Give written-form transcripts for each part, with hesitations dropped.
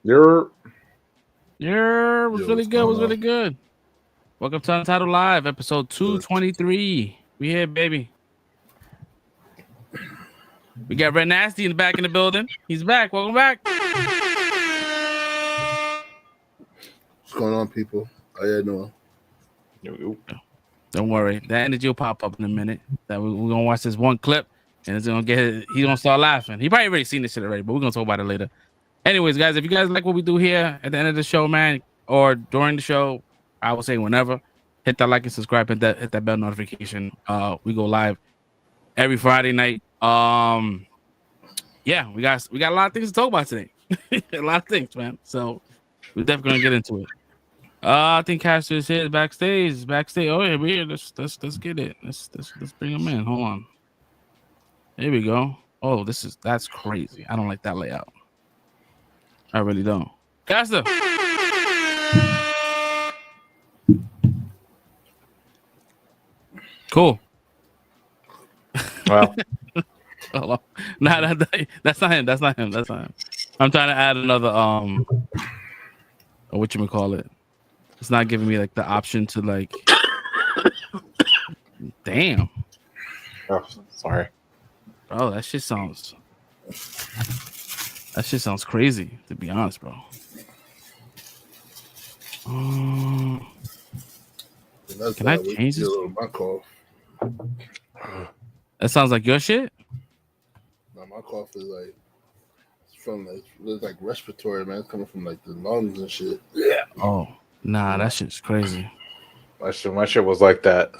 You're Yeah, was really good. Was really good. Welcome to Untitled Live, episode 223. We here, baby. We got Red Nasty in the back in the building. He's back. Welcome back. What's going on, people? How you doing? Don't worry. That energy will pop up in a minute. That we're gonna watch this one clip and it's gonna he's gonna start laughing. He probably already seen this shit already, but we're gonna talk about it later. Anyways, guys, if you guys like what we do here at the end of the show, man, or during the show, I will say whenever, hit that like and subscribe, hit that bell notification. We go live every Friday night. Yeah, we got a lot of things to talk about today. A lot of things, man. So we're definitely gonna get into it. I think Caster is here backstage. Oh yeah, we're here. Let's get it. Let's bring him in. Hold on. There we go. Oh, that's crazy. I don't like that layout. I really don't. Caster. Cool. Well. No, that's not him. That's not him. I'm trying to add another whatchamacallit. It's not giving me like the option to like damn. Oh, sorry. Bro, that shit sounds crazy, to be honest, bro. Can I change this? My cough. That sounds like your shit? No, my cough is like it's like respiratory, man. It's coming from like the lungs and shit. Yeah. Oh, nah, that shit's crazy. My shit was like that.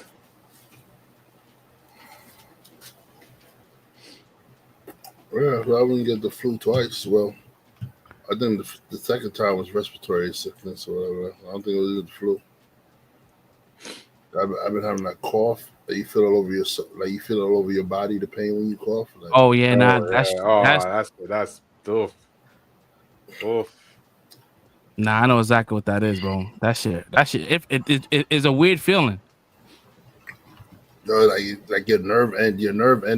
Yeah, I wouldn't get the flu twice. Well, I think the second time was respiratory sickness or whatever. I don't think it was the flu. I've been having that cough that you feel all over your body. The pain when you cough. Like, oh yeah, nah, that's oof. Nah, I know exactly what that is, bro. That shit. If it is a weird feeling. Like your nerve end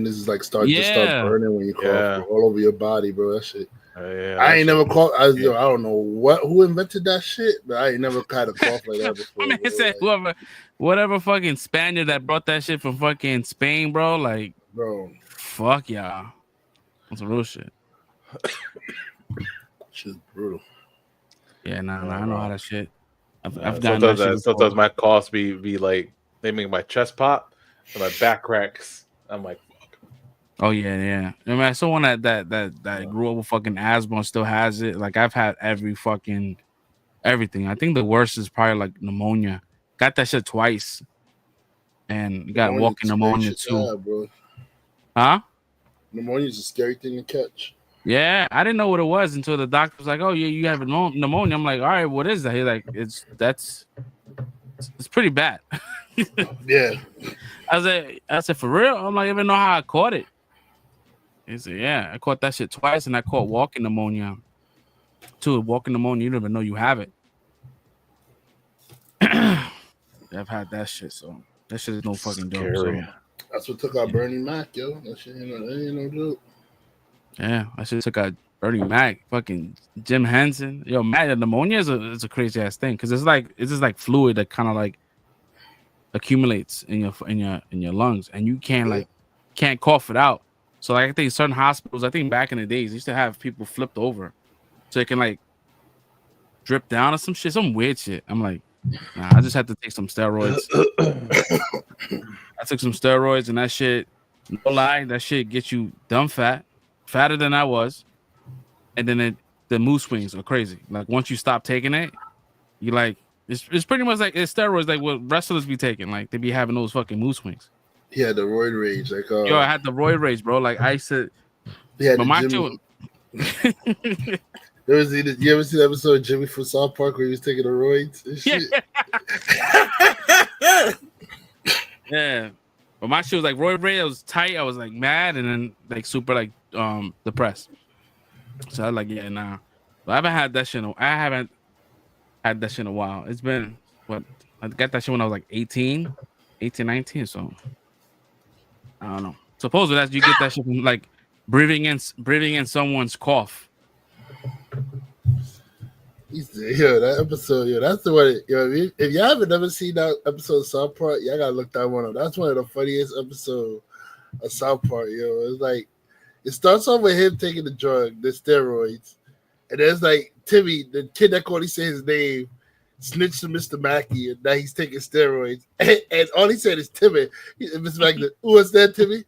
is like start burning when you cough all over your body, bro. That shit. I ain't never coughed. I don't know who invented that shit, but I ain't never had a cough like that before. I mean, it said whatever fucking Spaniard that brought that shit from fucking Spain, bro. Like, bro, fuck y'all. That's real shit. Shit's brutal. Yeah, nah, I know how that shit. I've gotten that shit. Sometimes my coughs be like they make my chest pop and my back cracks. I'm like, fuck. Oh yeah. I mean, someone that grew up with fucking asthma and still has it. Like I've had everything. I think the worst is probably like pneumonia. Got that shit twice, and got walking pneumonia too. Bro. Huh? Pneumonia is a scary thing to catch. Yeah, I didn't know what it was until the doctor was like, "Oh, yeah, you have pneumonia." I'm like, "All right, what is that?" He's like, "It's pretty bad." Yeah. I said, "For real?" I'm like, "I even know how I caught it." He said, "Yeah, I caught that shit twice, and I caught walking pneumonia too. Walking pneumonia, you don't even know you have it." I've had that shit, so that shit is no fucking joke. So. That's what took out Bernie Mac, yo. That shit ain't no joke. Yeah, I should took out Bernie Mac, fucking Jim Henson. Yo, Matt, pneumonia is a crazy ass thing because it's just like fluid that kind of like accumulates in your lungs, and you can't cough it out. So like I think certain hospitals, I think back in the days, they used to have people flipped over so it can like drip down or some shit, some weird shit. I'm like, nah, I just had to take some steroids. I took some steroids and that shit, no lie, that shit gets you dumb fat. Fatter than I was, and then the mood swings are crazy. Like once you stop taking it, you like it's pretty much like it's steroids, like what wrestlers be taking. Like they be having those fucking mood swings. He had the roid rage, like yo, I had the roid rage, bro. Like I said, but my you ever see the episode of Jimmy from South Park where he was taking the roids and shit? Yeah. But my shit was like roid rage. I was tight. I was like mad, and then like super like depressed. So I was like, yeah, nah. But I haven't had that shit in a while. It's been what I got that shit when I was like 18, 19. So I don't know. Supposedly that you get that shit from like breathing in someone's cough. Yo, that episode, yo, that's the one. Yo, if y'all haven't never seen that episode of South Park, y'all gotta look that one up. That's one of the funniest episodes of South Park. Yo, it's like it starts off with him taking the drug, the steroids, and there's like Timmy, the kid that called, he said his name, snitched to Mr. Mackey, and now he's taking steroids, and all he said is Timmy. Mr. Mackey, who was that? Timmy.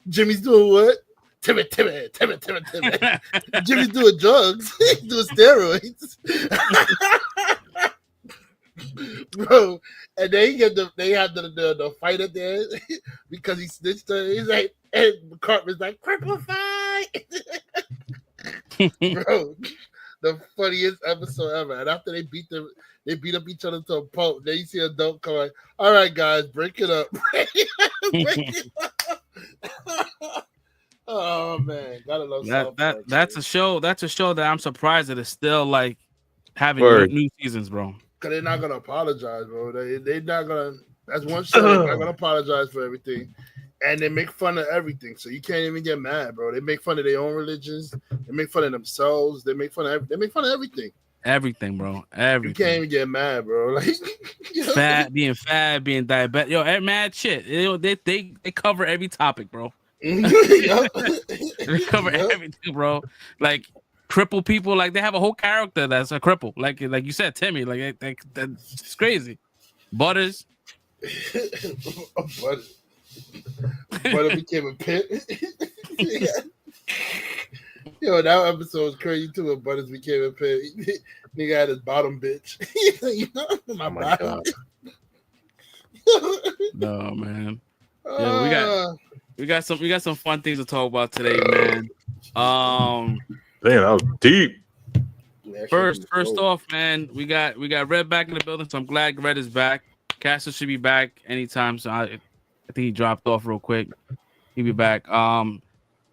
Jimmy's doing what? Timmy. Jimmy's doing drugs. He's doing steroids. Bro, and then they have the fight at the end because he snitched her. He's like, and Cartman's like, cripplify. Bro, the funniest episode ever. And after they beat up each other to a pulp. Then you see a dope come like, all right, guys, break it up. Break it up. Oh man, gotta love that's a show. That's a show that I'm surprised that it's still like having new seasons, bro. Cause they're not gonna apologize, bro. They're not gonna. That's one show. They're not gonna apologize for everything, and they make fun of everything. So you can't even get mad, bro. They make fun of their own religions. They make fun of themselves. They make fun of everything. Everything, bro. Everything. You can't even get mad, bro. Like being fat, being diabetic. Yo, mad shit. They cover every topic, bro. They cover everything, bro. Like cripple people, like they have a whole character that's a cripple. Like you said, Timmy. Like that's crazy. Butters. Butter became a pit. Yo, that episode was crazy too. When Butters became a pit, nigga had his bottom bitch. You know, my bottom. No, man. Yeah, we got some fun things to talk about today, man. Damn, that was deep. First off, man, we got Red back in the building, so I'm glad Red is back. Castle should be back anytime. So I think he dropped off real quick. He'll be back.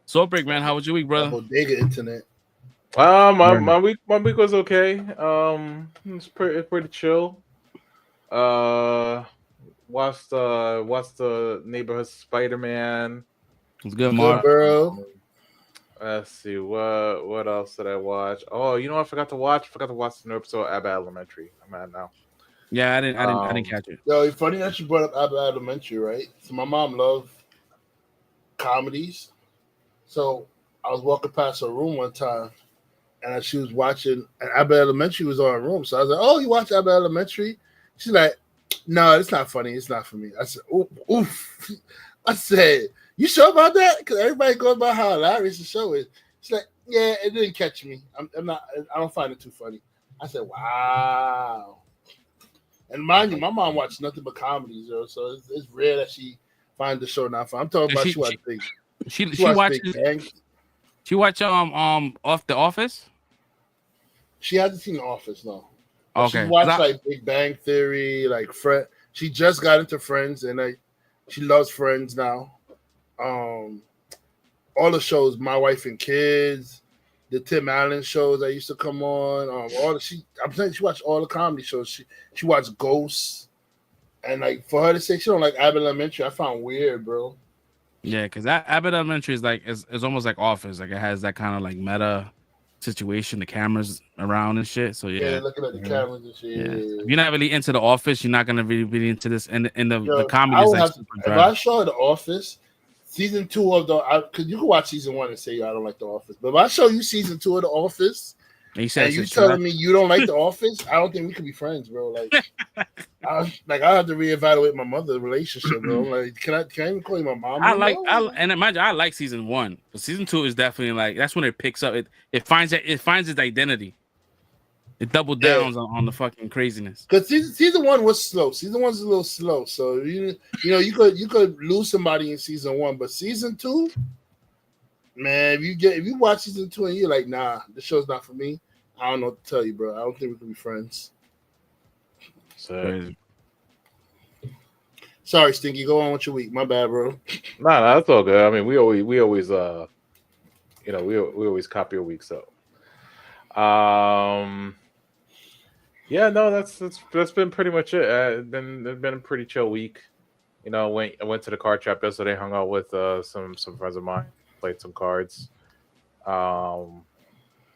Soul Break, man, how was your week, brother? Bodega internet. My week was okay. It's pretty chill. Watched the Neighborhood Spider-Man. It's good, Mark. Bro. Let's see what else did I watch? Oh, you know what I forgot to watch? The new episode of Abbott Elementary. I'm mad now. Yeah, I didn't catch it. Yo, it's funny that you brought up Abbott Elementary, right? So my mom loved comedies. So I was walking past her room one time, and she was watching, and Abbott Elementary was on her room. So I was like, "Oh, you watch Abbott Elementary?" She's like, "No, it's not funny. It's not for me." I said, "Oof." I said, "You sure about that?" Because everybody goes about how hilarious the show is. She's like, "Yeah, it didn't catch me. I'm not. I don't find it too funny." I said, "Wow." And mind you, my mom watched nothing but comedies, yo. So it's rare that she finds the show not fun. I'm talking about she watched things. She watched off The Office. She hasn't seen The Office, no. Okay. She watched like Big Bang Theory, like Friends. She just got into Friends, and she loves Friends now. All the shows, My Wife and Kids, the Tim Allen shows that used to come on. I'm saying she watched all the comedy shows. She watched Ghosts, and like for her to say she don't like Abbott Elementary, I found weird, bro. Yeah, because Abbott Elementary is like it's almost like Office. Like it has that kind of like meta situation, the cameras around and shit. So yeah, looking at the cameras and shit. Yeah. If you're not really into The Office, you're not gonna really be into this. And the comedy is like super dry. If I show The Office, season 2 of because you can watch season 1 and say I don't like The Office, but if I show you season 2 of The Office, and you telling me you don't like The Office, I don't think we could be friends, bro. Like, I have to reevaluate my mother's relationship, bro. Like, can I even call you my mom? And imagine I like season 1, but season 2 is definitely like that's when it picks up. It finds its identity. It double downs on the fucking craziness. Because season 1 was slow. Season 1's a little slow, so you could lose somebody in season 1, but season 2. Man, if you watch season 2 and you're like, nah, this show's not for me, I don't know what to tell you, bro. I don't think we can be friends. Crazy. Sorry, Stinky. Go on with your week. My bad, bro. Nah, that's all good. I mean, we always copy a week, so. Yeah, no, that's been pretty much it. It's been a pretty chill week. You know, I went to the card shop yesterday, hung out with some friends of mine, played some cards. And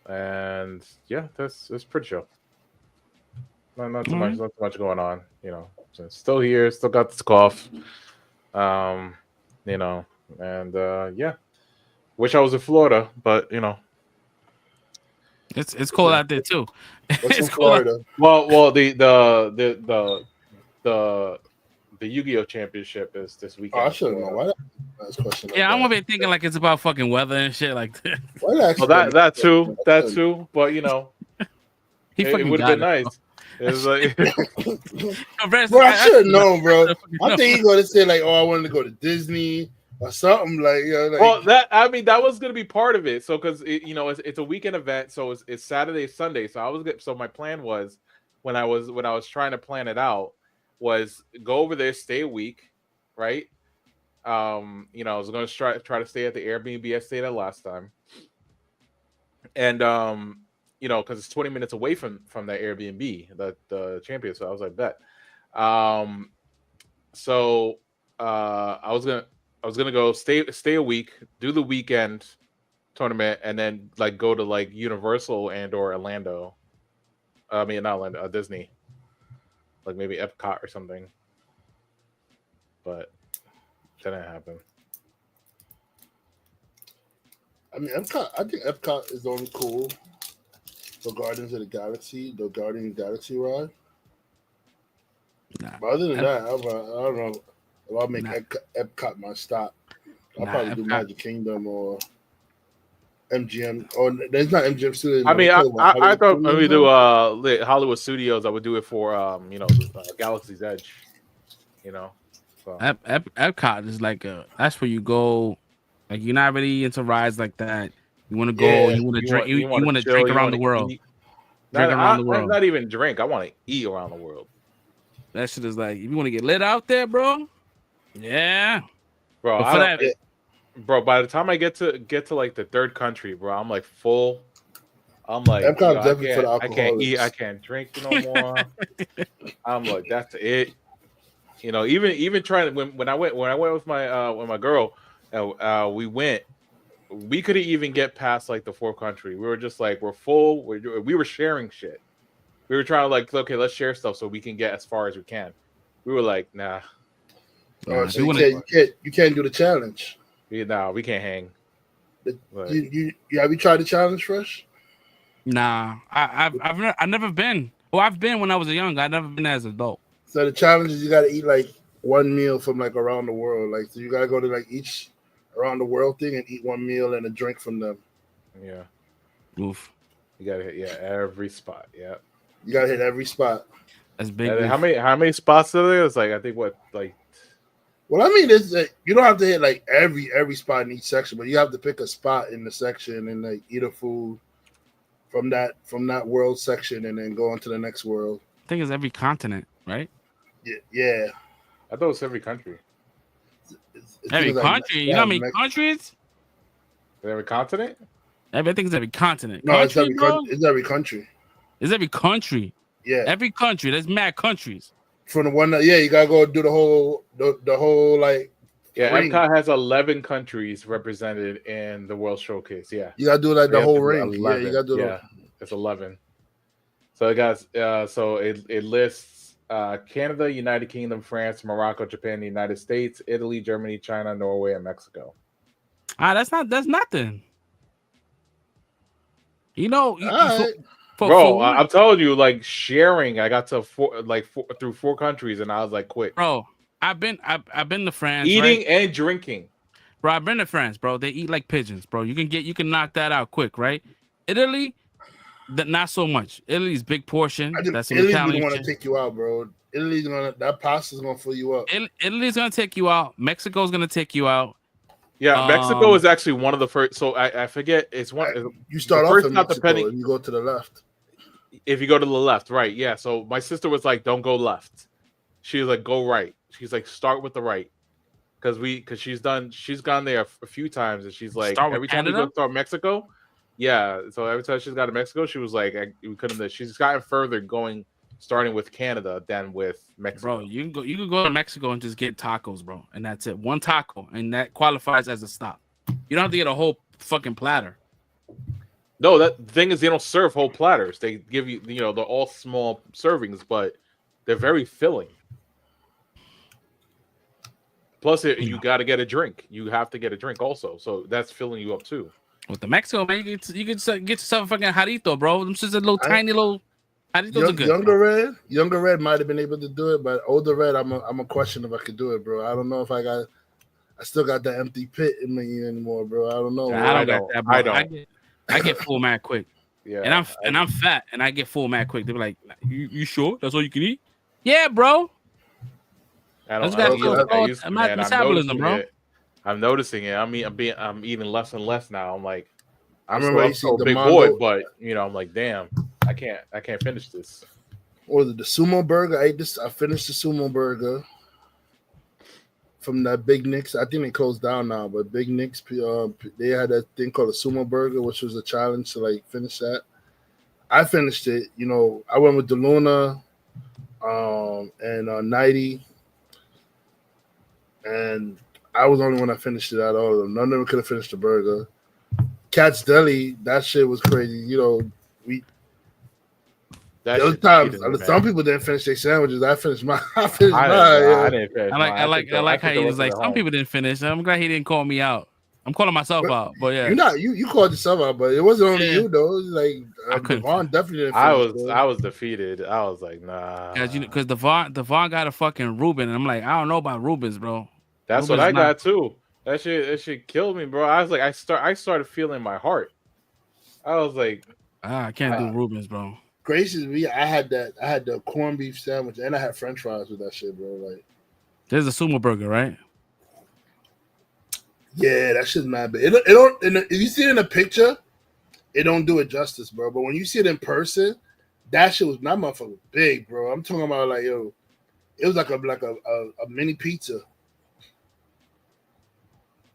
and yeah, that's pretty chill. Not too much, not too much going on. So still here, still got this cough. And yeah, wish I was in Florida, but it's cold out there too. What's in Florida? Well, the Yu-Gi-Oh championship is this weekend. I should know. Why question? Yeah, I'm gonna be thinking like it's about fucking weather and shit like that. Well, that too. But it would have been nice. It's like, bro, I should have known, bro. I think he's gonna say like, "Oh, I wanted to go to Disney or something." Well, that was gonna be part of it. So, because it's a weekend event, so it's Saturday, Sunday. So my plan was when I was trying to plan it out was go over there, stay a week, right? I was gonna try to stay at the Airbnb I stayed at last time, and because it's 20 minutes away from that Airbnb, the champion. So I was like, bet. So I was gonna go stay a week, do the weekend tournament, and then like go to like Universal and or Orlando. I mean, not Orlando, Disney, like maybe Epcot or something. But that didn't happen. I mean, Epcot. I think Epcot is only cool. The Guardians of the Galaxy, the Guardian Galaxy ride. Nah. But other than that, I don't know if I'll make Epcot my stop. I'll probably do Magic Kingdom or MGM. Or there's not MGM Studios. I mean, I thought when we do Hollywood Studios, I would do it for Galaxy's Edge. So. Epcot is like that's where you go. Like you're not really into rides like that. You want to go. You want to drink. You want to drink around the world. Drink around the world. Not even drink. I want to eat around the world. That shit is like if you want to get lit out there, bro. Yeah, bro. Bro, by the time I get to like the third country, bro, I'm like full. I'm like, I can't eat. I can't drink no more. I'm like, that's it. Even trying to when I went with my girl, we couldn't even get past like the fourth country. We were just like, we're full. We were sharing shit. We were trying to like, okay, let's share stuff so we can get as far as we can. We were like, nah. So you can't do the challenge. We can't hang. Have you tried the challenge, Fresh? Nah, I've never been. Well, I've been when I was young. I've never been as an adult. So the challenge is you got to eat like one meal from like around the world. Like, so you got to go to like each around the world thing and eat one meal and a drink from them. Yeah. Oof. You got to hit every spot. Yeah. You got to hit every spot. That's big. How many spots are there? It's like I think Well, I mean, it's you don't have to hit like every spot in each section, but you have to pick a spot in the section and like eat a food from that world section and then go on to the next world. I think it's every continent, right? Yeah. I thought it was every country. Every country? You know how many countries? Every continent? I think it's every continent. No, it's every country. It's every country. Yeah. Every country. There's mad countries. From the one that you gotta go do the whole like. Yeah, ring. Epcot has 11 countries represented in the World Showcase. Yeah, you gotta do like the whole ring. 11. Yeah, you gotta do. It's 11. So it got so it lists Canada, United Kingdom, France, Morocco, Japan, the United States, Italy, Germany, China, Norway, and Mexico. That's nothing. Bro, I'm telling you, like sharing. I got to through 4 countries, and I was like, quit. Bro, I've been to France. Eating and drinking. Bro, I've been to France, bro. They eat like pigeons, bro. You can knock that out quick, right? Italy, not so much. Italy's big portion. That's Italy's gonna want to take you out, bro. That pasta's gonna fill you up. Italy's gonna take you out. Mexico's gonna take you out. Yeah, Mexico is actually one of the first. So I forget. It's one. You start off in Mexico and you go to the left. If you go to the left, right? Yeah. So my sister was like, "Don't go left." She was like, "Go right." She's like, "Start with the right," because she's gone there a few times, and she's like, every time we go to Mexico, yeah. So every time she's got to Mexico, she was like, we couldn't. She's gotten further starting with Canada than with Mexico. Bro, you can go to Mexico and just get tacos, bro, and that's it. One taco, and that qualifies as a stop. You don't have to get a whole fucking platter. No, that the thing is they don't serve whole platters. They give you, they're all small servings, but they're very filling. Plus, you got to get a drink. You have to get a drink also, so that's filling you up too. With the Mexico, man, you can get yourself a fucking jarrito, bro. Them just a little tiny little jaritos are good. Younger Red might have been able to do it, but older Red, I'm a question if I could do it, bro. I don't know if I still got that empty pit in me anymore, bro. I don't know. I don't got that, bro. I get full mad quick. Yeah, and I'm fat, and I get full mad quick. They be like, "You sure that's all you can eat?" Yeah, bro. I'm noticing it. I'm eating less and less now. I'm like, I'm still a big boy, but I'm like, damn, I can't finish this. Or the sumo burger. I finished the sumo burger from that Big Nick's. I think they closed down now, but Big Nick's, they had that thing called a sumo burger, which was a challenge to like finish that. I finished it. I went with DeLuna and 90, and I was the only one that finished it out of all of them. None of them could have finished the burger. Cat's Deli, that shit was crazy. Those times, some people didn't finish their sandwiches. I finished mine. I didn't finish mine. I like how he was like, some people didn't finish. I'm glad he didn't call me out. I'm calling myself out, but yeah. You called yourself out, but it wasn't only you though. It was like Devon definitely didn't finish. I was defeated. I was like, nah. Because Devon got a fucking Reuben, and I'm like, I don't know about Reubens, bro. That's Reuben's what I got too. That shit killed me, bro. I was like, I started feeling my heart. I was like, I can't do Reubens, bro. Gracious me, I had the corned beef sandwich and I had French fries with that shit, bro. Like, there's a sumo burger, right? Yeah, that shit's mad big. It don't. If you see it in a picture, it don't do it justice, bro. But when you see it in person, that shit was that motherfucker big, bro. I'm talking about like it was like a mini pizza.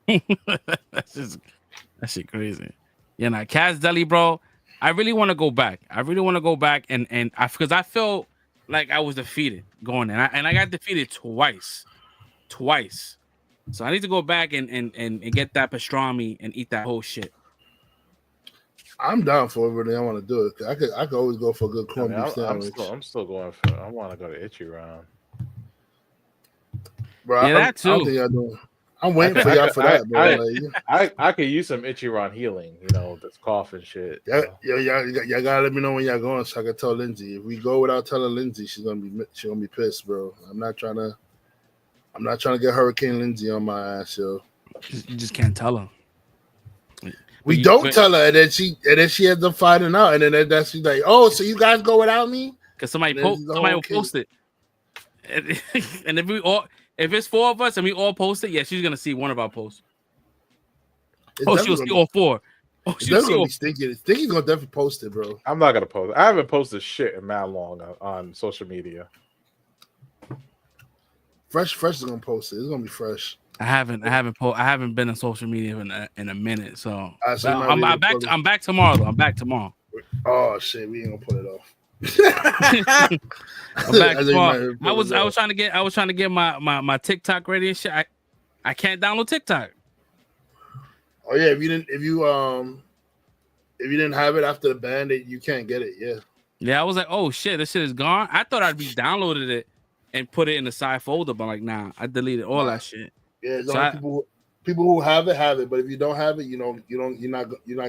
That shit crazy. Yeah, now Cat's Deli, bro. I really want to go back. And because I felt like I was defeated going in, and I got defeated twice. So I need to go back and get that pastrami and eat that whole shit. I'm down for everything. I want to do it. I could always go for a good corned beef sandwich. I'm still going for. I want to go to Ichiran. Bro, yeah, that too. I don't think y'all doing. I'm waiting for y'all for that, bro. I could use some Ichiran healing, this cough and shit. Y'all gotta let me know when y'all going so I can tell Lindsay. If we go without telling Lindsay, she's gonna be pissed, bro. I'm not trying to get Hurricane Lindsay on my ass, yo. You just can't tell her. We don't tell her, and then she ends up finding out, and then that's she's like, "Oh, so you guys go without me?" Because somebody will post it, and if it's 4 of us and we all post it, yeah, she's gonna see one of our posts. She'll see all 4. She'll see all. Stinky's gonna definitely post it, bro. I'm not gonna post it. I haven't posted shit in that long on social media. Fresh is gonna post it. It's gonna be fresh. I haven't been on social media in a minute, so I'm back tomorrow though. I'm back tomorrow. Oh shit, we ain't gonna put it off. I'm back tomorrow. I was trying to get my TikTok ready and shit. I can't download TikTok. Oh yeah, if you didn't have it after the ban, you can't get it. Yeah. Yeah, I was like, oh shit, this shit is gone. I thought I'd be downloaded it and put it in the side folder, but like, nah, I deleted all that shit. Yeah, people who have it, but if you don't have it, you're not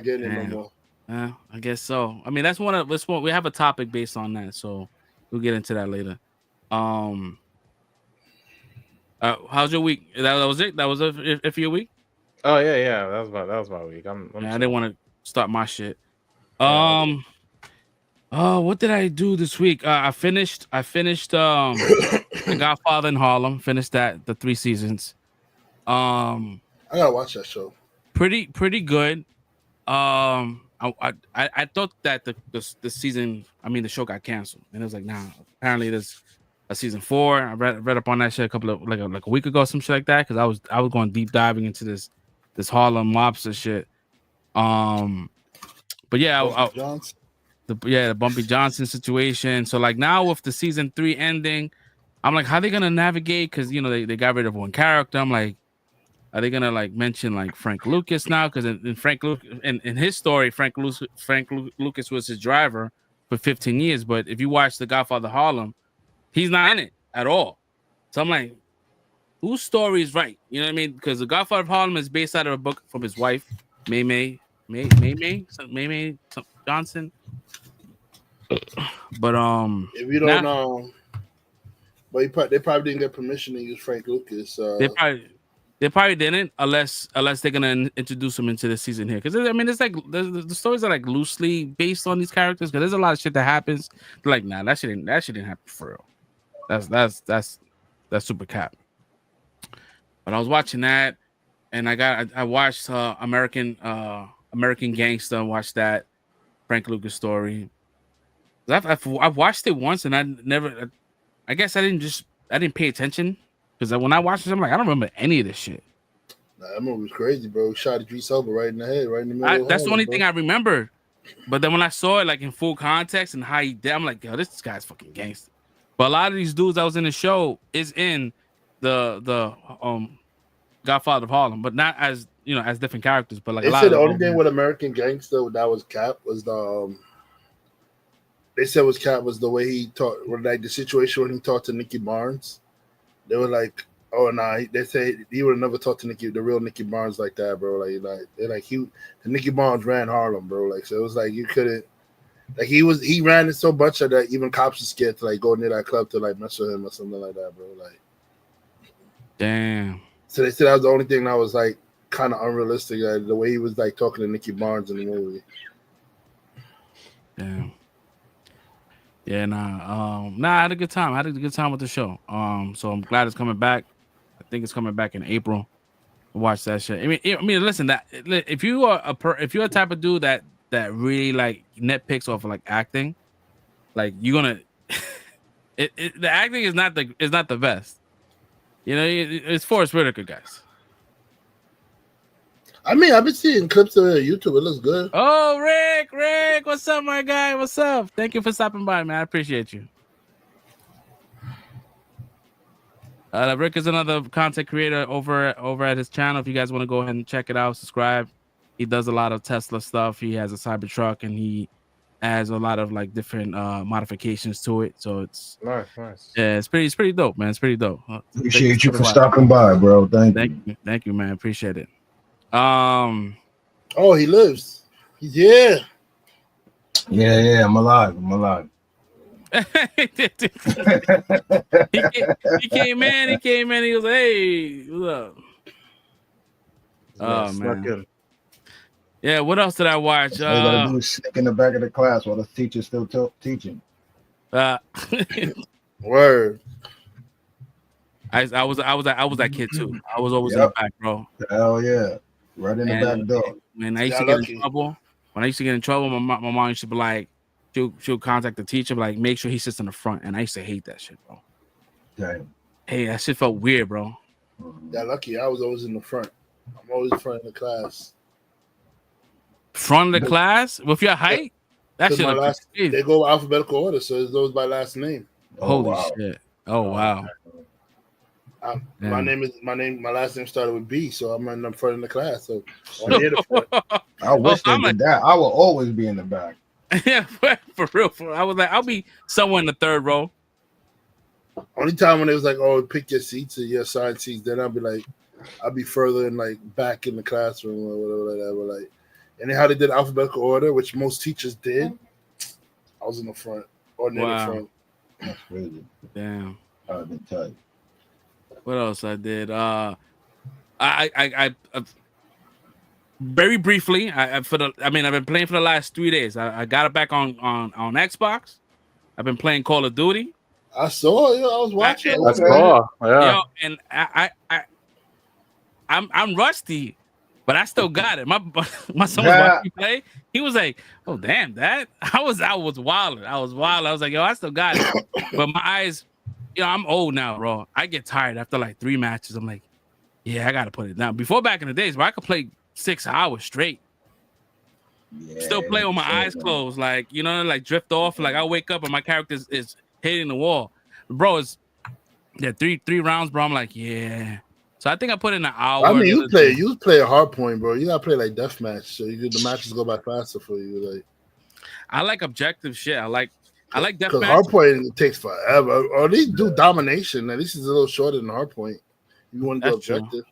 getting it no more. I guess so. I mean, that's one. We have a topic based on that, so we'll get into that later. How's your week? That was it. That was it for your week. Oh yeah. That was my week. I didn't want to start my shit. What did I do this week? I finished The Godfather in Harlem. Finished that, the 3 seasons. I gotta watch that show. Pretty good. I thought that the season, the show got canceled, and it was like, nah. Apparently, there's a season 4. I read up on that shit a couple of like a week ago, some shit like that, because I was going deep diving into this Harlem mobster shit. But yeah, the Bumpy Johnson situation. So like now with the season 3 ending, I'm like, how they gonna navigate? Because they got rid of one character. I'm like, Are they gonna like mention like Frank Lucas now? Because in Frank Lucas, in his story, Lucas was his driver for 15 years. But if you watch The Godfather Harlem, he's not in it at all. So I'm like, whose story is right? You know what I mean? Because The Godfather of Harlem is based out of a book from his wife, May Johnson. But if you don't know, but they probably didn't get permission to use Frank Lucas. They probably didn't, unless they're gonna introduce him into the season here. Because I mean, it's like the stories are like loosely based on these characters. Because there's a lot of shit that happens. They're like, nah, that shit didn't happen for real. That's super cap. But I was watching that, and I watched American Gangster. Watched that Frank Lucas story. I've watched it once, and I guess I didn't pay attention. Because when I watched it, I'm like, I don't remember any of this shit. Nah, that movie was crazy, bro. Shot Idris Elba right in the head, right in the middle. That's the only thing I remember. But then when I saw it like in full context and how he did, I'm like, yo, this guy's fucking gangster. But a lot of these dudes that was in the show is in the Godfather of Harlem, but not as as different characters. But like they said the only thing with American Gangster that was cap was the they said was cap was the way he talked, like the situation when he talked to Nicky Barnes. They were like, "Oh nah," they say he would have never talked to the real Nicky Barnes like that, bro. The Nicky Barnes ran Harlem, bro. Like, so it was like you couldn't, like he ran it so much that even cops are scared to like go near that club to like mess with him or something like that, bro. Like, damn. So they said that was the only thing that was like kind of unrealistic, the way he was like talking to Nicky Barnes in the movie. Damn. Yeah, I had a good time. I had a good time with the show. So I'm glad it's coming back. I think it's coming back in April. Watch that shit. I mean, listen. That if you are if you're a type of dude that really like nitpicks off of like acting, like you're gonna, the acting is not the best. You know, it's Forrest Whitaker, guys. I mean, I've been seeing clips of it on YouTube. It looks good. Oh, Rick, what's up, my guy? What's up? Thank you for stopping by, man. I appreciate you. Rick is another content creator over at his channel. If you guys want to go ahead and check it out, subscribe. He does a lot of Tesla stuff. He has a Cybertruck, and he adds a lot of like different modifications to it. So it's nice. Yeah, it's pretty dope, man. It's pretty dope. Appreciate you for stopping by, bro. Thank you, man. Appreciate it. Oh, he lives. Yeah, I'm alive. he came in. He was like, "Hey, what's up?" Oh man. Yeah. What else did I watch? All you gotta do is sneak in the back of the class while the teacher's still teaching. Word. I was that kid too. I was always in the back, bro. Hell yeah. Right in the back door. When I used to get in trouble, my mom used to be like, she'll contact the teacher, like, make sure he sits in the front. And I used to hate that shit, bro. Damn. Hey, that shit felt weird, bro. Yeah, lucky. I was always in the front. I'm always in front of the class. Front of the class? With your height? That shit. They go alphabetical order, so it's those by last name. Holy shit. Oh wow. My last name started with B, so I'm in the front of the class. So I'm near the front. I wish they did that. I will always be in the back. Yeah, for real. I was like, I'll be somewhere in the third row. Only time when it was like, oh, pick your seats or your assigned seats, then I'll be further in like back in the classroom or whatever. Like, and then how they did alphabetical order, which most teachers did, I was in the front or near the front. That's crazy. Damn. I've been tight. What else I did? I very briefly. I've been playing for the last 3 days. I got it back on Xbox. I've been playing Call of Duty. I saw you. I was watching. I saw. Yeah. Yo, and I'm rusty, but I still got it. My son was watching me play. He was like, "Oh damn, that!" I was wild. I was like, "Yo, I still got it," but my eyes. I'm old now, bro. I get tired after like 3 matches. I'm like, yeah, I gotta put it down. Before back in the days, where I could play 6 hours straight. Yeah, still play with my eyes closed, like like drift off. Like I wake up and my character is hitting the wall, bro. It's three rounds, bro. I'm like, yeah. So I think I put in an hour. I mean, you play a hard point, bro. You gotta play like deathmatch, so the matches go by faster for you. Like, I like objective shit. I like deathmatch. Because hard point it takes forever. Or at least do domination. At least it's a little shorter than hard point. You want to do objective. True.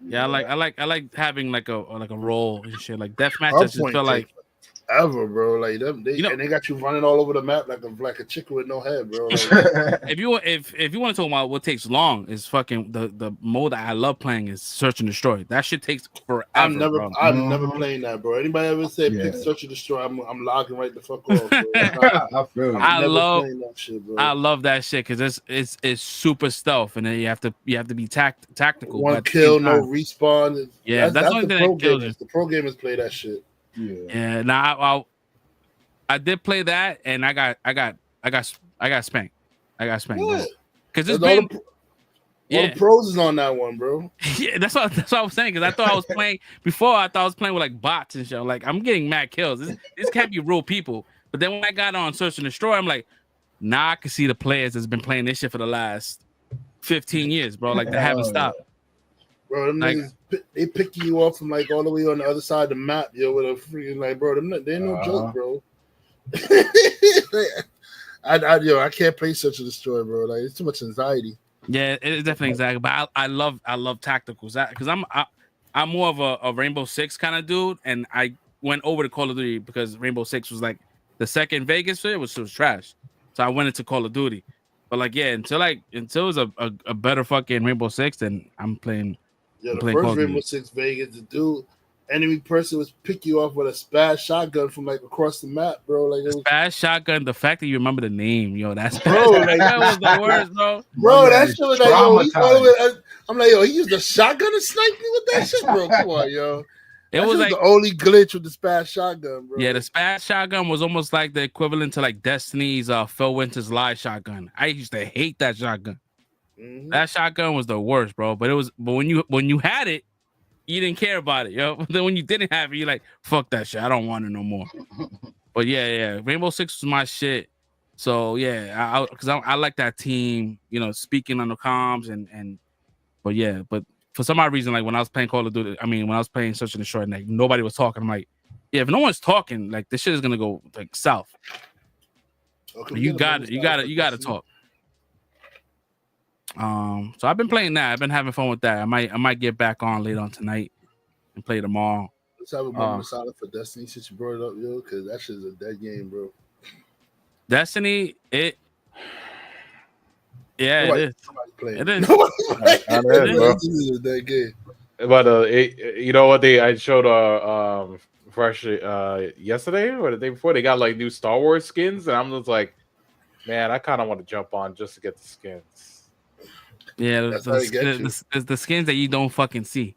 Yeah, I like having like a role and shit. Like deathmatch, I just feel like ever, bro. Like them, and they got you running all over the map like a chicken with no head, bro. Like, if you want to talk about what takes long, is fucking the mode that I love playing is search and destroy. That shit takes forever. I'm never playing that, bro. Anybody ever say pick search and destroy? I'm logging right the fuck off. Bro. I love that shit, bro. I love that shit because it's super stealth, and then you have to be tactical. One kill, no respawn. Yeah, that's the only thing that kills you. The pro gamers play that shit. Yeah. Now I did play that, and I got spanked. Because it's been all the pros is on that one, bro. Yeah, that's what I was saying. Because I thought I was playing before. I thought I was playing with like bots and shit. Like, I'm getting mad kills. This can't be real people. But then when I got on Search and Destroy, I'm like, I can see the players that's been playing this shit for the last 15 years, bro. Like, they haven't stopped. Bro, them niggas, they picking you off from like all the way on the other side of the map, yo, with a freaking like, bro, they ain't no joke, bro. I can't play Search and Destroy, bro. Like, it's too much anxiety. Yeah, it is definitely anxiety. But I love tacticals. Because I'm more of a Rainbow Six kind of dude, and I went over to Call of Duty because Rainbow Six was like the second Vegas fit was trash. So I went into Call of Duty. But like, yeah, until it's a better fucking Rainbow Six, then I'm playing. Yeah, the first Rainbow Six Vegas, the dude, enemy person was pick you off with a spaz shotgun from like across the map, bro. Like it was spaz shotgun. The fact that you remember the name, yo, that's bro. Like, that was the worst, bro. Bro, that shit was like, I'm like, yo, he used a shotgun to snipe me with that shit, bro. Come on, yo. It was like the only glitch with the spaz shotgun, bro. Yeah, the spaz shotgun was almost like the equivalent to like Destiny's Phil Winter's live shotgun. I used to hate that shotgun. Mm-hmm. That shotgun was the worst, bro. But when you had it, you didn't care about it, yo. But then when you didn't have it, you're like, fuck that shit. I don't want it no more. But yeah. Rainbow Six was my shit. So yeah, because I like that team, you know, speaking on the comms but for some odd reason, like when I was playing Call of Duty, when I was playing Search and Destroy, like nobody was talking. I'm like, yeah, if no one's talking, like this shit is gonna go like south. Okay, you got to talk. So I've been playing that. I've been having fun with that. I might get back on later on tonight and play tomorrow. Let's have a moment silent for Destiny since you brought it up, yo, because that shit's a dead game, bro. Destiny, it is. It is. This is a dead game. But you know what I showed fresh yesterday or the day before, they got like new Star Wars skins, and I'm just like, man, I kind of want to jump on just to get the skins. Yeah, the skins that you don't fucking see.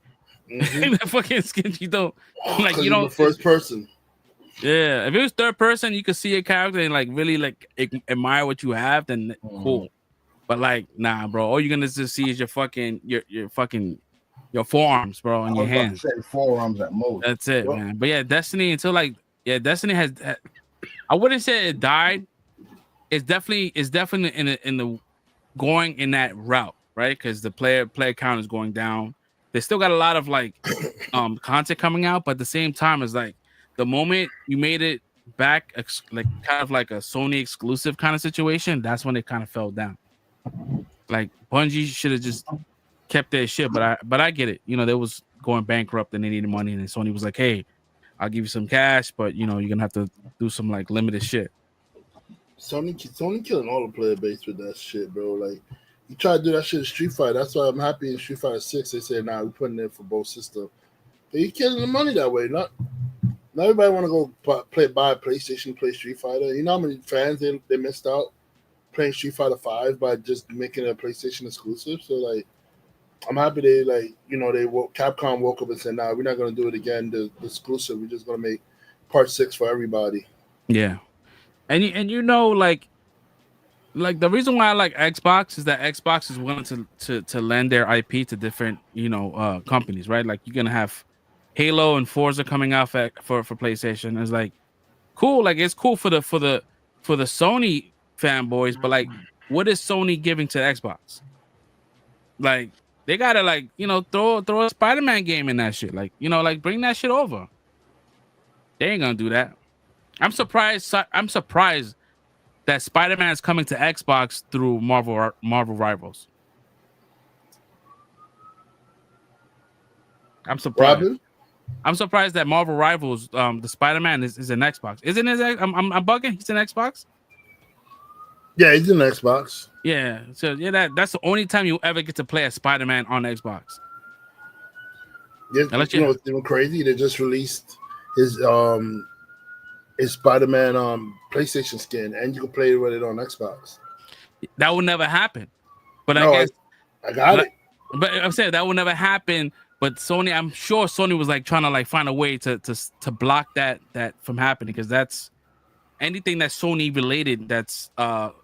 Mm-hmm. The fucking skins you don't like. You don't first person. Yeah, if it was third person, you could see a character and like really like admire what you have. Then cool. But like, nah, bro. All you're gonna just see is your forearms, bro, and your hands. Say forearms at most. That's it, man. But yeah, Destiny Destiny has. I wouldn't say it died. It's definitely in the going in that route, right? Because the player count is going down. They still got a lot of like content coming out, but at the same time, it's like the moment you made it back, like kind of like a Sony exclusive kind of situation, that's when it kind of fell down. Like Bungie should have just kept their shit, but I get it. You know, they was going bankrupt and they needed money, and then Sony was like, "Hey, I'll give you some cash, but you know, you're gonna have to do some like limited shit." Sony killing all the player base with that shit, bro. Like, you try to do that shit in Street Fighter. That's why I'm happy in Street Fighter 6. They said, we're putting it for both systems. But you're killing the money that way. Not everybody want to go buy a PlayStation, play Street Fighter. You know how many fans they missed out playing Street Fighter 5 by just making it a PlayStation exclusive? So, like, I'm happy Capcom woke up and said, we're not going to do it again, the exclusive. We're just going to make part 6 for everybody. Yeah. And you know, like the reason why I like Xbox is that Xbox is willing to lend their IP to different, companies, right? Like you're gonna have Halo and Forza coming out for PlayStation. It's like cool, like it's cool for the Sony fanboys, but like what is Sony giving to Xbox? Like They gotta like, you know, throw a Spider-Man game in that shit. Like, you know, like bring that shit over. They ain't gonna do that. I'm surprised. I'm surprised that Spider-Man is coming to Xbox through Marvel Rivals. I'm surprised. Robin? I'm surprised that Marvel Rivals, the Spider-Man is an Xbox. Isn't it? I'm bugging. He's an Xbox. Yeah, he's an Xbox. Yeah. So yeah, that's the only time you ever get to play a Spider-Man on Xbox. Yeah, you know what's even crazy? They just released his Spider-Man PlayStation skin, and you can play with it on Xbox. That would never happen. But no, I guess I got it. But I'm saying that would never happen. But Sony, I'm sure Sony was like trying to like find a way to block that from happening, because that's anything that's Sony related. That's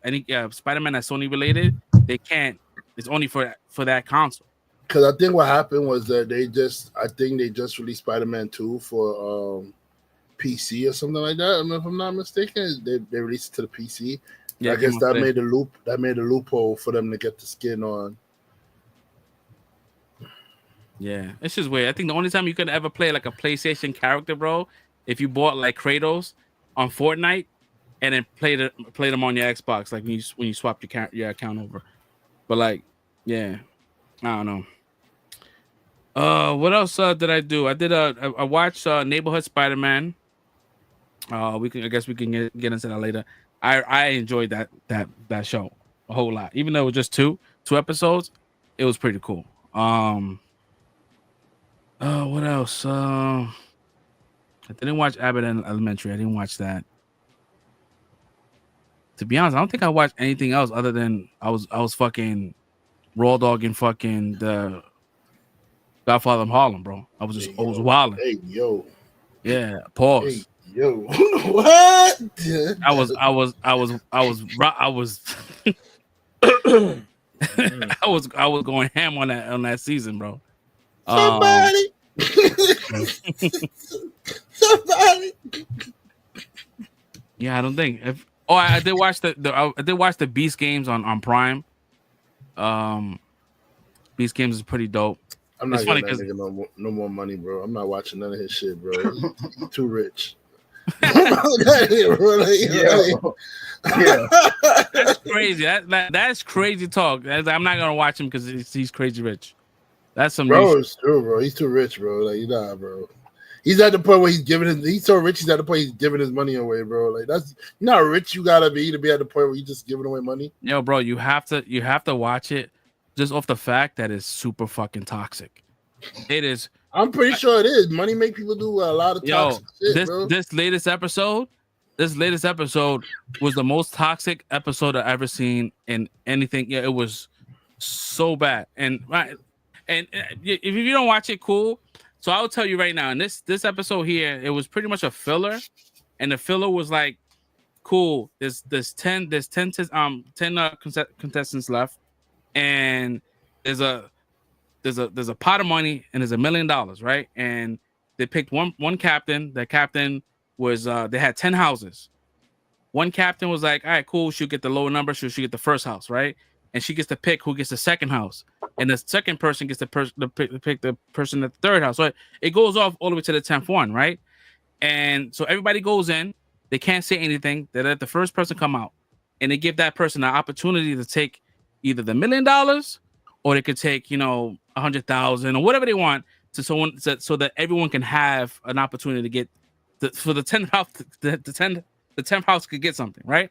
any Spider-Man that's Sony related. They can't. It's only for that console. Because I think what happened was that they just released Spider-Man 2 for PC or something like that. I mean, if I'm not mistaken, they released it to the PC. Yeah, I guess that made a loophole for them to get the skin on. Yeah, it's just weird. I think the only time you could ever play like a PlayStation character, bro, if you bought like Kratos on Fortnite and then played them on your Xbox, like when you swapped your account over. But like, yeah, I don't know. What else did I do? I watched Neighborhood Spider-Man. I guess we can get into that later. I enjoyed that show a whole lot, even though it was just two episodes. It was pretty cool. What else? I didn't watch Abbott Elementary. I didn't watch that. To be honest, I don't think I watched anything else other than I was fucking raw dogging fucking the Godfather of Harlem, bro. I was wilding. Hey yo. Yeah. Pause. Hey, yo. What? I was I was going ham on that season, bro. Somebody. Somebody. Yeah, I don't think. I did watch the Beast Games on Prime. Beast Games is pretty dope. I'm not getting that nigga no more money, bro. I'm not watching none of his shit, bro. He's too rich. Yeah, that's crazy. That's crazy talk. I'm not gonna watch him because he's crazy rich. That's some bro. It's true, bro. He's too rich, bro. Like, nah, bro. He's at the point where he's so rich. He's at the point he's giving his money away, bro. Like that's not rich. You gotta be to be at the point where you just giving away money. Yo, bro, you have to watch it just off the fact that it's super fucking toxic. It is. I'm pretty sure it is. Money make people do a lot of toxic shit, bro. This latest episode was the most toxic episode I've ever seen in anything. Yeah, it was so bad. And if you don't watch it, cool. So I will tell you right now, in this episode here, it was pretty much a filler, and the filler was like, cool. There's 10 contestants left, and there's a pot of money, and there's $1 million, right? And they picked one captain. The captain was they had 10 houses. One captain was like, all right, cool. She'll get the lower number. She'll get the first house, right? And she gets to pick who gets the second house, and the second person gets to pick the person at the third house. So it goes off all the way to the 10th one, right? And so everybody goes in. They can't say anything. They let the first person come out, and they give that person an opportunity to take either the $1 million, or they could take 100,000 or whatever they want so that everyone can have an opportunity to get for the 10th house. The 10th house could get something, right?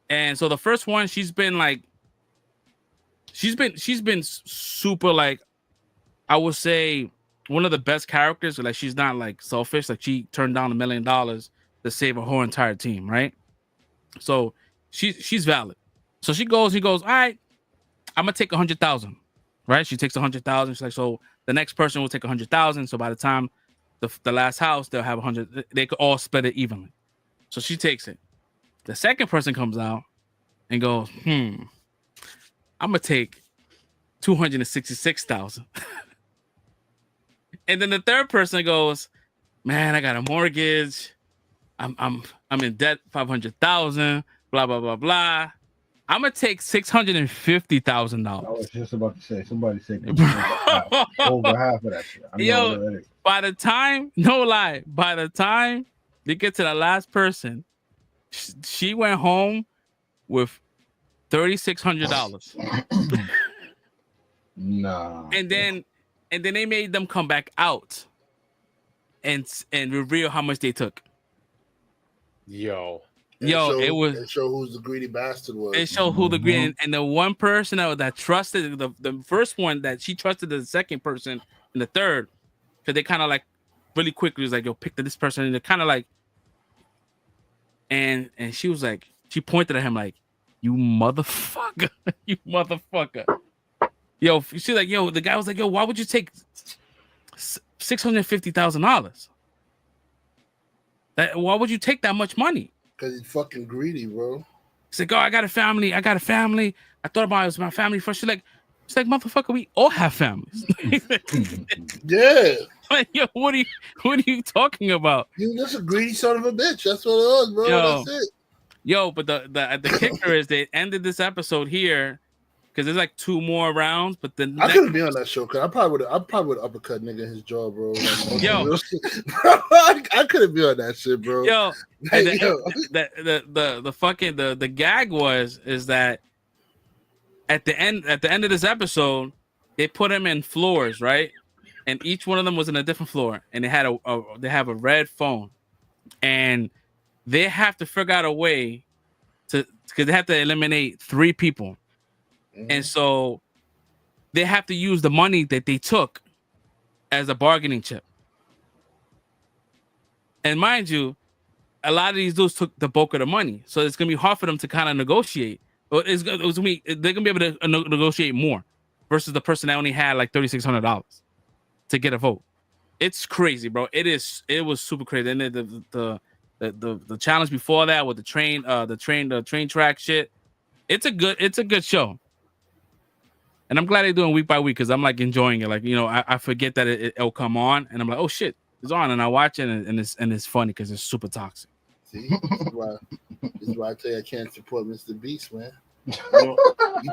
And so the first one, she's been super, like, I would say one of the best characters. Like, she's not like selfish. Like, she turned down $1 million to save her whole entire team, right? So she's valid. So he goes, all right, I'm gonna take 100,000, right? She takes 100,000. She's like, so the next person will take 100,000. So by the time the last house, they'll have 100. They could all split it evenly. So she takes it. The second person comes out and goes, I'm gonna take 266,000. And then the third person goes, man, I got a mortgage. I'm in debt 500,000. Blah blah blah blah. I'm gonna take $650,000. I was just about to say, somebody said over half of that shit. I know what it is. By the time, no lie, by the time they get to the last person, she went home with $3,600. Nah. And then they made them come back out and reveal how much they took. Yo, it showed who's the greedy bastard was. It showed who the greedy, and the one person that trusted the first one, that she trusted the second person and the third, because they kind of like really quickly was like, yo, pick this person, and they're kind of like, and she was like, she pointed at him like, you motherfucker, you motherfucker. Yo, she's like, yo, the guy was like, yo, why would you take $650,000? Why would you take that much money? Because he's fucking greedy, bro. He's like, oh, I got a family. I thought about it was my family first. She's like, motherfucker, we all have families. Yeah. Like, yo, what are you talking about? You just a greedy son of a bitch. That's what it was, bro. That's it. Yo, but the kicker is they ended this episode here because there's like 2 more rounds. But then I couldn't be on that show because I probably would uppercut nigga in his jaw, bro. Like, yo, I couldn't be on that shit, bro. Yo, the fucking the gag is that at the end of this episode, they put him in floors, right? And each one of them was in a different floor, and they had they have a red phone, and they have to figure out a way because they have to eliminate 3 people. And so they have to use the money that they took as a bargaining chip. And mind you, a lot of these dudes took the bulk of the money, so it's gonna be hard for them to kind of negotiate. They're gonna be able to negotiate more versus the person that only had like $3,600 to get a vote. It's crazy, bro. It was super crazy. And then the challenge before that with the train track shit. It's a good show. And I'm glad they're doing week by week because I'm like enjoying it. Like, you know, I forget that it'll come on, and I'm like, oh shit, it's on, and I watch it, and it's funny because it's super toxic. See, this is why I tell you I can't support Mr. Beast, man. You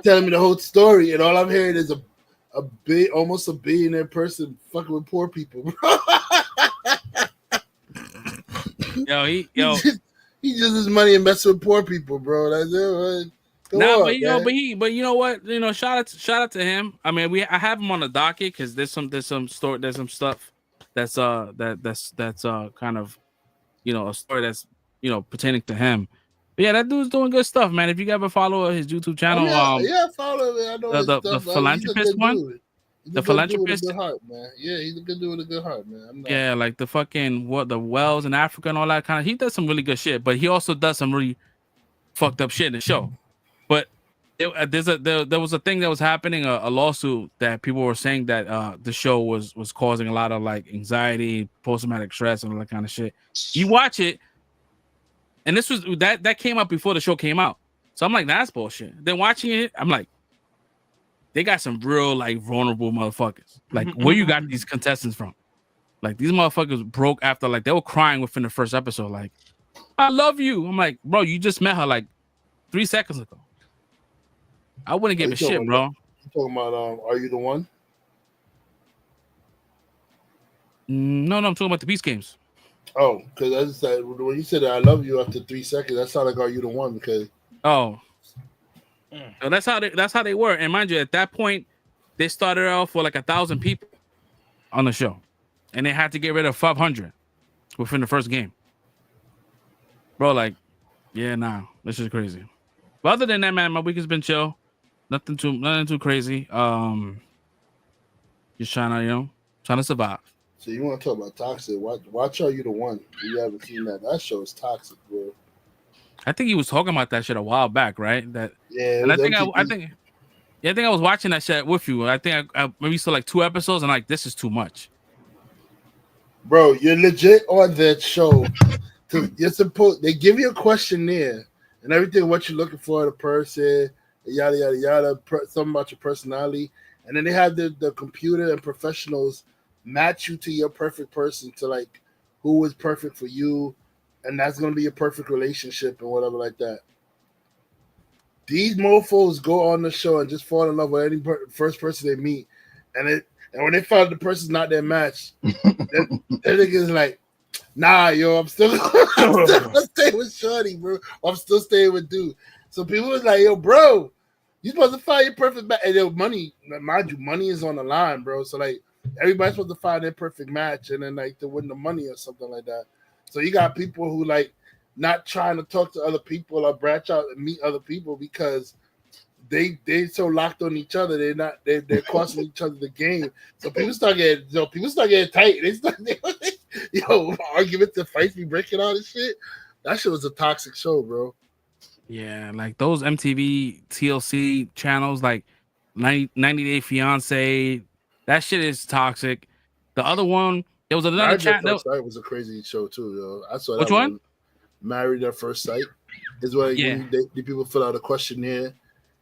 telling me the whole story, and all I'm hearing is almost a billionaire person fucking with poor people, bro. He just his money invested with poor people, bro. That's it. But you know what? You know, shout out to him. I mean, I have him on the docket because there's some stuff that's kind of, you know, a story that's, you know, pertaining to him. But yeah, that dude's doing good stuff, man. If you ever follow his YouTube channel, follow him. I know the philanthropist one. The philanthropist, good heart, man. Yeah, he's a good dude with a good heart, man. Yeah, like the fucking the wells in Africa and all that kind of. He does some really good shit, but he also does some really fucked up shit in the show. But there was a thing that was happening, a lawsuit that people were saying that the show was causing a lot of like anxiety, post-traumatic stress, and all that kind of shit. You watch it, and this was that came out before the show came out, so I'm like, that's bullshit. Then watching it, I'm like, they got some real like vulnerable motherfuckers. Like, where you got these contestants from? Like, these motherfuckers broke after, like, they were crying within the first episode. Like, I love you. I'm like, bro, you just met her like 3 seconds ago. I wouldn't give a shit, bro. You talking about Are You the One? No, I'm talking about the Peace Games. Oh, because I just said when you said I love you after 3 seconds, that sounded like Are You the One? Because so that's how they were. And mind you, at that point, they started off with like 1,000 people on the show, and they had to get rid of 500 within the first game. Bro, like, yeah, nah, this is crazy. But other than that, man, my week has been chill. Nothing too crazy. Just trying to survive. So you want to talk about toxic? Watch Are You the One? You haven't seen that? That show is toxic, bro. I think he was talking about that shit a while back, right? And I think I was watching that shit with you. I think I maybe saw like 2 episodes, and like, this is too much. Bro, you're legit on that show. They give you a questionnaire and everything, what you're looking for in a person, yada yada yada, something about your personality, and then they have the computer and professionals match you to your perfect person, to like who is perfect for you, and that's gonna be your perfect relationship and whatever like that. these mofos go on the show and just fall in love with any first person they meet, and when they find the person's not their match, that nigga's like, nah, yo, I'm still staying with Shorty, bro. I'm still staying with dude. So people was like, yo, bro, you supposed to find your perfect match. And yo, money, mind you, money is on the line, bro. So like everybody's supposed to find their perfect match and then like to win the money or something like that. So you got people who like not trying to talk to other people or branch out and meet other people because they so locked on each other. They're costing each other the game. So people start getting tight. They start arguments and fights be breaking out and shit. That shit was a toxic show, bro. Yeah, like those MTV TLC channels, like 90 Day Fiance, that shit is toxic. The other one, there was another channel. That was a crazy show too, yo. I saw Which that one? Married at First Sight is where the people fill out a questionnaire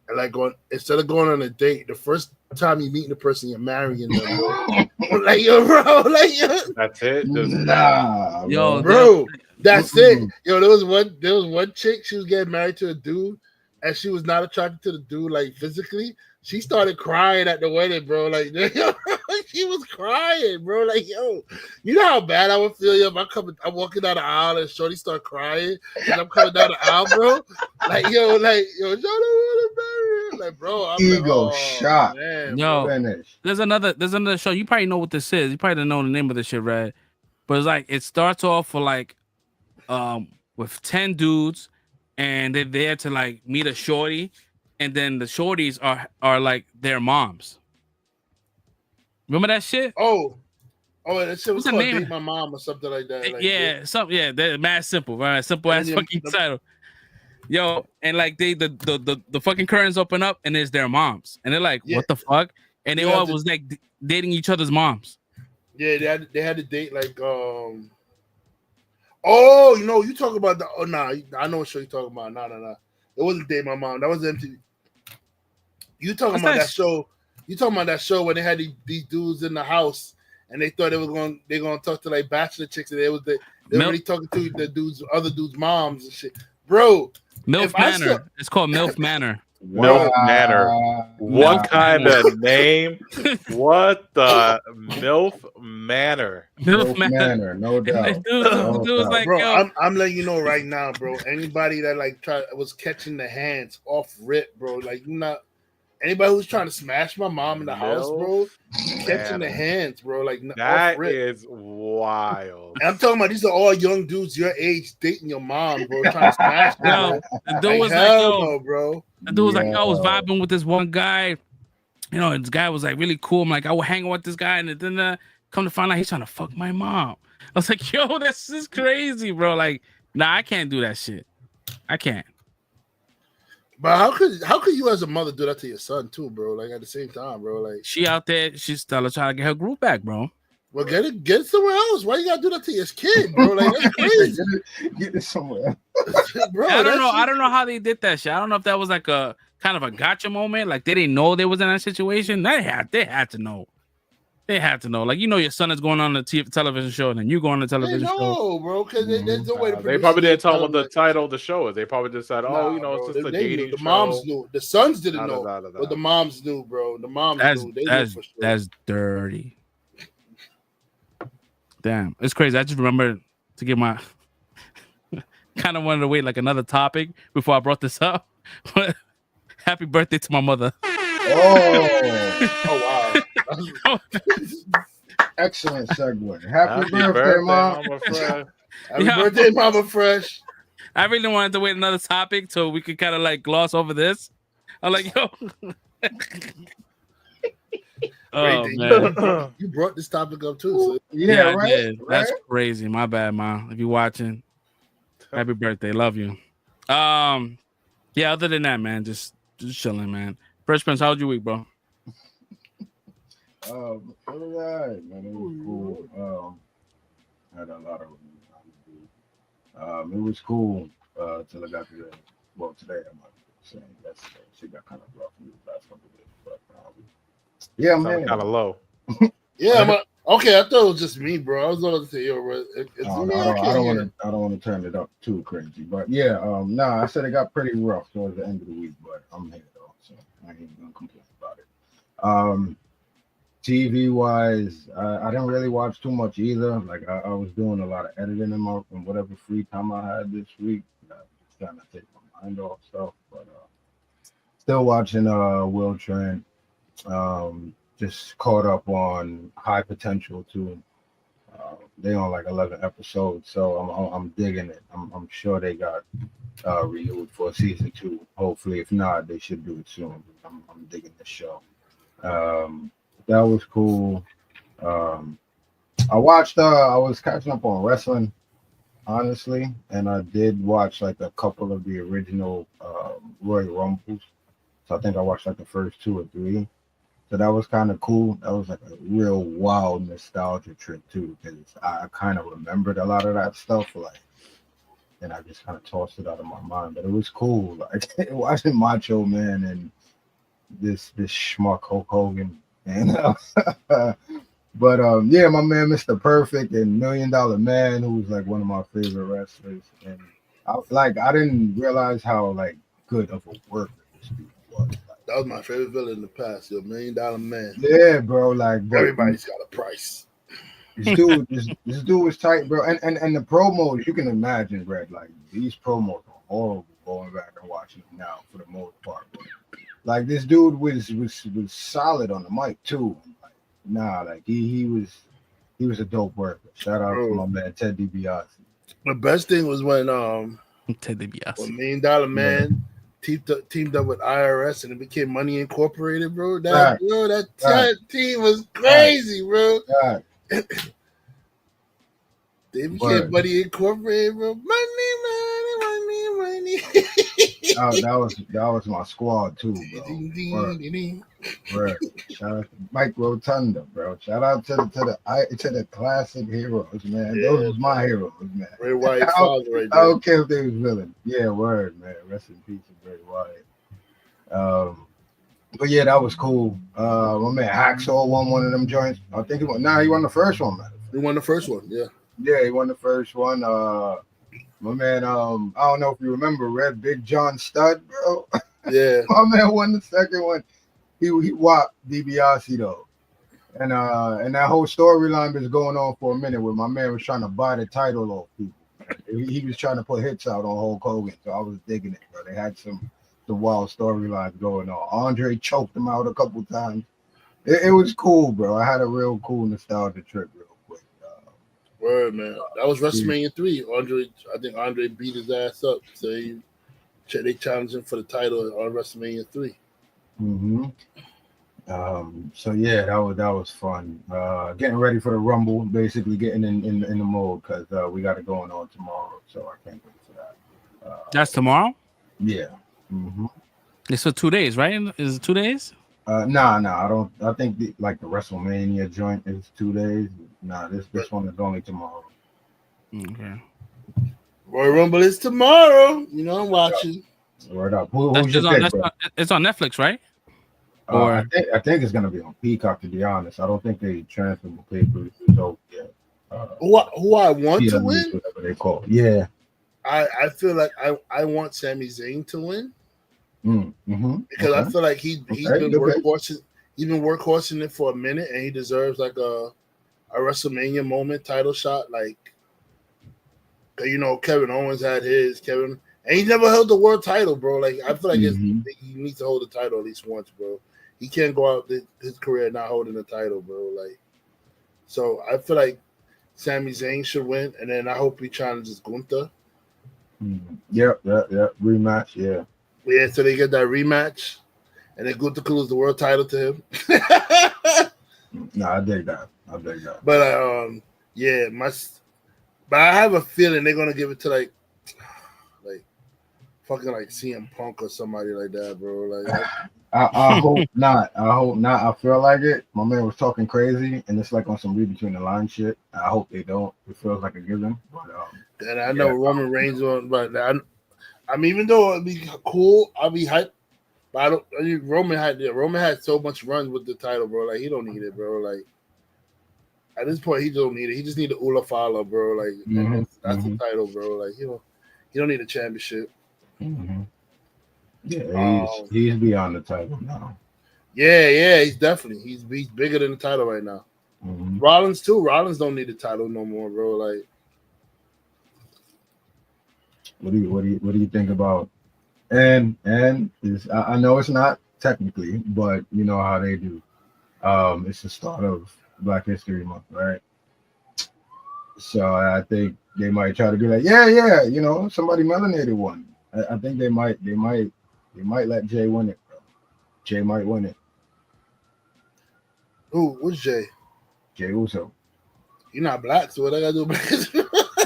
and like instead of going on a date, the first time you meet the person, you're marrying them, bro. Like yo, bro, like yo. That's it. Nah, yo, bro. That's it. Yo, there was one chick, she was getting married to a dude, and she was not attracted to the dude like physically. She started crying at the wedding, bro. Like she was crying, bro. Like, yo, you know how bad I would feel if I'm walking down the aisle and Shorty start crying and I'm coming down the aisle, bro. Like, yo, Shorty wanna marry. Like, bro, I'm ego shot. Man, yo, finish. there's another show. You probably know what this is. You probably don't know the name of this shit, right? But it's like it starts off for like with 10 dudes and they're there to like meet a shorty, and then the shorties are like their moms. Remember that shit? Oh, that shit was What's called the name? Date My Mom or something like that. Like, They're mad simple, right? Simple ass fucking title. Yo, and like the fucking curtains open up and it's their moms, and they're like, what the fuck? And they all was like dating each other's moms. Yeah, they had to date like Oh, you talking about the I know what show you talking about. No. It wasn't Date My Mom. That was MTV. You talking about that show? You talking about that show when they had these dudes in the house and they thought they're gonna talk to like bachelor chicks and they were really talking to the other dudes' moms and shit, bro. MILF Manor. It's called MILF Manor. MILF Manor. What kind of name? What the MILF Manor? MILF Manor, no doubt. Dude, like, bro, yo. I'm letting you know right now, bro. Anybody that like was catching the hands off rip, bro. Like anybody who's trying to smash my mom in the house, bro, catching the hands, bro. Like that is wild. And I'm talking about these are all young dudes your age dating your mom, bro, trying to smash them. The dude was like, yo, bro. The dude was like, I was vibing with this one guy. You know, this guy was like really cool. I'm like, I would hang out with this guy, and then come to find out he's trying to fuck my mom. I was like, yo, this is crazy, bro. Like, nah, I can't do that shit. I can't. But how could you as a mother do that to your son too, bro? Like at the same time, bro. Like she out there, she's still trying to get her group back, bro. Well, get it somewhere else. Why you gotta do that to your kid, bro? Like that's crazy. Get it somewhere, bro. I don't know how they did that shit. I don't know if that was like a kind of a gotcha moment. Like they didn't know they was in that situation. They had to know. They had to know. Like, your son is going on the television show, and then you go on the television show. No, bro, because there's no way to they probably didn't tell them what the title of the show is. They probably just said, it's just a dating show. The moms knew. The sons didn't know, but the moms knew, bro. The moms knew. They knew for sure. That's dirty. Damn, it's crazy. I just remember to get my kind of wanted to wait like another topic before I brought this up. But happy birthday to my mother. Oh wow. Excellent segue. Happy birthday, Mom. Happy birthday, Mama Fresh. I really wanted to wait another topic so we could kind of like gloss over this. I'm like, yo. Oh, man. You brought this topic up too. So. Yeah, right? I did. That's crazy. My bad, Mom. If you're watching, happy birthday. Love you. Yeah, other than that, man, just chilling, man. Fresh Prince, how was your week, bro? All right, man. It was cool. Had a lot of it was cool till I got to today I'm not saying yesterday. She got kind of rough in the last couple of days, but yeah, man. Kind of low. Yeah, Okay, I thought it was just me, bro. I was going to say, yo, bro, it's me. I don't want to turn it up too crazy, but yeah, I said it got pretty rough towards the end of the week, but I'm here though, so I ain't gonna complain about it. TV wise, I didn't really watch too much either. Like I was doing a lot of editing in whatever free time I had this week. Just trying to take my mind off stuff, but still watching Will Trent. Just caught up on High Potential too. They on like 11 episodes, so I'm digging it. I'm sure they got renewed for season 2. Hopefully, if not, they should do it soon. I'm digging the show. That was cool. I watched. I was catching up on wrestling, honestly, and I did watch like a couple of the original Royal Rumbles. So I think I watched like the first 2 or 3. So that was kind of cool. That was like a real wild nostalgia trip too, because I kind of remembered a lot of that stuff, like, and I just kind of tossed it out of my mind. But it was cool, like watching Macho Man and this schmuck Hulk Hogan, and but yeah, my man Mr. Perfect and $1 Million Man, who was like one of my favorite wrestlers, and I didn't realize how like good of a worker this dude was. That was my favorite villain in the past, yo, $1 Million Man. Yeah, bro. Like, everybody's got a price. This dude was tight, bro. And the promos, you can imagine, Brad. Like these promos are horrible. Going back and watching them now, for the most part. But, like this dude was solid on the mic too. Like, he was a dope worker. Shout out to my man Ted DiBiase. The best thing was when Ted DiBiase, $1 Million Man. Teamed up with IRS and it became Money Incorporated, bro. That team was crazy, bro. They became Money Incorporated, bro. Money. that was my squad too, bro. Shout out to Mike Rotunda, bro. Shout out to the classic heroes, man. Yeah, those was my heroes, man. Bray Wyatt's father right there. I don't care if they was villain. Yeah, word, man. Rest in peace to Bray Wyatt. But yeah, that was cool. My man Hacksaw won one of them joints. I think he won. He won the first one, man. He won the first one, yeah. Yeah, he won the first one. My man, I don't know if you remember Red Big John Studd, bro. Yeah. My man won the second one. He whopped DiBiase though. And that whole storyline was going on for a minute where my man was trying to buy the title off people. He was trying to put hits out on Hulk Hogan, so I was digging it, bro. They had the wild storylines going on. Andre choked him out a couple times. It was cool, bro. I had a real cool nostalgia trip real quick. Word, man. That was WrestleMania 3. I think Andre beat his ass up. So they challenged him for the title on WrestleMania 3. Mm-hmm. So yeah, that was fun. Getting ready for the Rumble, basically getting in the mode because we got it going on tomorrow. So I can't wait for that. That's tomorrow? Yeah. Mm-hmm. It's for 2 days, right? Is it 2 days? Nah. I don't. I think the WrestleMania joint is 2 days. Nah, this one is only tomorrow. Okay. Royal Rumble is tomorrow. You know I'm watching. Word up. Who's your pick, bro? It's on Netflix, right? I think it's gonna be on Peacock. To be honest, I don't think they transfer the papers so yet. Who I want to win? Whatever they call it. Yeah. I feel like I want Sami Zayn to win. Mm-hmm. Because I feel like he's been workhorse. He's been workhorsing it for a minute, and he deserves like a WrestleMania moment title shot. Like, you know, Kevin Owens had his and he never held the world title, bro. Like, I feel like he needs to hold the title at least once, bro. He can't go out his career not holding the title, bro. Like, so I feel like Sami Zayn should win, and then I hope he challenges Gunther. Yep. Rematch, yeah. Yeah, so they get that rematch, and then Gunther could lose the world title to him. No, I dig that. But yeah, but I have a feeling they're gonna give it to like fucking like CM Punk or somebody like that, bro. Like, I hope not. I feel like it. My man was talking crazy, and it's like on some read between the line shit. I hope they don't. It feels like a given. But and I know Roman Reigns on, but I mean, even though it'd be cool, I'll be hyped. But Roman had so much runs with the title, bro. Like, he don't need it, bro. Like, At this point, he don't need it. He just need the Ula Fala, bro. Like that's the title, bro. Like he don't need a championship. Mm-hmm. Yeah, he's beyond the title now. Yeah, he's definitely he's bigger than the title right now. Mm-hmm. Rollins too. Rollins don't need the title no more, bro. Like, what do you think about? And I know it's not technically, but you know how they do. It's the start of Black History Month, right? So I think they might try to be like, yeah, you know, somebody melanated one. I think they might let Jay win it, bro. Jay might win it. Who? What's Jay? Jay Uso. You're not black, so what I gotta do about it?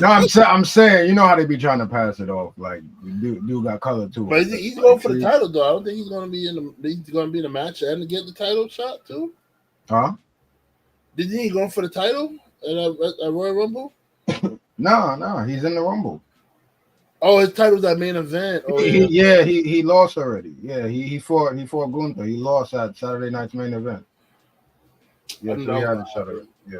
No, I'm saying, you know how they be trying to pass it off, like dude got color too. But he's going for the title though. I don't think he's gonna be in the match and get the title shot too. Huh? Didn't he go for the title at Royal Rumble? No, he's in the Rumble. Oh, his title's that main event. Oh, he lost already. Yeah, he fought Gunther. He lost at Saturday night's main event. Yeah, so he had to shut it. Yeah.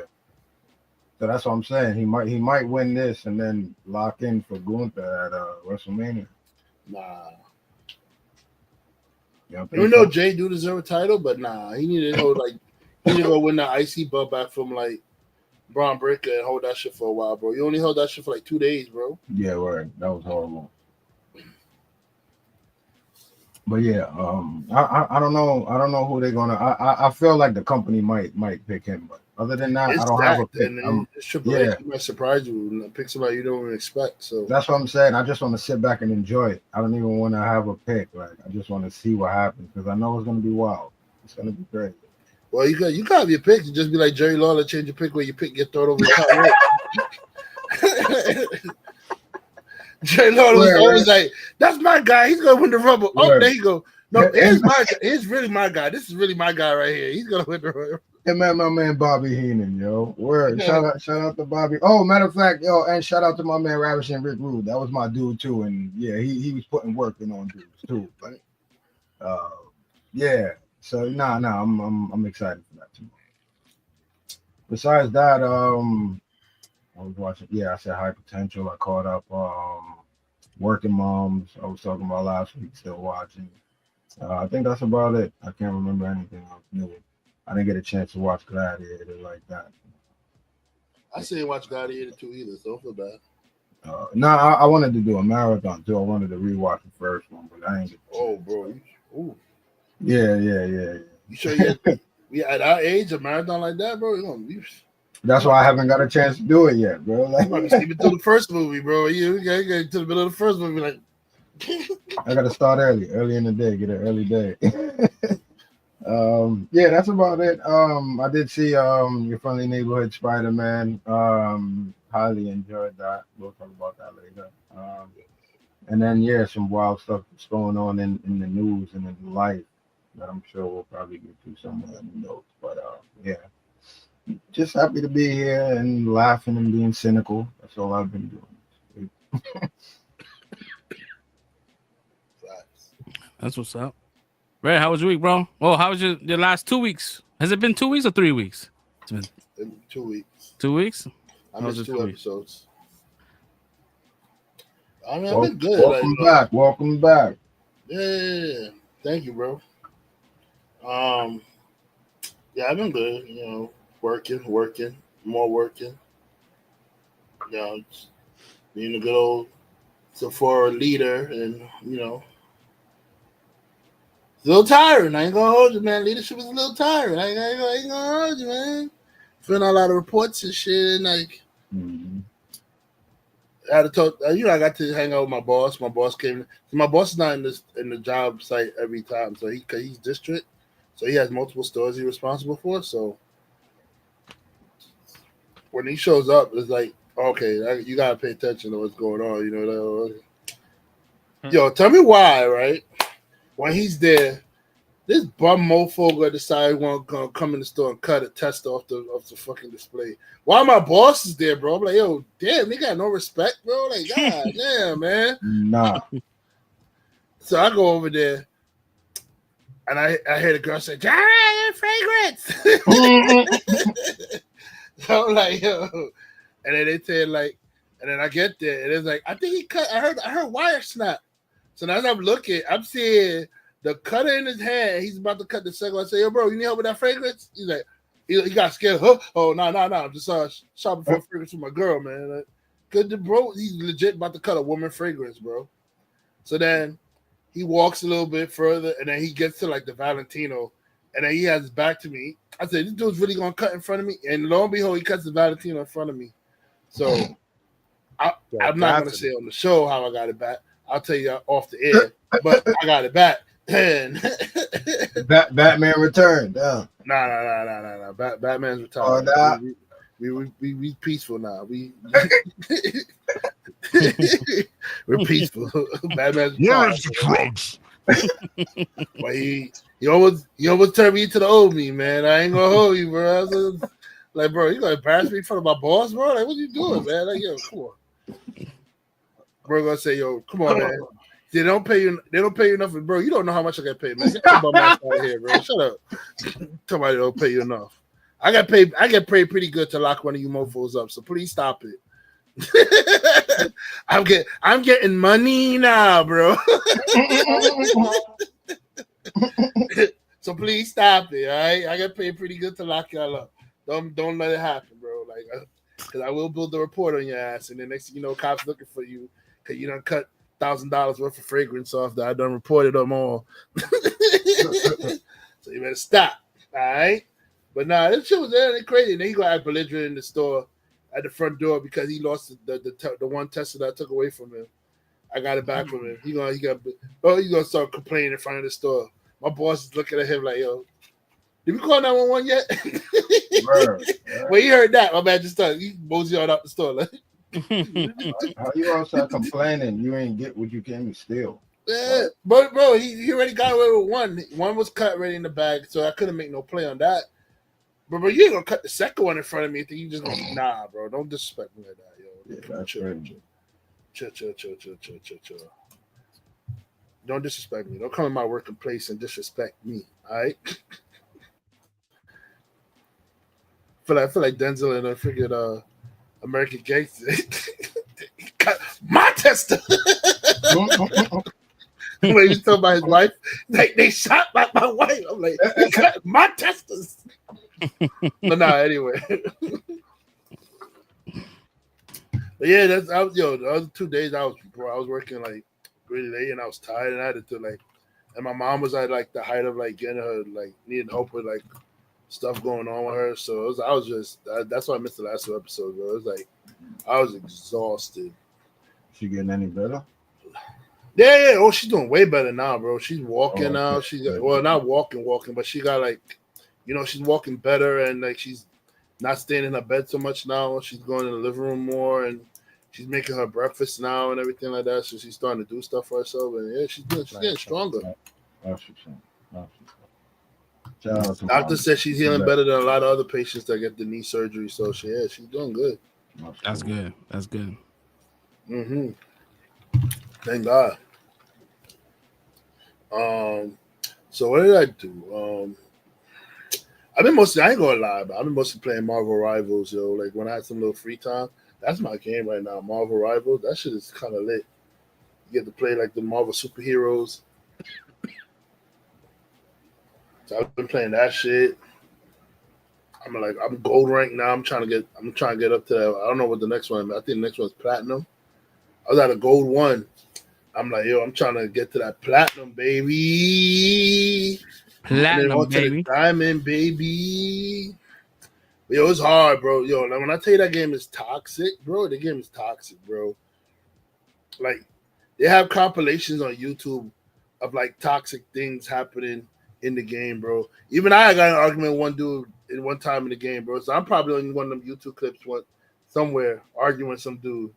So that's what I'm saying. He might win this and then lock in for Gunther at WrestleMania. Nah. You know Jay do deserve a title, but nah, he needed to go win that IC belt back from like Braun Breaker and hold that shit for a while, bro. You only held that shit for like 2 days, bro. Yeah, right. That was horrible. But yeah, I don't know who they're gonna. I feel like the company might pick him, but other than that, I don't have a pick. It might surprise you and pick somebody you don't even expect. So that's what I'm saying. I just want to sit back and enjoy it. I don't even want to have a pick. Like I just want to see what happens because I know it's gonna be wild. It's gonna be great. Well, you got your pick. You just be like Jerry Lawler, change your pick where you pick get thrown over the top. Jerry Lawler was always like, "That's my guy. He's gonna win the Rumble." Oh, there you go. No, here's really my guy. This is really my guy right here. He's gonna win the Rumble. And my man Bobby Heenan, yo. Word. Yeah. Shout out to Bobby. Oh, matter of fact, yo, and shout out to my man Ravishing Rick Rude. That was my dude too, and yeah, he was putting work in on dudes too. But yeah. So I'm excited for that too. Besides that, I was watching. Yeah, I said High Potential. I caught up. Working Moms. I was talking about last week. Still watching. I think that's about it. I can't remember anything else new. I didn't get a chance to watch Gladiator like that. I didn't watch Gladiator 2 either, so don't feel bad. No, I wanted to do a marathon too. I wanted to rewatch the first one, but I ain't get. Oh, bro. Yeah. You sure we at our age, a marathon like that, bro? That's why I haven't got a chance to do it yet, bro. Like, you might be sleeping through the first movie, bro. You gotta get to the middle of the first movie, like. I gotta start early in the day, get an early day. Yeah, that's about it. I did see Your Friendly Neighborhood Spider-Man. Highly enjoyed that. We'll talk about that later. And then some wild stuff that's going on in the news and in life that I'm sure we'll probably get to somewhere in the notes. But yeah, just happy to be here and laughing and being cynical. That's all I've been doing. That's what's up. Ray, how was your week, bro? Oh, how was your last 2 weeks? Has it been 2 weeks or 3 weeks? It's been 2 weeks. 2 weeks? I missed 2 episodes. I mean, I've been good. Welcome back. Yeah. Thank you, bro. Yeah, I've been good. You know, working, more working. You know, being a good old Sephora leader, and you know. It's a little tiring. I ain't gonna hold you, man. Leadership is a little tiring. I ain't gonna hold you, man. Filling out a lot of reports and shit. And like, I had to talk. I got to hang out with my boss. My boss came. My boss is not in the job site every time. So he's district. So he has multiple stores he's responsible for. So when he shows up, it's like, okay, you gotta pay attention to what's going on. You know, yo, tell me why, right? When he's there, this bum mofo gonna decide gonna come in the store and cut a test off the fucking display. While my boss is there, bro, I'm like, yo, damn, they got no respect, bro. Like, god damn, man. Nah. So I go over there, and I hear the girl say, "Jerry, fragrance." So I'm like, yo, and then they said like, and then I get there, and it's like, I think he cut. I heard wire snap. So now as I'm looking, I'm seeing the cutter in his hand. He's about to cut the second. I say, yo, bro, you need help with that fragrance? He's like, he got scared. Huh? Oh, no. I'm just shopping for a fragrance for my girl, man. Like, good, bro. He's legit about to cut a woman fragrance, bro. So then he walks a little bit further, and then he gets to like the Valentino, and then he has his back to me. I said, this dude's really gonna cut in front of me, and lo and behold, he cuts the Valentino in front of me. So I'm not gonna say on the show how I got it back. I'll tell you off the air, but I got it back. And Batman returned. Nah. Batman's retired. Oh, nah. We peaceful now. We're peaceful. Batman's retired. Where's the drugs? But he almost turned me into the old me, man. I ain't gonna hold you, bro. I was like, bro, you gonna embarrass me in front of my boss, bro? Like, what you doing, man? Like, yo, come on. Bro, gonna say, yo, come on, man. They don't pay you enough, bro. You don't know how much I get paid, man. Get your bum ass out of here, bro. Shut up. Somebody don't pay you enough. I get paid pretty good to lock one of you mofos up. So please stop it. I'm getting money now, bro. So please stop it, all right? I get paid pretty good to lock y'all up. Don't let it happen, bro. Like, because I will build a report on your ass, and the next thing you know, cops looking for you because you done cut $1,000 worth of fragrance off that I done reported them all. So you better stop, all right? But nah, this shit was there and crazy. And then he got act belligerent in the store at the front door because he lost the one Tesla that I took away from him. I got it back from him. He's gonna start complaining in front of the store. My boss is looking at him like, yo, did we call 911 yet? When he heard that, my man just started, he moseyed on out the store. Like, how you outside complaining you ain't get what you came to steal? Yeah, but bro, he already got away with one. One was cut ready in the bag, so I couldn't make no play on that. But bro, you ain't gonna cut the second one in front of me. You just gonna nah, bro. Don't disrespect me like that, yo. Yeah, that's Chill. Don't disrespect me. Don't come in my working place and disrespect me. All right. I feel like Denzel and I figured American Gangster. My tester. When he was talking about his wife, like they shot my wife. I'm like, they cut my testers. But nah, anyway. But yeah, the other 2 days I was working like really late and I was tired and I had to like, and my mom was at like the height of like getting her like needing help with like stuff going on with her. So that's why I missed the last 2 episodes, bro. It was like I was exhausted. She getting any better? Yeah. Oh, she's doing way better now, bro. She's walking now. She's not walking, but she got like, she's walking better and like she's not staying in her bed so much now. She's going in the living room more and she's making her breakfast now and everything like that. So she's starting to do stuff for herself and yeah, she's getting stronger. Doctor said she's healing better than a lot of other patients that get the knee surgery. So she's doing good. That's good. Mm-hmm. Thank God. So what did I do? I ain't gonna lie, but I've been mostly playing Marvel Rivals, yo. Like when I had some little free time, that's my game right now. Marvel Rivals, that shit is kind of lit. You get to play like the Marvel superheroes. So I've been playing that shit. I'm gold rank now. I'm trying to get up to that. I don't know what the next one is. I think the next one's platinum. I was at a gold 1. I'm like, yo, I'm trying to get to that platinum, baby. Platinum, baby. Diamond, baby. Yo, it's hard, bro. Yo, like when I tell you that game is toxic, bro, the game is toxic, bro. Like, they have compilations on YouTube of like toxic things happening in the game, bro. Even I got an argument with one dude in one time in the game, bro. So I'm probably on one of them YouTube clips somewhere arguing with some dude.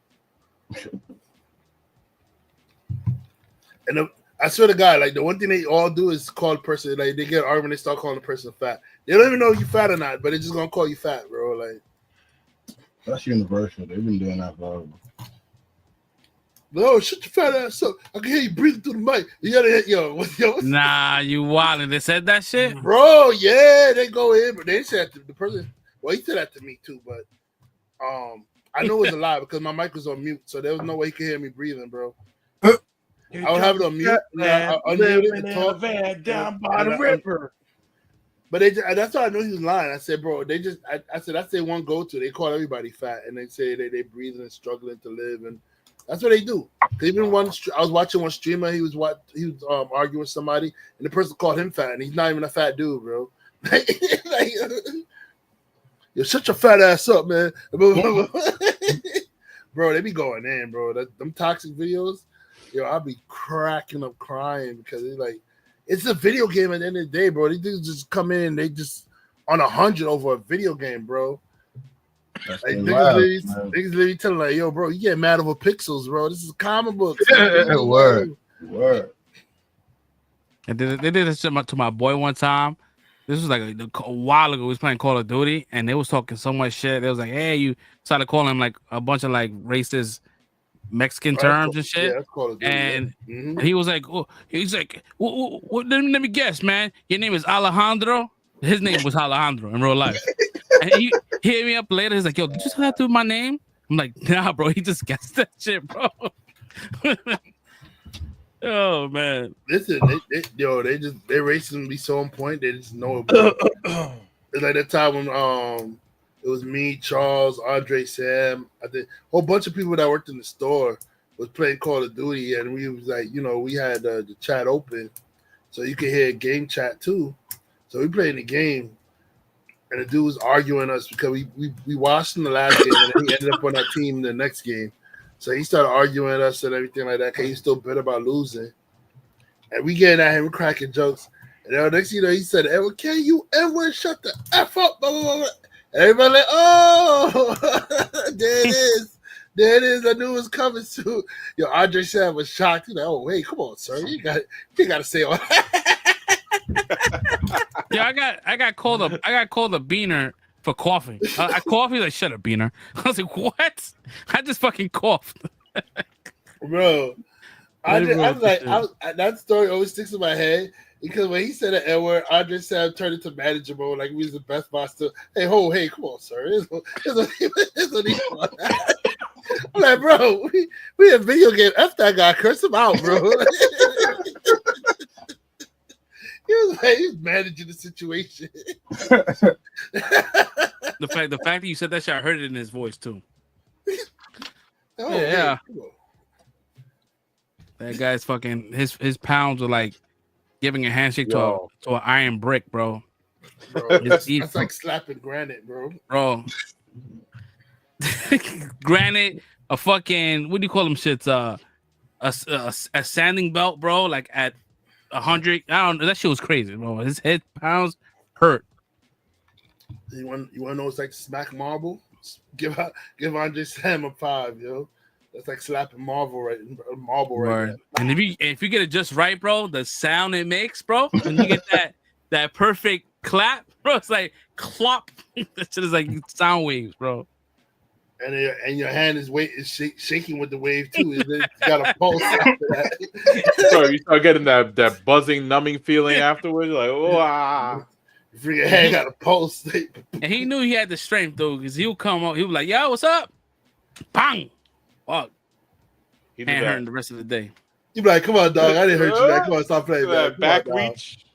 And I swear to God, like the one thing they all do is call a person, like they get an argument, they start calling the person fat. They don't even know if you fat or not, but they're just gonna call you fat, bro. Like that's universal. They've been doing that forever. No, shut your fat ass up. I can hear you breathing through the mic. You gotta hit Nah, you wildin'. They said that shit? Bro, yeah, they go in, but they said the person Well, he said that to me too, but I know it was a lie because my mic was on mute, so there was no way he could hear me breathing, bro. I would have it on mute, and I unmute it and talk. Down by the river. But that's why I knew he was lying. I said, bro, I said that's their one go-to. They call everybody fat, and they say they breathing and struggling to live, and that's what they do. Even I was watching one streamer. He was arguing with somebody, and the person called him fat, and he's not even a fat dude, bro. Yo, shut your fat ass up, man. Bro, they be going in, bro. Them toxic videos, yo, I'll be cracking up crying because it's a video game at the end of the day, bro. These dudes just come in and they just on 100 over a video game, bro. Like niggas literally telling like, yo, bro, you get mad over pixels, bro. This is comic books. Word. And they did this to my boy one time. This was like a while ago. We was playing Call of Duty, and they was talking so much shit. They was like, "Hey," you started calling him like a bunch of like racist Mexican terms and shit. Yeah, that's Call of Duty, and he was like, "Oh," he's like, let me guess, man. Your name is Alejandro. His name was Alejandro in real life. And he hit me up later. He's like, "Yo, did you say that through my name?" I'm like, "Nah, bro. He just guessed that shit, bro." Oh man! Listen, their racism be so on point. They just know it. Bro. It's like that time when it was me, Charles, Andre, Sam. I think a whole bunch of people that worked in the store was playing Call of Duty, and we was like, we had the chat open, so you could hear game chat too. So we playing the game, and the dude was arguing us because we watched in the last game, and then he ended up on our team in the next game. So he started arguing with us and everything like that because he's still bitter about losing. And we getting at him, we're cracking jokes. And then next thing you know, he said, "Edward, can you ever shut the F up?" Blah, blah, blah. And everybody like, "Oh, there it is. There it is. I knew it was coming soon." Yo, Andre Sam was shocked. He's like, "Oh, wait, come on, sir. You got to say all that." Yeah, I got called a beaner for coughing. I coughed. He's like, "Shut up, beaner." I was like, "What?" I just fucking coughed. Bro, that story always sticks in my head because when he said that Edward, Andre Sam turned into manager mode like we was the best boss. Hey, come on, sir. It's what he want. I'm like, bro, we a video game. F that guy, curse him out, bro. He was managing the situation. The fact that you said that shit, I heard it in his voice too. Yeah. That guy's fucking his pounds were like giving a handshake to an iron brick, bro. That's like slapping granite, bro. Granite, a fucking what do you call them shits? A sanding belt, bro. Like at 100, I don't know. That shit was crazy, bro. His head pounds hurt. You want to know it's like smack marble? Give Andre Sam a 5, yo. That's like slapping marble right now. And if you get it just right, bro, the sound it makes, bro, when you get that perfect clap, bro, it's like clop. That shit is like sound waves, bro. And your hand is shaking with the wave too. It's got a pulse after that. So you start getting that buzzing, numbing feeling afterwards. Like, wow. Your hand got a pulse. And he knew he had the strength though, because he'll come up. He was like, "Yo, what's up?" Bang. Fuck. Hand hurting the rest of the day. You be like, "Come on, dog. I didn't hurt you, man. Come on, stop playing that back reach."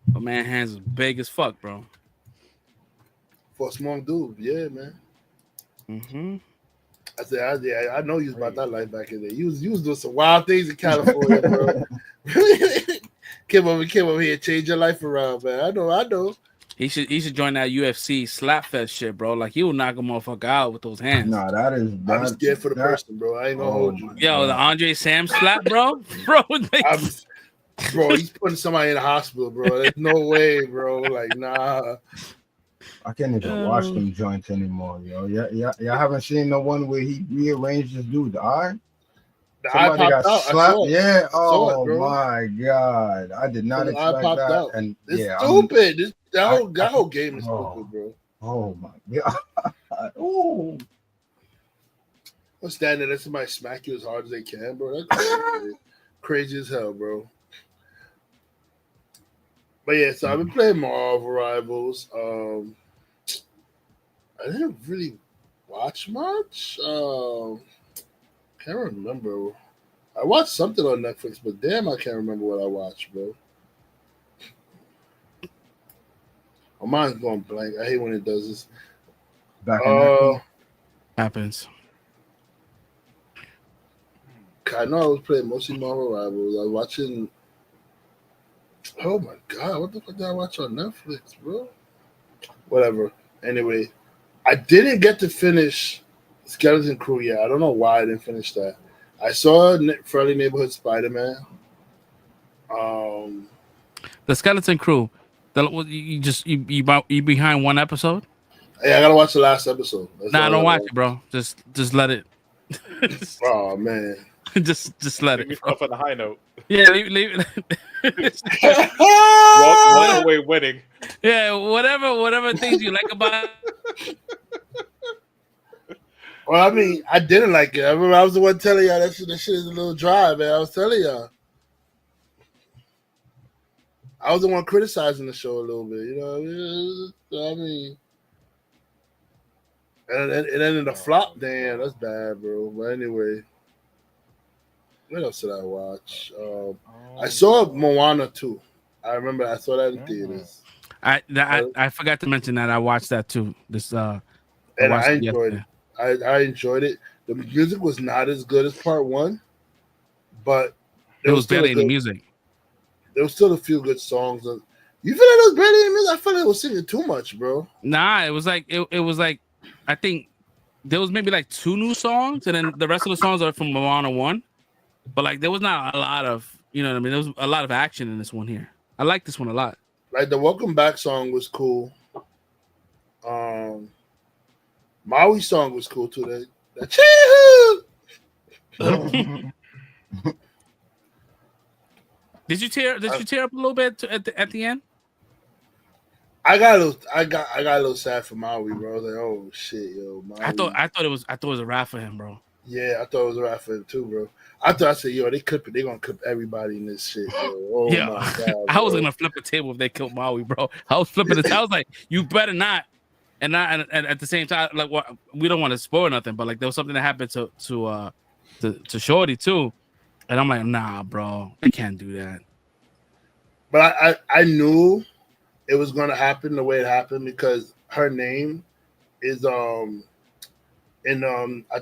But man, hands is big as fuck, bro. For a small dude, yeah, man. Mm-hmm. I know you was about that life back in there. You was doing some wild things in California, bro. Came over here and change your life around, man. I know. He should join that UFC slapfest shit, bro. Like he will knock a motherfucker out with those hands. Nah, I'm scared for the person, bro. I ain't gonna hold you. Yo, the Andre Sam slap, bro. Bro, he's putting somebody in the hospital, bro. There's no way, bro. Like, nah. I can't even watch them joints anymore, yo. Yeah. Haven't seen the one where he rearranged this dude's eye. Somebody got slapped. Yeah. Oh my god, I did not expect that. Out. And it's stupid. That whole game is stupid, bro. Oh my god. Oh. I'm standing there, somebody smack you as hard as they can, bro. That's crazy as hell, bro. But yeah, so I've been playing Marvel Rivals. I didn't really watch much. Can't remember. I watched something on Netflix, but damn, I can't remember what I watched, bro. My mind's going blank. I hate when it does this. Back in that happens. I know I was playing mostly Marvel Rivals. I was watching. Oh my god, what the fuck did I watch on Netflix, bro? Whatever. Anyway, I didn't get to finish Skeleton Crew yet. I don't know why I didn't finish that. I saw Friendly Neighborhood Spider-Man. The Skeleton Crew. You behind one episode? Yeah, I gotta watch the last episode. Nah, don't watch it, bro. Just let it. Oh man. just let it. Off on a high note. Yeah, leave it. Walk away winning. Yeah, whatever things you like about it. Well, I mean, I didn't like it. I remember I was the one telling y'all that shit is a little dry, man. I was telling y'all. I was the one criticizing the show a little bit, you know. I mean, and then in the flop, damn, that's bad, bro. But anyway, what else did I watch? I saw Moana 2. I remember I saw that in theaters. I forgot to mention that I watched that too. I enjoyed it. I enjoyed it. The music was not as good as part one, but it was barely any music. There was still a few good songs. You feel like it was barely any music? I felt like it was singing too much, bro. Nah, it was like I think there was maybe like 2 new songs, and then the rest of the songs are from Moana 1. But like there was not a lot of, you know what I mean? There was a lot of action in this one here. I like this one a lot. Like the Welcome Back song was cool. Maui song was cool too. That Chee-hoo! Did you tear up a little bit at the end? I got a little sad for Maui, bro. I was like, oh shit, yo. Maui. I thought it was a wrap for him, bro. Yeah, I thought it was a wrap for him too, bro. I said, yo, they gonna clip everybody in this shit, bro. Oh yeah. My god. I was gonna flip a table if they killed Maui, bro. I was flipping it. I was like, you better not. And at the same time, like, what, we don't want to spoil nothing, but like there was something that happened to Shorty too, and I'm like, nah, bro, they can't do that. But I knew it was gonna happen the way it happened because her name is I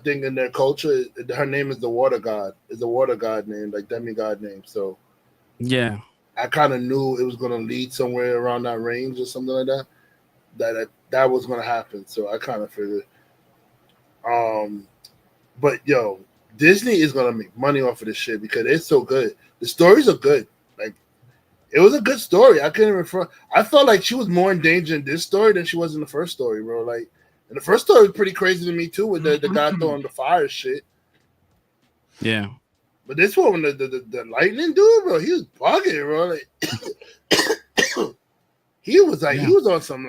think in their culture her name is the water god. Is a water god name, like demigod name. So yeah, I kind of knew it was gonna lead somewhere around that range or something like that. That was gonna happen. So I kind of figured. But yo, Disney is gonna make money off of this shit because it's so good. The stories are good. Like it was a good story. I couldn't refer. I felt like she was more in danger in this story than she was in the first story, bro. Like, and the first story was pretty crazy to me too, with the guy throwing the fire shit. Yeah. But this one, when the lightning dude, bro, he was bugging, bro. Like, he was on some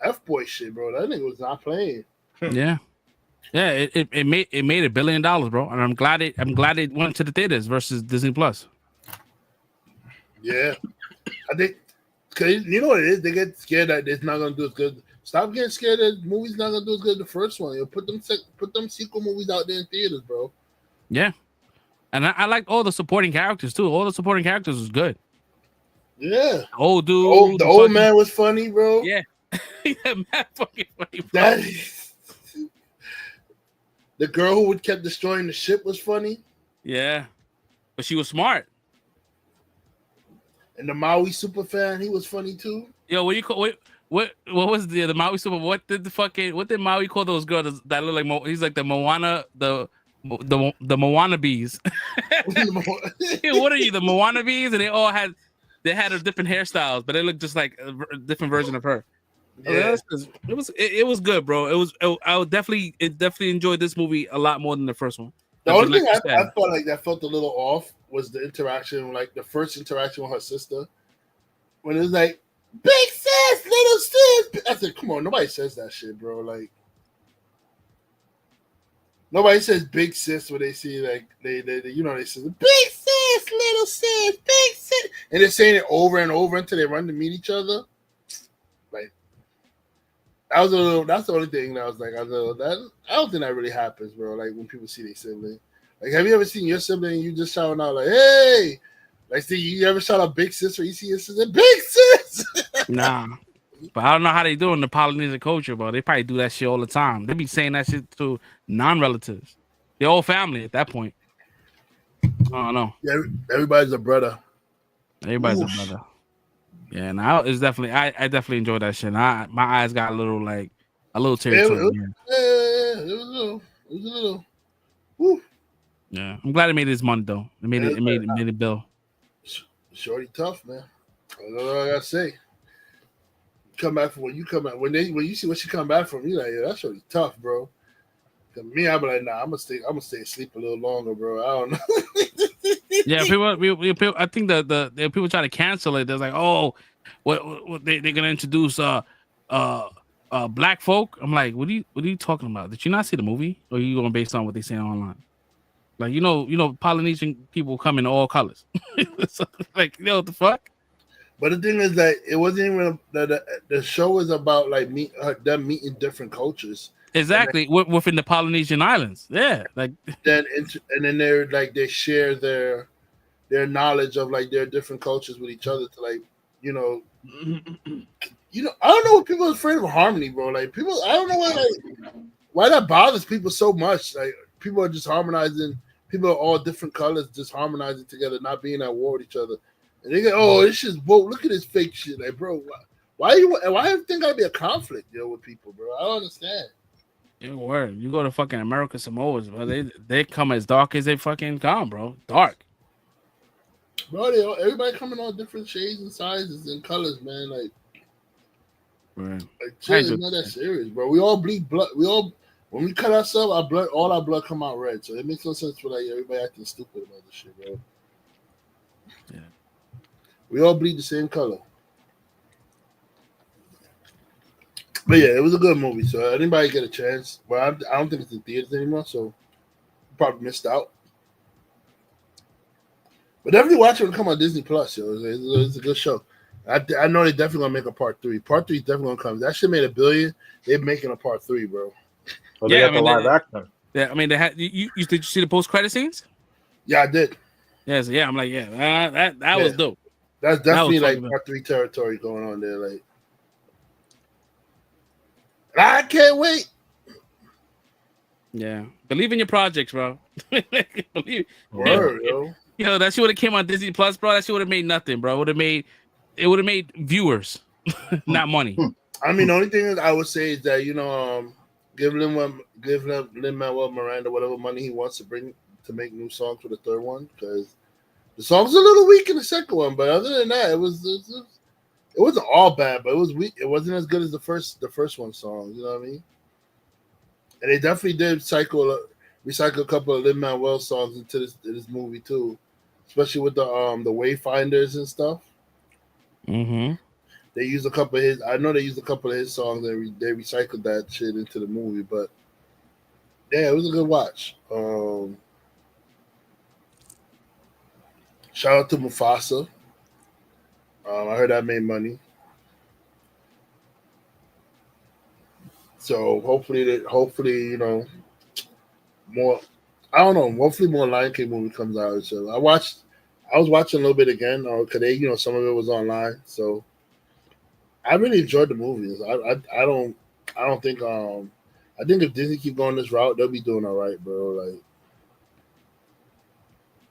F-boy shit, bro. That nigga was not playing. Yeah. Yeah, it made $1 billion, bro, and I'm glad it went to the theaters versus Disney Plus. Yeah, I think because you know what it is, they get scared that it's not gonna do as good. Stop getting scared that the movie's not gonna do as good as the first one. You put them sequel movies out there in theaters, bro. Yeah, and I like all the supporting characters too. All the supporting characters was good. Yeah, old dude, the old man was funny, bro. Yeah, yeah, man, fucking funny, bro. The girl who kept destroying the ship was funny. Yeah, but she was smart. And the Maui super fan, he was funny too. Yo, what do you call what was the Maui super? What did Maui call those girls that look like he's like the Moana the Moana bees? What are you, the Moana bees? And they had a different hairstyles, but they looked just like a different version of her. Yeah. It was good, bro. I definitely enjoyed this movie a lot more than the first one. The only thing I felt like that felt a little off was the interaction, like the first interaction with her sister, when it was like, "Big sis, little sis." I said, "Come on, nobody says that shit, bro." Like, nobody says "big sis" when they see like they say "big sis, little sis, big sis," and they're saying it over and over until they run to meet each other. Like, That's the only thing that I was like, I don't think that really happens, bro. Like when people see their sibling. Like, have you ever seen your sibling and you just shouting out like, "Hey"? Like, see, you ever shout out "Big Sis" or you see your sister, "Big Sis"? Nah, but I don't know how they do in the Polynesian culture, bro. They probably do that shit all the time. They be saying that shit to non-relatives. The whole family at that point. I don't know. Yeah, everybody's a brother. Everybody's a brother. Yeah, now it's definitely. I definitely enjoyed that shit. My eyes got a little teary. It was a little. Woo. Yeah, I'm glad it made his money though. It made it bill. Shorty tough, man. That's all I gotta say. Come back from when you see what she come back from, you like, yeah, that's really tough, bro. Me, I'm like, nah, I'm gonna stay asleep a little longer, bro. I don't know. Yeah, people. I think the people try to cancel it. They're like, oh, what they're gonna introduce black folk. I'm like, what are you talking about? Did you not see the movie, or are you going based on what they say online? Like, you know, Polynesian people come in all colors. So, like, you know what the fuck? But the thing is that it wasn't even the show was about like them meeting different cultures. Exactly, within the Polynesian islands. Yeah, like then they're like they share their knowledge of like their different cultures with each other to like you know I don't know what people are afraid of harmony, bro. Like people, I don't know why that bothers people so much. Like people are just harmonizing. People are all different colors, just harmonizing together, not being at war with each other. And they go, "Oh, this shit's woke. Look at this fake shit." Like, bro, why everything gotta be a conflict, with people, bro? I don't understand. Word. You go to fucking American Samoas, bro. They come as dark as they fucking come, bro. Dark. Bro, everybody coming all different shades and sizes and colors, man. Like shit is not that serious, bro. We all bleed blood. When we cut ourselves, all our blood come out red. So it makes no sense for like everybody acting stupid about this shit, bro. Yeah. We all bleed the same color. But yeah, it was a good movie. So anybody get a chance? Well, I don't think it's in theaters anymore, so probably missed out. But definitely watch it when it come on Disney Plus. Yo, it's a good show. I know they definitely gonna make a part 3. Part 3 is definitely gonna come. That shit made $1 billion. They're making a part 3, bro. Well, they got the live action. Yeah, I mean, they had. You did you see the post credit scenes? Yeah, I did. Yeah, so I'm like, that was dope. That's definitely like part 3 territory going on there. Like, I can't wait. Yeah, believe in your projects, bro. Word, yo. Yo, that shit would have came on Disney Plus, bro. That shit would have made nothing, bro. It would have made viewers, not money. I mean, the only thing I would say is that give Lin-Manuel Miranda whatever money he wants to bring to make new songs for the third one, because the song's a little weak in the second one. But other than that, it wasn't all bad, but it was weak. It wasn't as good as the first one song. You know what I mean? And they definitely did recycle a couple of Lin-Manuel songs into this movie too, especially with the Wayfinders and stuff. Mm-hmm. They used a couple of his. I know they used a couple of his songs and they recycled that shit into the movie. But yeah, it was a good watch. Shout out to Mufasa. I heard that made money. So hopefully more. I don't know. Hopefully more Lion King movie comes out. So I was watching a little bit again, because some of it was online. So I really enjoyed the movies. I don't think I think if Disney keep going this route, they'll be doing all right, bro. Like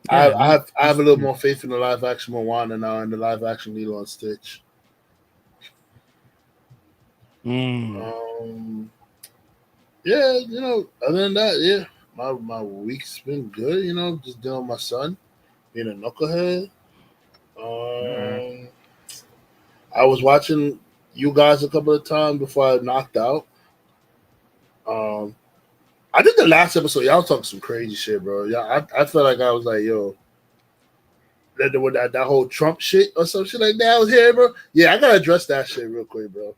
I have a little more faith in the live action Moana now and the live action Lilo and Stitch. Yeah, other than that, yeah, my week's been good. Just dealing with my son being a knucklehead. I was watching you guys a couple of times before I knocked out. I did the last episode. Y'all talking some crazy shit, bro. Yeah, I felt like I was like, yo, that whole Trump shit or some shit like that I was here, bro. Yeah, I gotta address that shit real quick, bro.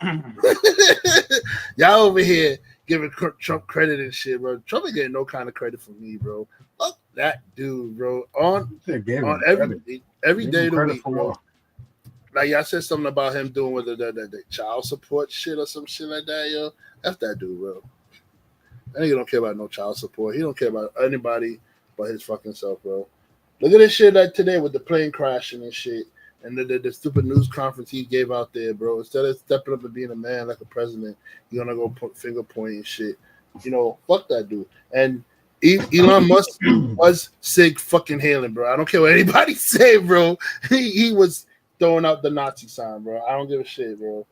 Y'all over here giving Trump credit and shit, bro. Trump ain't getting no kind of credit from me, bro. Fuck that dude, bro. On every day of the week, bro. Like y'all said something about him doing with the child support shit or some shit like that, yo. That's that dude, bro. That nigga don't care about no child support. He don't care about anybody but his fucking self, bro. Look at this shit like today with the plane crashing and shit, and the stupid news conference he gave out there, bro. Instead of stepping up and being a man like a president, you gonna go finger point and shit. You know, fuck that dude. And Elon Musk was sick fucking hailing, bro. I don't care what anybody say, bro. He was throwing out the Nazi sign, bro. I don't give a shit, bro.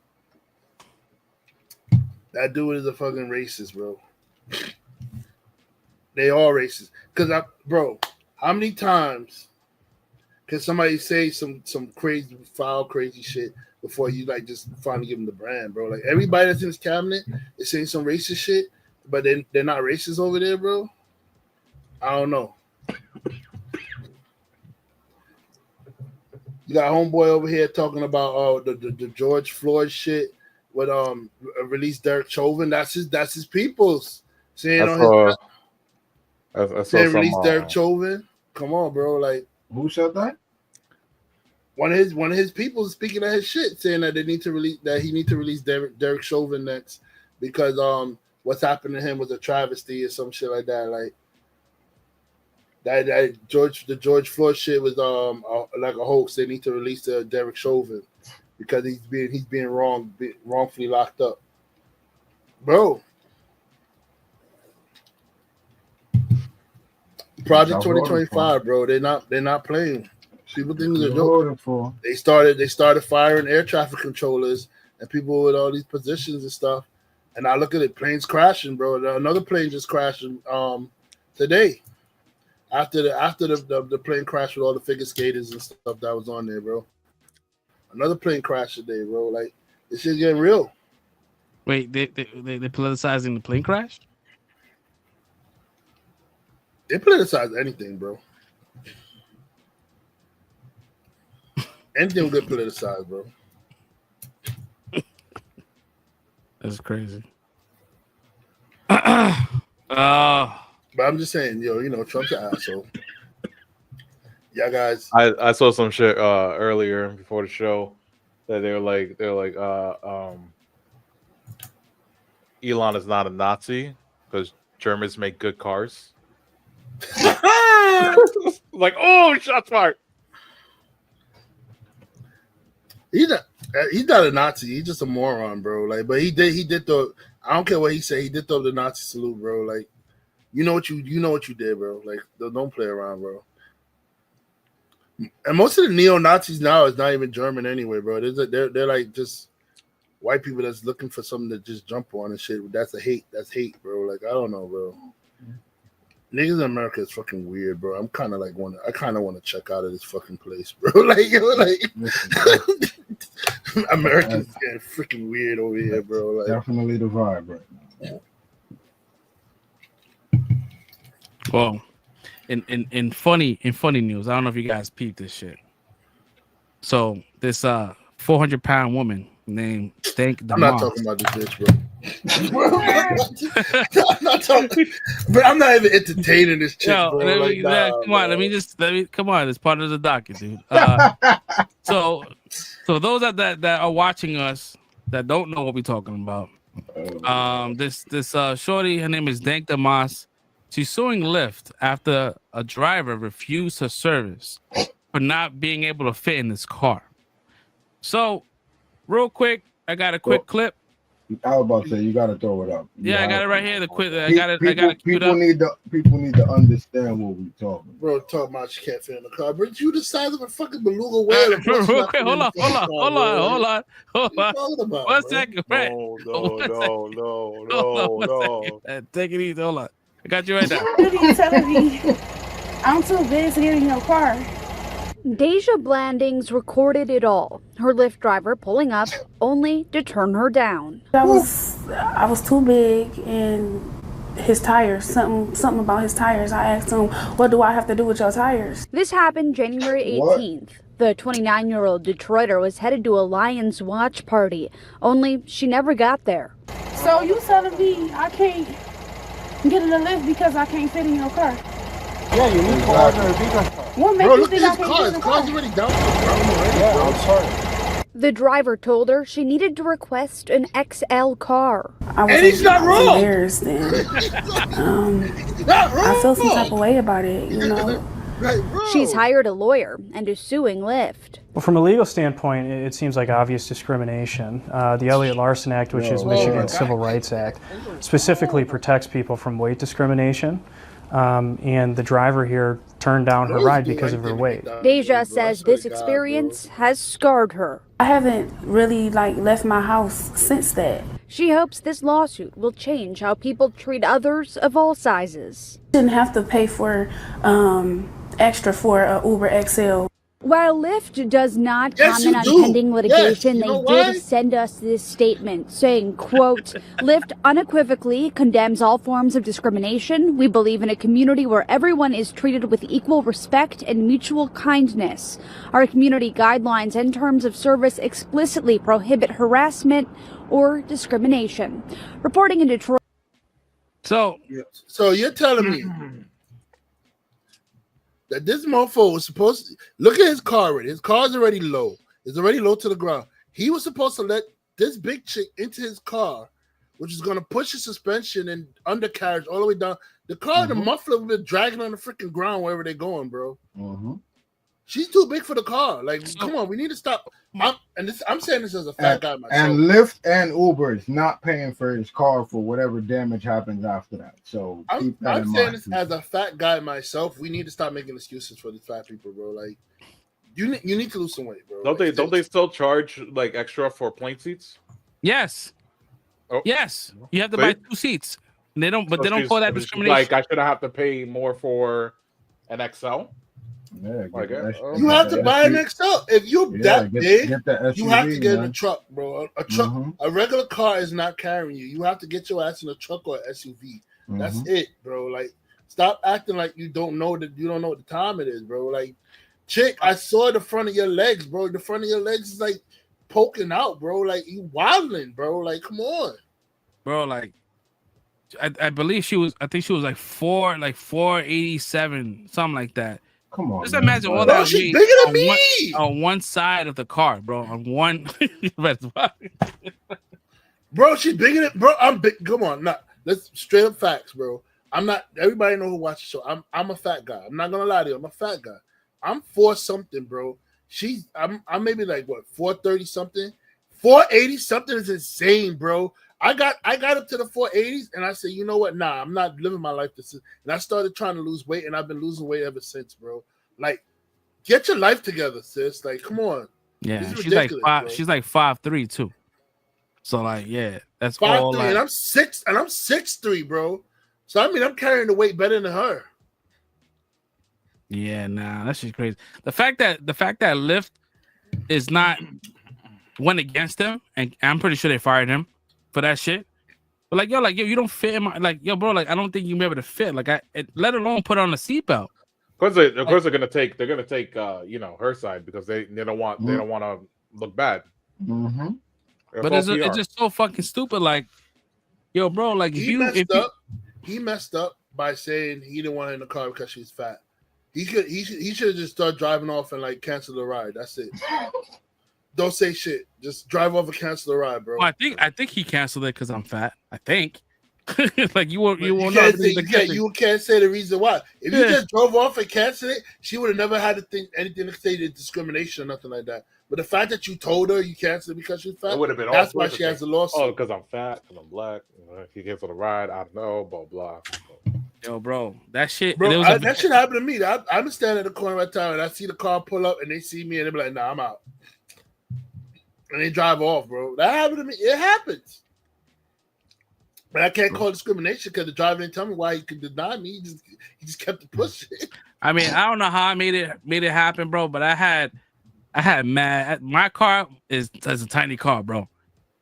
That dude is a fucking racist, bro. They all racist. Bro, how many times can somebody say some crazy, foul, crazy shit before you like just finally give them the brand, bro? Like everybody that's in his cabinet is saying some racist shit, but they're not racist over there, bro. I don't know. You got homeboy over here talking about the George Floyd shit with release Derek Chauvin. That's his people's saying saying release Derek Chauvin. Come on, bro. Like who said that? One of his people is speaking of his shit, saying that he need to release Derek Chauvin next because what's happened to him was a travesty or some shit like that. Like that George Floyd shit was like a hoax. They need to release Derek Chauvin because he's being wrongfully locked up, bro. Project 2025, bro. They're not playing. People think it's a joke. They started firing air traffic controllers and people with all these positions and stuff. And I look at it, planes crashing, bro. Another plane just crashed today. After the plane crashed with all the figure skaters and stuff that was on there, bro. Another plane crashed today, bro. Like this shit's getting real. Wait, they politicizing the plane crash? They politicize anything, bro. Anything will get politicized, bro. That's crazy. But I'm just saying, Trump's an asshole. Yeah, guys. I saw some shit earlier before the show that they're like Elon is not a Nazi because Germans make good cars. Like, oh, shots fired. He's not a Nazi. He's just a moron, bro. Like, but he did the. I don't care what he said. He did throw the Nazi salute, bro. Like, you know what you did, bro. Like, don't play around, bro. And most of the neo-Nazis now is not even German anyway, bro. They're like just white people that's looking for something to just jump on and shit. That's hate, bro. Like, I don't know, bro. Niggas in America is fucking weird, bro. I kind of want to check out of this fucking place, bro. Americans getting freaking weird over here, bro. Like, definitely the vibe right now. Well, in funny news, I don't know if you guys peeped this shit. So this 400-pound woman named I'm not talking about this bitch, bro. I'm not talking, but I'm not even entertaining this chick, bro. Come on. It's part of the docket, dude. So those that are watching us that don't know what we're talking about, this shorty, her name is Dank Damas. She's suing Lyft after a driver refused her service for not being able to fit in this car. So, real quick, I got a quick clip. I was about to say you got to throw it up. I got it right here. People need to understand what we talking. Bro, talking about you can't fit in the car, but you the size of a fucking beluga whale. Real quick, hold on. One second, right? No. Take it easy. Hold on. I got you right now. What are you telling me? I'm too big to get in your car. Deja Blandings recorded it all. Her Lyft driver pulling up only to turn her down. I was too big, and his tires, something about his tires. I asked him, what do I have to do with your tires? This happened January 18th. The 29-year-old Detroiter was headed to a Lions watch party, only she never got there. So you telling me I can't get in the Lyft because I can't fit in your car? Yeah, you need to order a bigger car. What makes you think I can't fit in the car? Car's already down to the ground already, bro. I'm sorry. The driver told her she needed to request an XL car. And he's not wrong. Embarrassed and I feel some type of way about it, you know. She's hired a lawyer and is suing Lyft. Well, from a legal standpoint, it seems like obvious discrimination. The Elliott-Larsen Act, which is Michigan's Civil Rights Act, specifically protects people from weight discrimination. And the driver here turned down her ride because of her weight. Deja says this experience has scarred her. I haven't really left my house since that. She hopes this lawsuit will change how people treat others of all sizes. Didn't have to pay for extra for a Uber XL. While Lyft does not comment on pending litigation, they did send us this statement saying, quote, Lyft unequivocally condemns all forms of discrimination. We believe in a community where everyone is treated with equal respect and mutual kindness. Our community guidelines and terms of service explicitly prohibit harassment or discrimination. Reporting in Detroit. So you're telling me that this mofo was supposed to look at his car already. His car's already low. It's already low to the ground. He was supposed to let this big chick into his car, which is going to push his suspension and undercarriage all the way down. The car, the muffler will be dragging on the freaking ground wherever they're going, bro. She's too big for the car. Come on, we need to stop. I'm saying this as a fat guy myself. And Lyft and Uber is not paying for his car for whatever damage happens after that. So I'm saying this as a fat guy myself. We need to stop making excuses for these fat people, bro. You need to lose some weight, bro. Don't they still charge extra for plane seats? Yes. Oh. Yes. You have to buy 2 seats. And they don't call that discrimination. I should have to pay more for an XL. Yeah, you have to buy an XL. If you're that big, you have to get in a truck, bro. A truck, a regular car is not carrying you. You have to get your ass in a truck or an SUV. That's it, bro. Stop acting like you don't know what the time it is, bro. Chick, I saw the front of your legs, bro. The front of your legs is poking out, bro. You wilding, bro. Come on, bro. I believe she was. I think she was 487, something like that. Come on, just imagine all that weight on one side of the car, bro. On one, bro. She's bigger than bro. I'm big. Come on, let's straight up facts, bro. I'm not. Everybody know who watches the show. I'm a fat guy. I'm not gonna lie to you. I'm a fat guy. I'm 4 something, bro. I'm maybe 430 something, 480 something is insane, bro. I got up to the 480s and I said, you know what? Nah, I'm not living my life this. And I started trying to lose weight and I've been losing weight ever since, bro. Get your life together, sis. Come on. Yeah, she's like 5'3" too. So that's 5'3", and I'm 6'3", bro. So I mean, I'm carrying the weight better than her. Yeah, nah, that's just crazy. The fact that Lyft is not went against him, and I'm pretty sure they fired him for that shit. But yo, you don't fit in my bro. I don't think you'll be able to fit. Let alone put on a seatbelt. Of course, they're gonna take her side because they don't want to look bad. But it's just so fucking stupid. Yo, bro, he messed up by saying he didn't want her in the car because she's fat. He should have just started driving off and cancel the ride. That's it. Don't say shit. Just drive off and cancel the ride, bro. Well, I think he canceled it because I'm fat. I think. You won't know. You can't say the reason why. If you just drove off and canceled it, she would have never had to think anything to say to discrimination or nothing like that. But the fact that you told her you canceled it because she's fat, it would have been that's why she has a lawsuit. Oh, because I'm fat and I'm black. If you canceled the ride, I don't know, blah blah. Yo, bro, that shit. Bro, that shit happened to me. I'm standing at the corner of town and I see the car pull up and they see me and they be like, "Nah, I'm out," and they drive off, bro. That happened to me. It happens. But I can't call discrimination because the driver didn't tell me why he could deny me. He just kept the pushing. I mean, I don't know how I made it happen, bro. But I had my car is a tiny car, bro.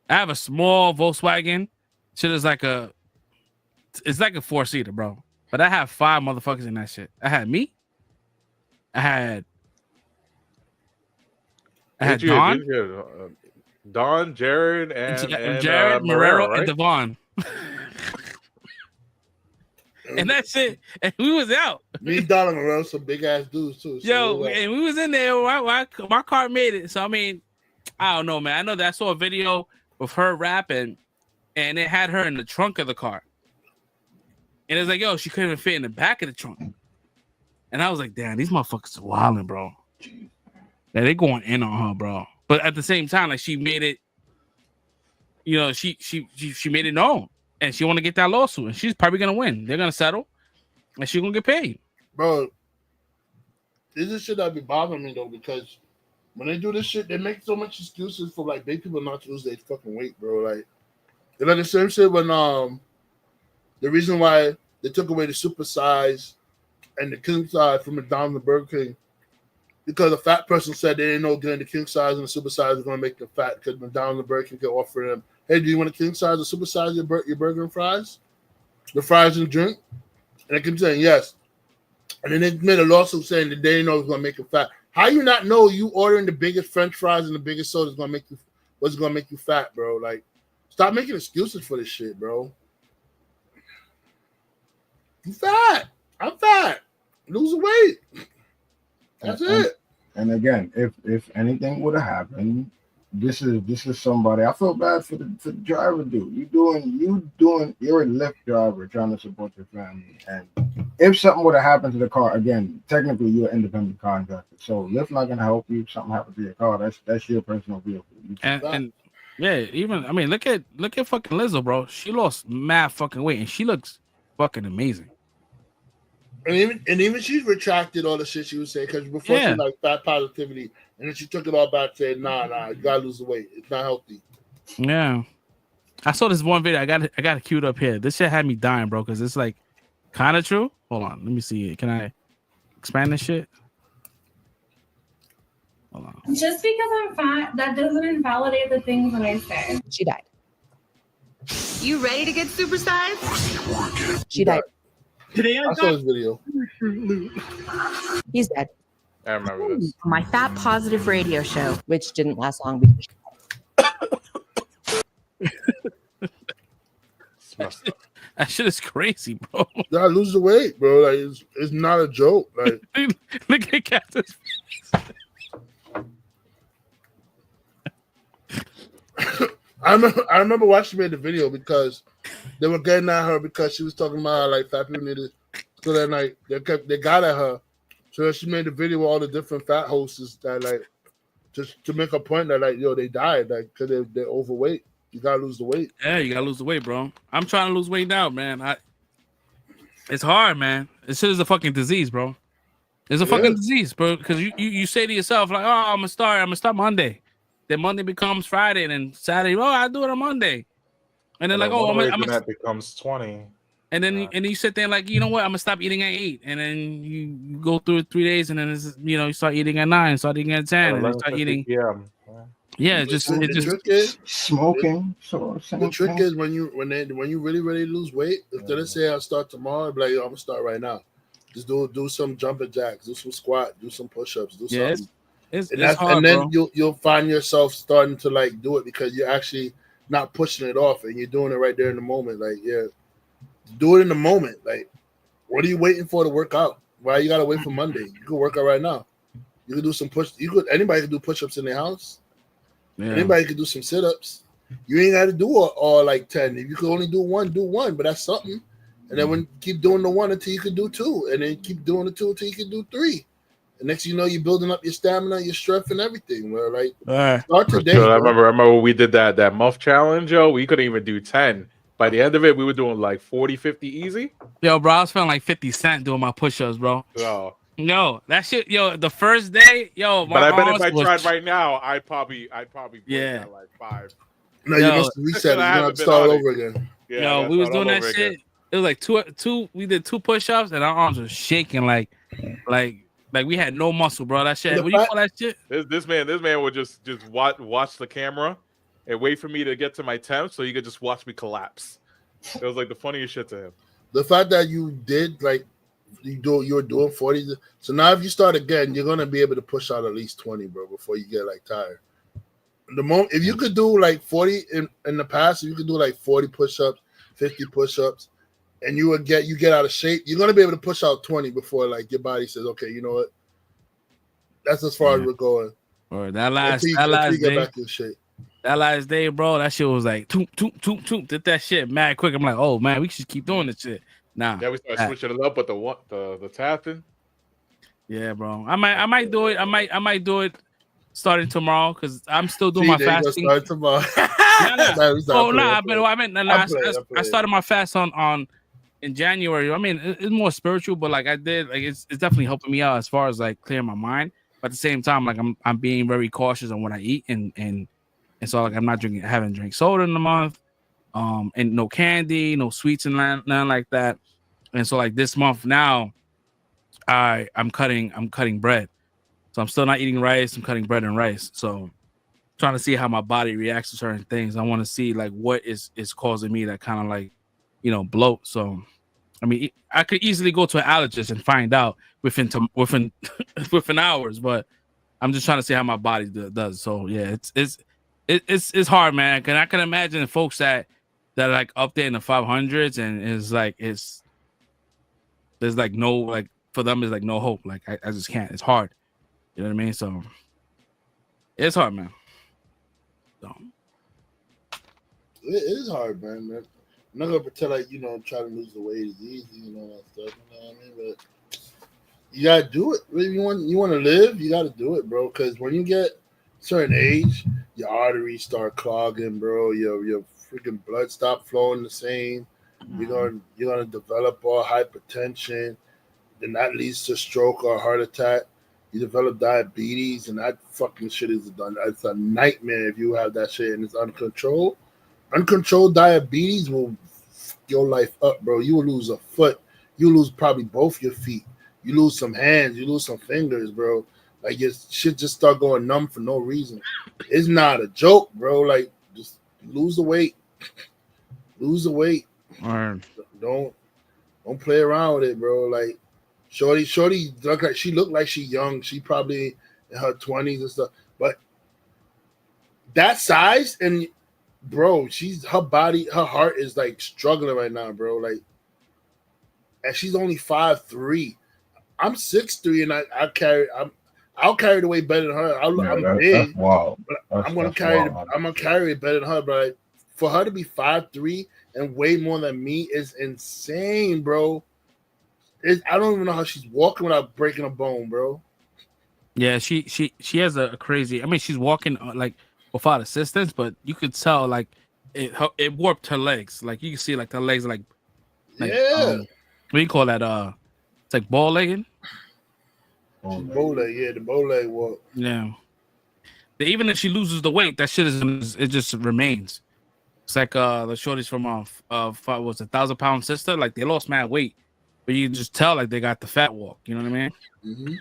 I have a small Volkswagen. Shit is it's like a 4-seater, bro. But I have 5 motherfuckers in that shit. I had me. I had Don, Jared, and Jared, Marrero, right? and Devon. And that's it. And we was out. Me and Don and Marrero, some big ass dudes too. So and we was in there. My car made it. So I mean, I don't know, man. I know that I saw a video of her rapping, and it had her in the trunk of the car. And it's like, yo, she couldn't even fit in the back of the trunk. And I was like, damn, these motherfuckers are wilding, bro. Yeah, they going in on her, bro. But at the same time, like she made it, you know, she made it known, and she want to get that lawsuit, and she's probably gonna win. They're gonna settle, and she's gonna get paid, bro. This is shit that be bothering me though, because when they do this shit, they make so much excuses for like big people not to lose their fucking weight, bro. Like, you know the same shit when the reason why they took away the super size and the king size from McDonald's and Burger King, because a fat person said they didn't know getting the king size and the super size was going to make them fat, because McDonald's and Burger King could offer them, hey, do you want a king size or super size your burger and fries? The fries and drink? And they kept saying yes. And then they made a lawsuit saying that they didn't know it was going to make them fat. How you not know you ordering the biggest French fries and the biggest soda is going to make you, what's going to make you fat, bro? Like, stop making excuses for this shit, bro. You fat. I'm fat. Lose weight. That's it. And again, if anything would have happened, this is somebody. I feel bad for the driver, dude. You're a Lyft driver trying to support your family, and if something would have happened to the car, again, technically you're an independent contractor, so Lyft not gonna help you. If something happens to your car, that's your personal vehicle. and yeah, even I mean, look at fucking Lizzo, bro. She lost mad fucking weight, and she looks fucking amazing. And even she's retracted all the shit she was saying, because before she like fat positivity, and then she took it all back, saying, nah, you gotta lose the weight. It's not healthy. Yeah. I saw this one video. I got it queued up here. This shit had me dying, bro, because it's like kind of true. Hold on, let me see it. Can I expand this shit? Hold on. Just because I'm fat, that doesn't invalidate the things that I say. She died. You ready to get supersized? She died. Today I saw this video. He's dead. I remember this. My Fat Positive radio show, which didn't last long because that shit is crazy, bro. You gotta lose the weight, bro. Like it's not a joke. Like look at Captain's face. I remember why she made the video, because they were getting at her because she was talking about how like fat people needed. So that night they got at her. So she made the video with all the different fat hosts that like just to make a point that like, yo, they died like because they're overweight. You gotta lose the weight. Yeah, you gotta lose the weight, bro. I'm trying to lose weight now, man. It's hard, man. This shit is a fucking disease, bro. It's a fucking disease, bro. Because you say to yourself like, oh, I'm gonna start Monday. Then Monday becomes Friday, and then Saturday, oh, I do it on Monday. And then like, oh, that becomes 20. And then and you sit there like, you know what? I'm gonna stop eating at 8, and then you go through 3 days, and then it's, you start eating at 9, start eating at 10, and then start eating. Yeah, it just smoking. The trick is when you really lose weight, instead of saying I'll start tomorrow, be like, yo, I'm gonna start right now. Just do some jumping jacks, do some squat, do some push-ups, do something. It's hard, and then bro. you'll find yourself starting to like do it because you're actually not pushing it off and you're doing it right there in the moment. Like, do it in the moment. Like, what are you waiting for to work out? Why you gotta wait for Monday? You can work out right now. You can do some anybody can do push-ups in their house. Yeah. Anybody can do some sit-ups. You ain't got to do all like 10. If you can only do one, but that's something. And then keep doing the 1 until you can do 2, and then keep doing the 2 until you can do 3. And next you know, you're building up your stamina, your strength, and everything. Where like start today. Sure, I remember we did that muff challenge, yo. We couldn't even do 10. By the end of it, we were doing like 40, 50 easy. Yo, bro, I was feeling like 50 Cent doing my push-ups, bro. Oh. No, that shit, yo, the first day, yo, but I bet if I tried right now, I'd probably break like 5. No, you must reset it. You have to start over again. Yeah, yo, we was doing that shit. Again. It was like two. We did 2 push-ups, and our arms were shaking like we had no muscle, bro. That shit. What do you call that shit? This man would just watch the camera and wait for me to get to my 10th so he could just watch me collapse. It was like the funniest shit to him. The fact that you did like. You're doing 40. So now if you start again, you're gonna be able to push out at least 20, bro, before you get like tired. The moment if you could do like 40 in the past, if you could do like 40 push-ups, 50 push-ups, and you get out of shape, you're gonna be able to push out 20 before like your body says, okay, you know what? That's as far as we're going. Or that last Get day. back in shape. That last day, bro, that shit was like toot, toot, toot, toot. Did that shit mad quick. I'm like, oh man, we should keep doing this shit. Nah. Yeah, we started switching it up with the tapping. Yeah, bro. I might do it. I might do it starting tomorrow because I'm still doing my fasting. Start tomorrow. I started my fast on in January. I mean, it's more spiritual, but like I did, like it's definitely helping me out as far as like clearing my mind. But at the same time, like I'm being very cautious on what I eat and so like I'm not haven't drank soda in a month, and no candy, no sweets and nothing like that. And so like this month now, I'm cutting bread. So I'm still not eating rice. I'm cutting bread and rice. So trying to see how my body reacts to certain things. I want to see like what is causing me that kind of like, bloat. So, I mean, I could easily go to an allergist and find out within within hours, but I'm just trying to see how my body does. So yeah, it's hard, man. And I can imagine folks that are like up there in the 500s and there's like no, like for them is like no hope. Like I just can't. It's hard. You know what I mean? So it's hard, man. So it is hard, man. I'm not gonna pretend like try to lose the weight is easy, that stuff. You know what I mean? But you gotta do it. If you want to live, you gotta do it, bro. Because when you get a certain age, your arteries start clogging, bro. Your freaking blood stop flowing the same. You're gonna develop all hypertension, then that leads to stroke or heart attack. You develop diabetes, and that fucking shit is done. It's a nightmare if you have that shit and it's uncontrolled. Uncontrolled diabetes will fuck your life up, bro. You will lose a foot. You lose probably both your feet. You lose some hands. You lose some fingers, bro. Like your shit just start going numb for no reason. It's not a joke, bro. Like just lose the weight. Lose the weight. Don't play around with it, bro. Like Shorty looked like she young. She probably in her 20s and stuff. But that size and bro, her heart is like struggling right now, bro. Like, and she's only 5'3". I'm 6'3", and I'll carry the weight better than her. I'm big. That's wild. I'm gonna carry it better than her, but like, for her to be 5'3" and weigh more than me is insane, bro. I don't even know how she's walking without breaking a bone, bro. Yeah, she has a crazy. I mean, she's walking like without assistance, but you could tell like it warped her legs. Like you can see like her legs like yeah. What do you call that? It's like ball legging. Bow leg, yeah, the bow leg walk. Yeah. Even if she loses the weight, that shit it just remains. It's like the shorties from was 1,000-pound sister. Like they lost mad weight. But you can just tell like they got the fat walk. You know what I mean? Mm-hmm.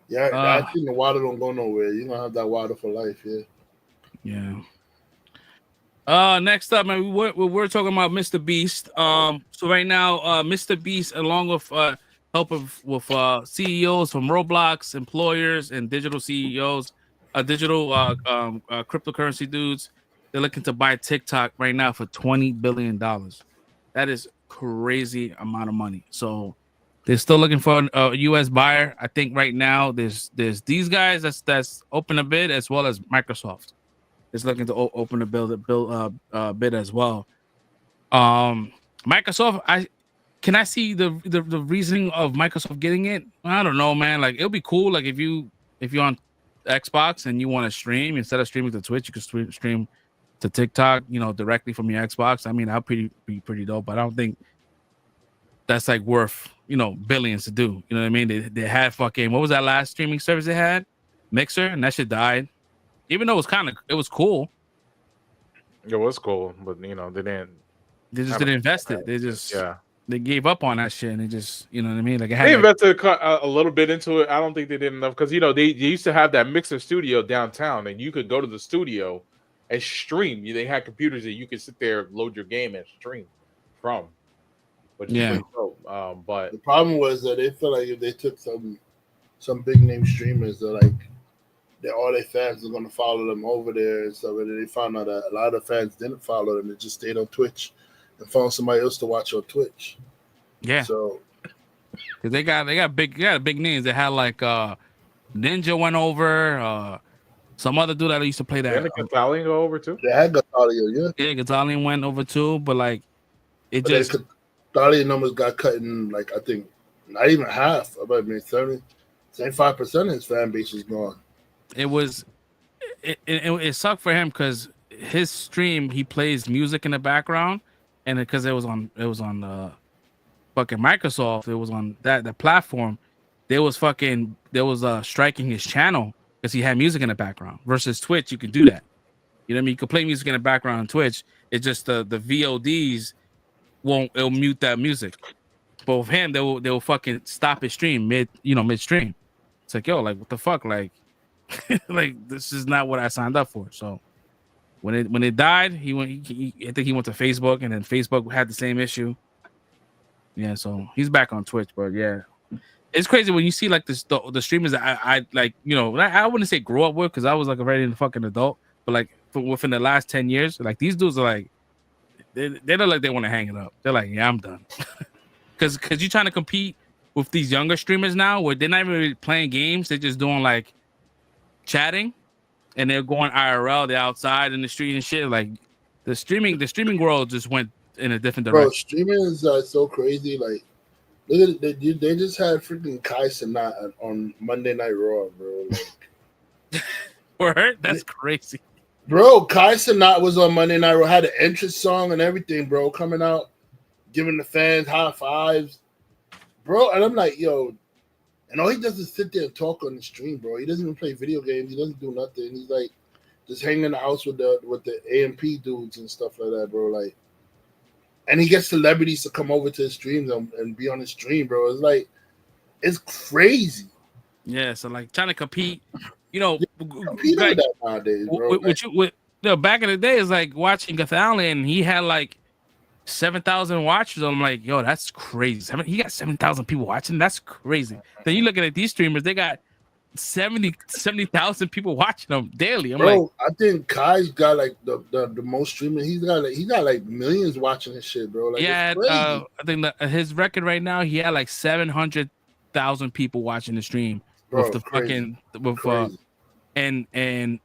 Yeah, I think the water don't go nowhere. You're gonna have that water for life, yeah. Yeah. Next up, man, we're talking about Mr. Beast. So right now, Mr. Beast, along with help with CEOs from Roblox, employers, and digital CEOs, digital cryptocurrency dudes, they're looking to buy TikTok right now for $20 billion. That is crazy amount of money. So they're still looking for a U.S. buyer. I think right now there's these guys that's open a bid, as well as Microsoft is looking to open a bid as well. Microsoft, I see the reasoning of Microsoft getting it. I don't know, man. Like it'll be cool. Like if you're on Xbox and you want to stream, instead of streaming to Twitch, you can stream to TikTok, directly from your Xbox. I mean, that'll be pretty dope, but I don't think that's like worth, billions to do. You know what I mean? They had fucking, what was that last streaming service they had? Mixer, and that shit died. Even though it was cool. It was cool, but they didn't invest it. They gave up on that shit, and they just, you know what I mean? Like they invested a little bit into it. I don't think they did enough because they used to have that Mixer studio downtown, and you could go to the studio and stream. They had computers that you could sit there, load your game, and stream from. But but the problem was that they felt like if they took some big name streamers, all their fans are gonna follow them over there and stuff. And they found out that a lot of fans didn't follow them; they just stayed on Twitch and found somebody else to watch on Twitch. Yeah. So because they got big names. They had like Ninja went over. Some other dude that used to play that. Didn't Gatalian go over too? They had Gatalian, yeah. Gatalian went over too, but like it but just Gatalian numbers got cut in like I think not even half. I mean 75% of his fan base is gone. It sucked for him because his stream he plays music in the background, and because it was on fucking Microsoft, it was on the platform. There was striking his channel because he had music in the background. Versus Twitch, you can do that. You know what I mean? You can play music in the background on Twitch. It's just the VODs it'll mute that music. But with him, they'll fucking stop his stream midstream. It's like, yo, like what the fuck, like. Like this is not what I signed up for. So when it died, I think he went to Facebook, and then Facebook had the same issue. Yeah, so he's back on Twitch, but yeah, it's crazy when you see like the streamers that I like. I wouldn't say grow up with because I was like already a fucking adult, but like within the last 10 years, like these dudes are like they look like they want to hang it up. They're like, yeah, I'm done. Because you're trying to compete with these younger streamers now, where they're not even really playing games; they're just doing like chatting, and they're going IRL, they're outside in the street and shit. Like the streaming world just went in a different direction. Bro, streaming is so crazy. Like, look at it, they just had freaking Kai Cenat on Monday Night Raw, bro. Like, Word? That's crazy, bro. Kai Cenat was on Monday Night Raw, had an entrance song and everything, bro. Coming out, giving the fans high fives, bro. And I'm like, yo. And all he does is sit there and talk on the stream, bro. He doesn't even play video games. He doesn't do nothing. He's like just hanging in the house with the AMP dudes and stuff like that, bro. Like, and he gets celebrities to come over to his streams and be on his stream, bro. It's like, it's crazy. Yeah, so like trying to compete, compete like, with that nowadays, bro. Back in the day, it's like watching Gatalian. He had like 7,000 watchers. I'm like, yo, that's crazy. He got 7,000 people watching. That's crazy. Then you looking at these streamers, they got 70,000 people watching them daily. I'm like, I think Kai's got like the most streaming. He got like millions watching his shit, bro. Like, yeah, I think his record right now, he had like 700,000 people watching the stream, bro, with the fucking and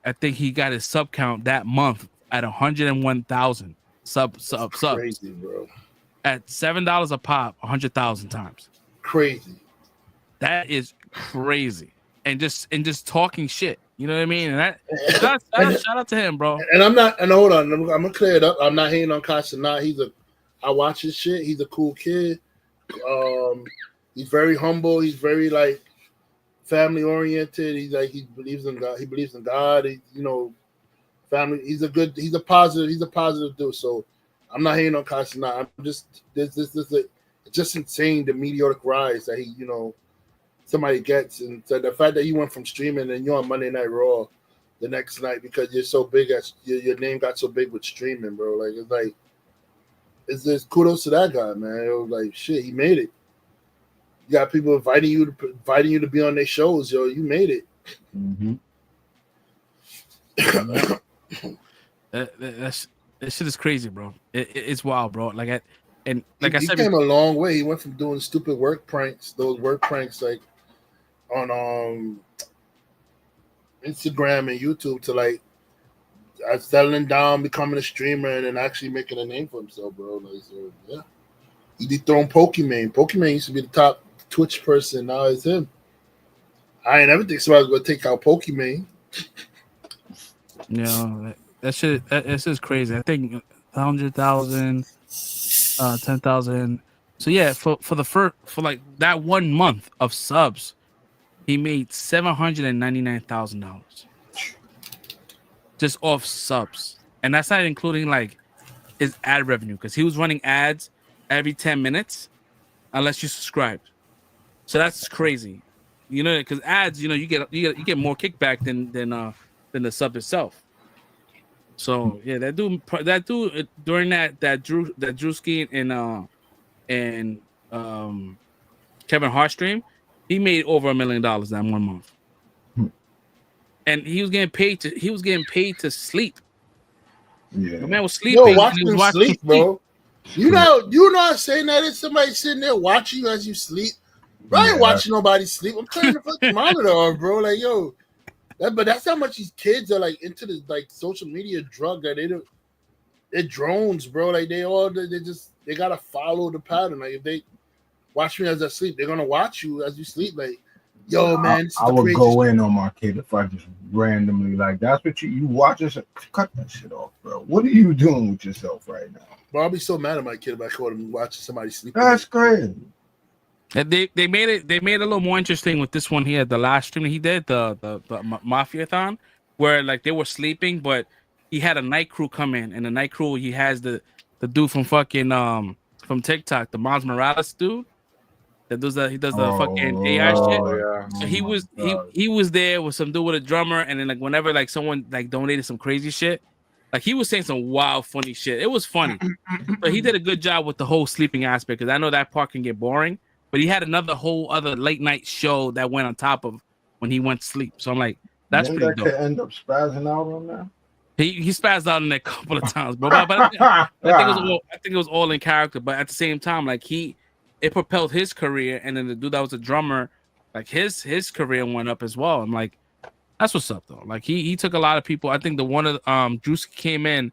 I think he got his sub count that month at 101,000. Subs crazy, bro. At $7 a pop, 100,000 times. Crazy. That is crazy. And just talking shit. You know what I mean? And that shout out to him, bro. And hold on, I'm gonna clear it up. I'm not hating on Kasha. I watch his shit. He's a cool kid. He's very humble. He's very like family oriented. He believes in God. He believes in God. Family. He's a positive dude. So I'm not hating on Kasha. I'm just this just insane the meteoric rise that he somebody gets, and so the fact that you went from streaming and you're on Monday Night Raw the next night because you're so big as your name got so big with streaming, bro. Like it's just kudos to that guy, man. It was like shit, he made it. You got people inviting you to be on their shows, yo. You made it. Mm-hmm. That shit is crazy, bro. It's wild, bro. Like I said, he came a long way. He went from doing stupid work pranks like on Instagram and YouTube to like settling down, becoming a streamer, and then actually making a name for himself, bro. Like, so, yeah, he dethroned Pokimane. Pokimane used to be the top Twitch person. Now it's him. I ain't never think somebody's gonna take out Pokimane. Yeah, that shit is crazy. I think 100,000, 10,000. So yeah, for like that 1 month of subs, he made $799,000 just off subs, and that's not including like his ad revenue because he was running ads every 10 minutes, unless you subscribed. So that's crazy, because ads, you get more kickback than the sub itself. So yeah, that dude during that Drewski and Kevin Hart stream, he made over $1 million that 1 month, and he was getting paid to sleep. Yeah, the man was sleeping. Yo, watch him sleep, bro. You know, saying that is somebody sitting there watching you as you sleep. I ain't watching nobody sleep. I'm turning the fucking monitor off, bro. Like, yo, but that's how much these kids are like into the like social media drug that they're drones, bro. Like they gotta follow the pattern. Like if they watch me as I sleep, they're gonna watch you as you sleep. Like, yo, man, I would go in on my kid if I just randomly like that's what you watch us. Cut that shit off, bro. What are you doing with yourself right now? Bro, I'll be so mad at my kid if I caught him watching somebody sleep. That's crazy. They made it a little more interesting with this one here. The last stream he did, the Mafia-thon, where like they were sleeping, but he had a night crew come in, and the night crew he has the dude from fucking from TikTok, the Miles Morales dude. That does he does the fucking AI shit. Yeah. So he was there with some dude with a drummer, and then like whenever like someone like donated some crazy shit, like he was saying some wild funny shit. It was funny, but he did a good job with the whole sleeping aspect because I know that part can get boring. But he had another whole other late night show that went on top of when he went to sleep. So I'm like, that's pretty dope. Could end up spazzing out on that. He spazzed out on that a couple of times, bro. But I think it was all in character. But at the same time, like it propelled his career, and then the dude that was a drummer, like his career went up as well. I'm like, that's what's up though. Like he took a lot of people. I think the one of Juice came in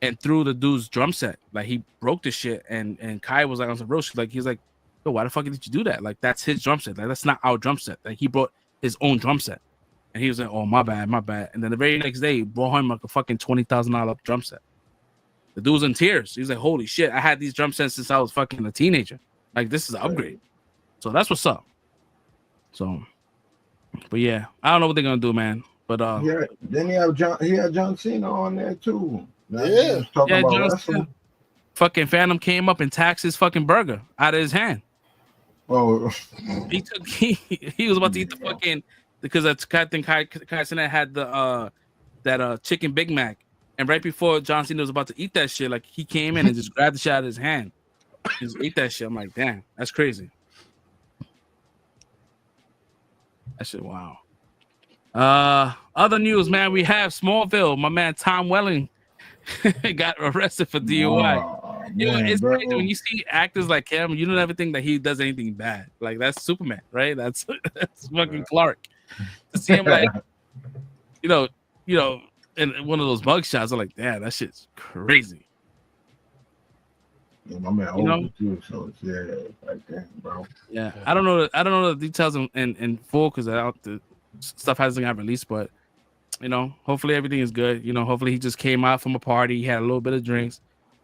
and threw the dude's drum set. Like he broke the shit, and Kai was like on some real shit. Like he's like, yo, why the fuck did you do that? Like that's his drum set. Like that's not our drum set. Like he brought his own drum set, and he was like, oh my bad. And then the very next day, he brought him like a fucking $20,000 drum set. The dude was in tears. He was like, holy shit, I had these drum sets since I was fucking a teenager. Like this is an upgrade. So that's what's up. So, but yeah, I don't know what they're gonna do, man. But yeah, then he had John Cena on there too. Yeah, John Cena. Fucking Phantom came up and taxed his fucking burger out of his hand. Oh, he was about to eat the fucking because I think Kai Cena had the that chicken Big Mac, and right before John Cena was about to eat that shit, like he came in and just grabbed the shit out of his hand. He just ate that shit. I'm like, damn, that's crazy. That shit, wow. Other news, man. We have Smallville. My man Tom Welling got arrested for DUI. It's crazy when you see actors like him. You don't ever think that he does anything bad. Like that's Superman, right? That's fucking Clark. To see him like, you know, in one of those mug shots, I'm like, damn, that shit's crazy. Yeah, my man old too, so it's like damn, bro. Yeah, I don't know the details in full because the stuff hasn't got released, but hopefully everything is good. Hopefully he just came out from a party, he had a little bit of drinks,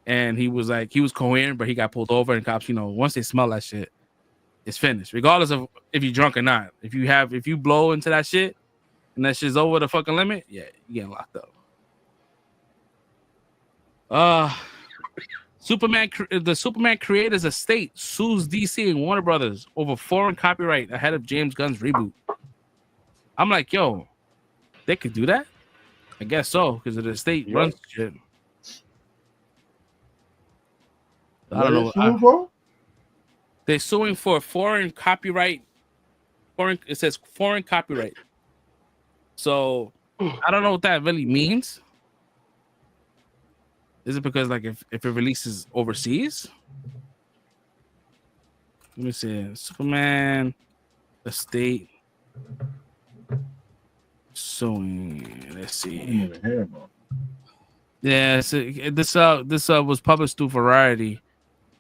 and he was coherent, but he got pulled over, and cops, once they smell that shit, it's finished. Regardless of if you're drunk or not. If you blow into that shit and that shit's over the fucking limit, yeah, you're getting locked up. The Superman creators estate sues DC and Warner Brothers over foreign copyright ahead of James Gunn's reboot. I'm like, yo, they could do that? I guess so, because the estate runs shit. I don't know. They're suing for foreign copyright. It says foreign copyright. So I don't know what that really means. Is it because like if it releases overseas? Let me see. Superman estate suing. Let's see. Yeah, so this was published through Variety.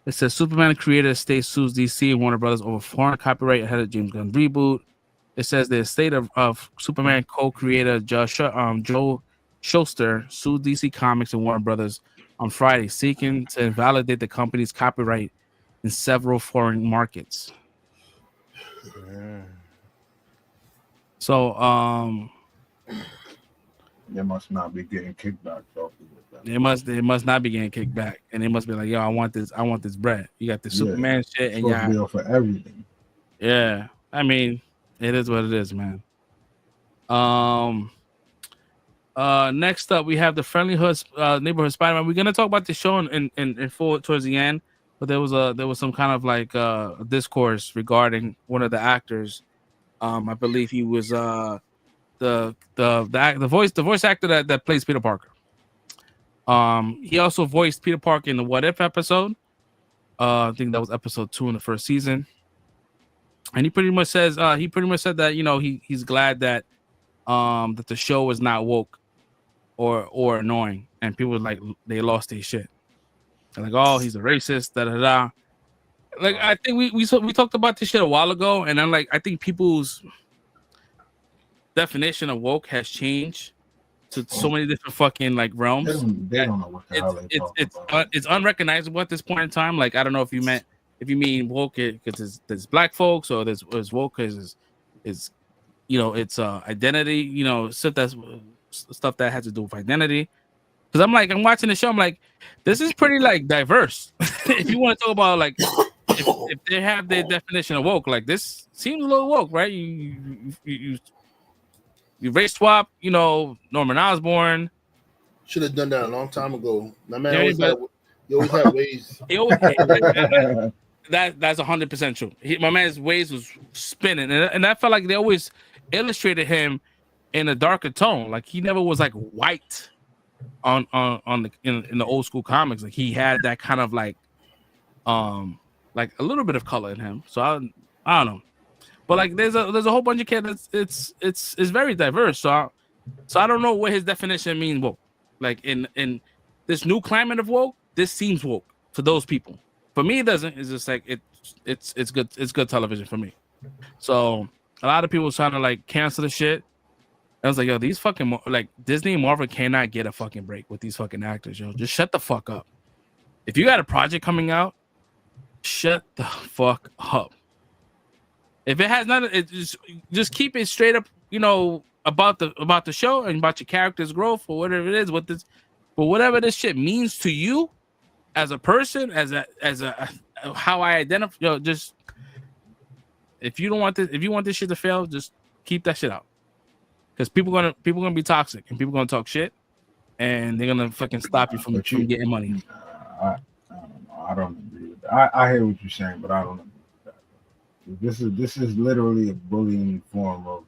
It says Superman creator estate sues DC and Warner Brothers over foreign copyright ahead of James Gunn's reboot. It says the estate of Superman co-creator Joe Shuster sued DC Comics and Warner Brothers on Friday, seeking to invalidate the company's copyright in several foreign markets. So, they must not be getting kickbacks off of it. They must not be getting kicked back, and they must be like, yo, I want this bread. You got the Superman shit, and yeah, for everything. Yeah, I mean, it is what it is, man. Next up, we have the Friendly Neighborhood Spider-Man. We're gonna talk about the show in full towards the end, but there was some kind of like discourse regarding one of the actors. I believe he was the voice actor that plays Peter Parker. He also voiced Peter Parker in the What If episode. I think that was episode 2 in the first season. And he pretty much says that he's glad that that the show is not woke or annoying, and people like they lost their shit. They're like, oh, he's a racist, da da da. Like I think we talked about this shit a while ago, and I'm like, I think people's definition of woke has changed to so many different fucking like realms. They don't know what the hell they talking about. It's unrecognizable at this point in time. Like I don't know if you mean woke because there's black folks, or there's woke because it's it's identity, stuff that has to do with identity. Because I'm watching the show, I'm like, this is pretty like diverse. If you want to talk about like if they have their definition of woke, like this seems a little woke, right? You race swap, Norman Osborn. Should have done that a long time ago. My man always had ways. That's 100% true. My man's ways was spinning, and I felt like they always illustrated him in a darker tone. Like he never was like white in the old school comics. Like he had that kind of like a little bit of color in him. So I don't know, but like there's a whole bunch of kids. It's very diverse. So I don't know what his definition means woke. Like in this new climate of woke, this seems woke for those people. For me, it doesn't. It's just like it's good. It's good television for me. So a lot of people trying to like cancel the shit. I was like, yo, these fucking like Disney and Marvel cannot get a fucking break with these fucking actors, yo. Just shut the fuck up. If you got a project coming out, shut the fuck up. If it has nothing, just keep it straight up, about the show and about your character's growth or whatever it is. Whatever this shit means to you as a person, as a how I identify, just if you want this shit to fail, just keep that shit out. Because people gonna be toxic and people gonna talk shit, and they're gonna fucking stop you from getting money. I don't know. I don't agree with that. I hear what you're saying, but I don't agree with that. This is literally a bullying form of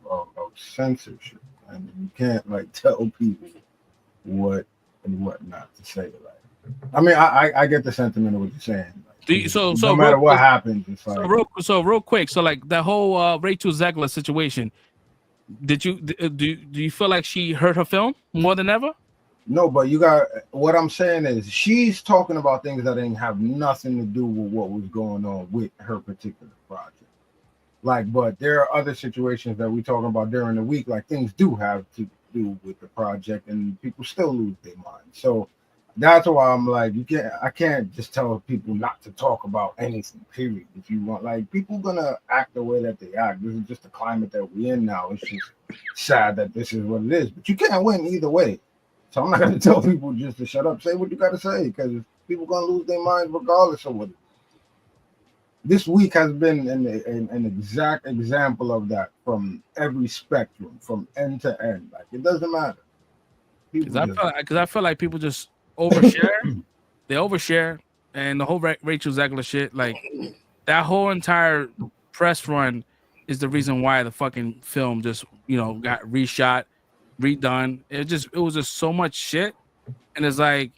censorship, and you can't like tell people what and what not to say. Like, I mean, I get the sentiment of what you're saying. Like, so no matter what happens, it's like real quick. So like that whole Rachel Zegler situation. Do you feel like she hurt her film more than ever? No, but what I'm saying is she's talking about things that didn't have nothing to do with what was going on with her particular project. Like, but there are other situations that we're talking about during the week, like things do have to do with the project and people still lose their mind. So that's why I'm like, I can't just tell people not to talk about anything, period. If you want, like, people gonna act the way that they act. This is just the climate that we're in now. It's just sad that this is what it is. But you can't win either way. So I'm not gonna tell people just to shut up, say what you gotta say, because people gonna lose their minds regardless of what it is. This week has been an exact example of that from every spectrum, from end to end. Like, it doesn't matter. Because I feel like people just overshare. They overshare, and the whole Rachel Zegler shit, like that whole entire press run is the reason why the fucking film just got reshot, redone. It was just so much shit, and it's like,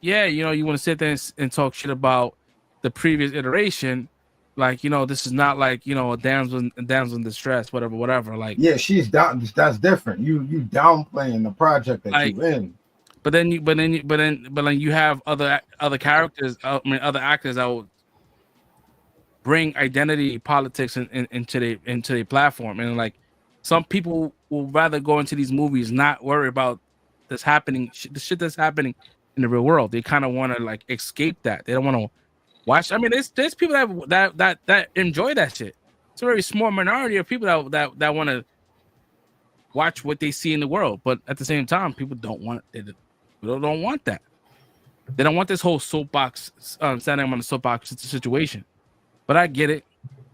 yeah, you want to sit there and talk shit about the previous iteration, like this is not like a damsel in distress, whatever. Like, yeah, she's down. That's different. You downplaying the project that you're in. But then you have other characters. Other actors that will bring identity politics into their platform, and like some people will rather go into these movies not worry about the shit that's happening in the real world. They kind of want to like escape that. They don't want to watch. I mean, there's people that enjoy that shit. It's a very small minority of people that want to watch what they see in the world, but at the same time, people don't want it. They don't want that. They don't want this whole soapbox, standing on the soapbox situation. But I get it.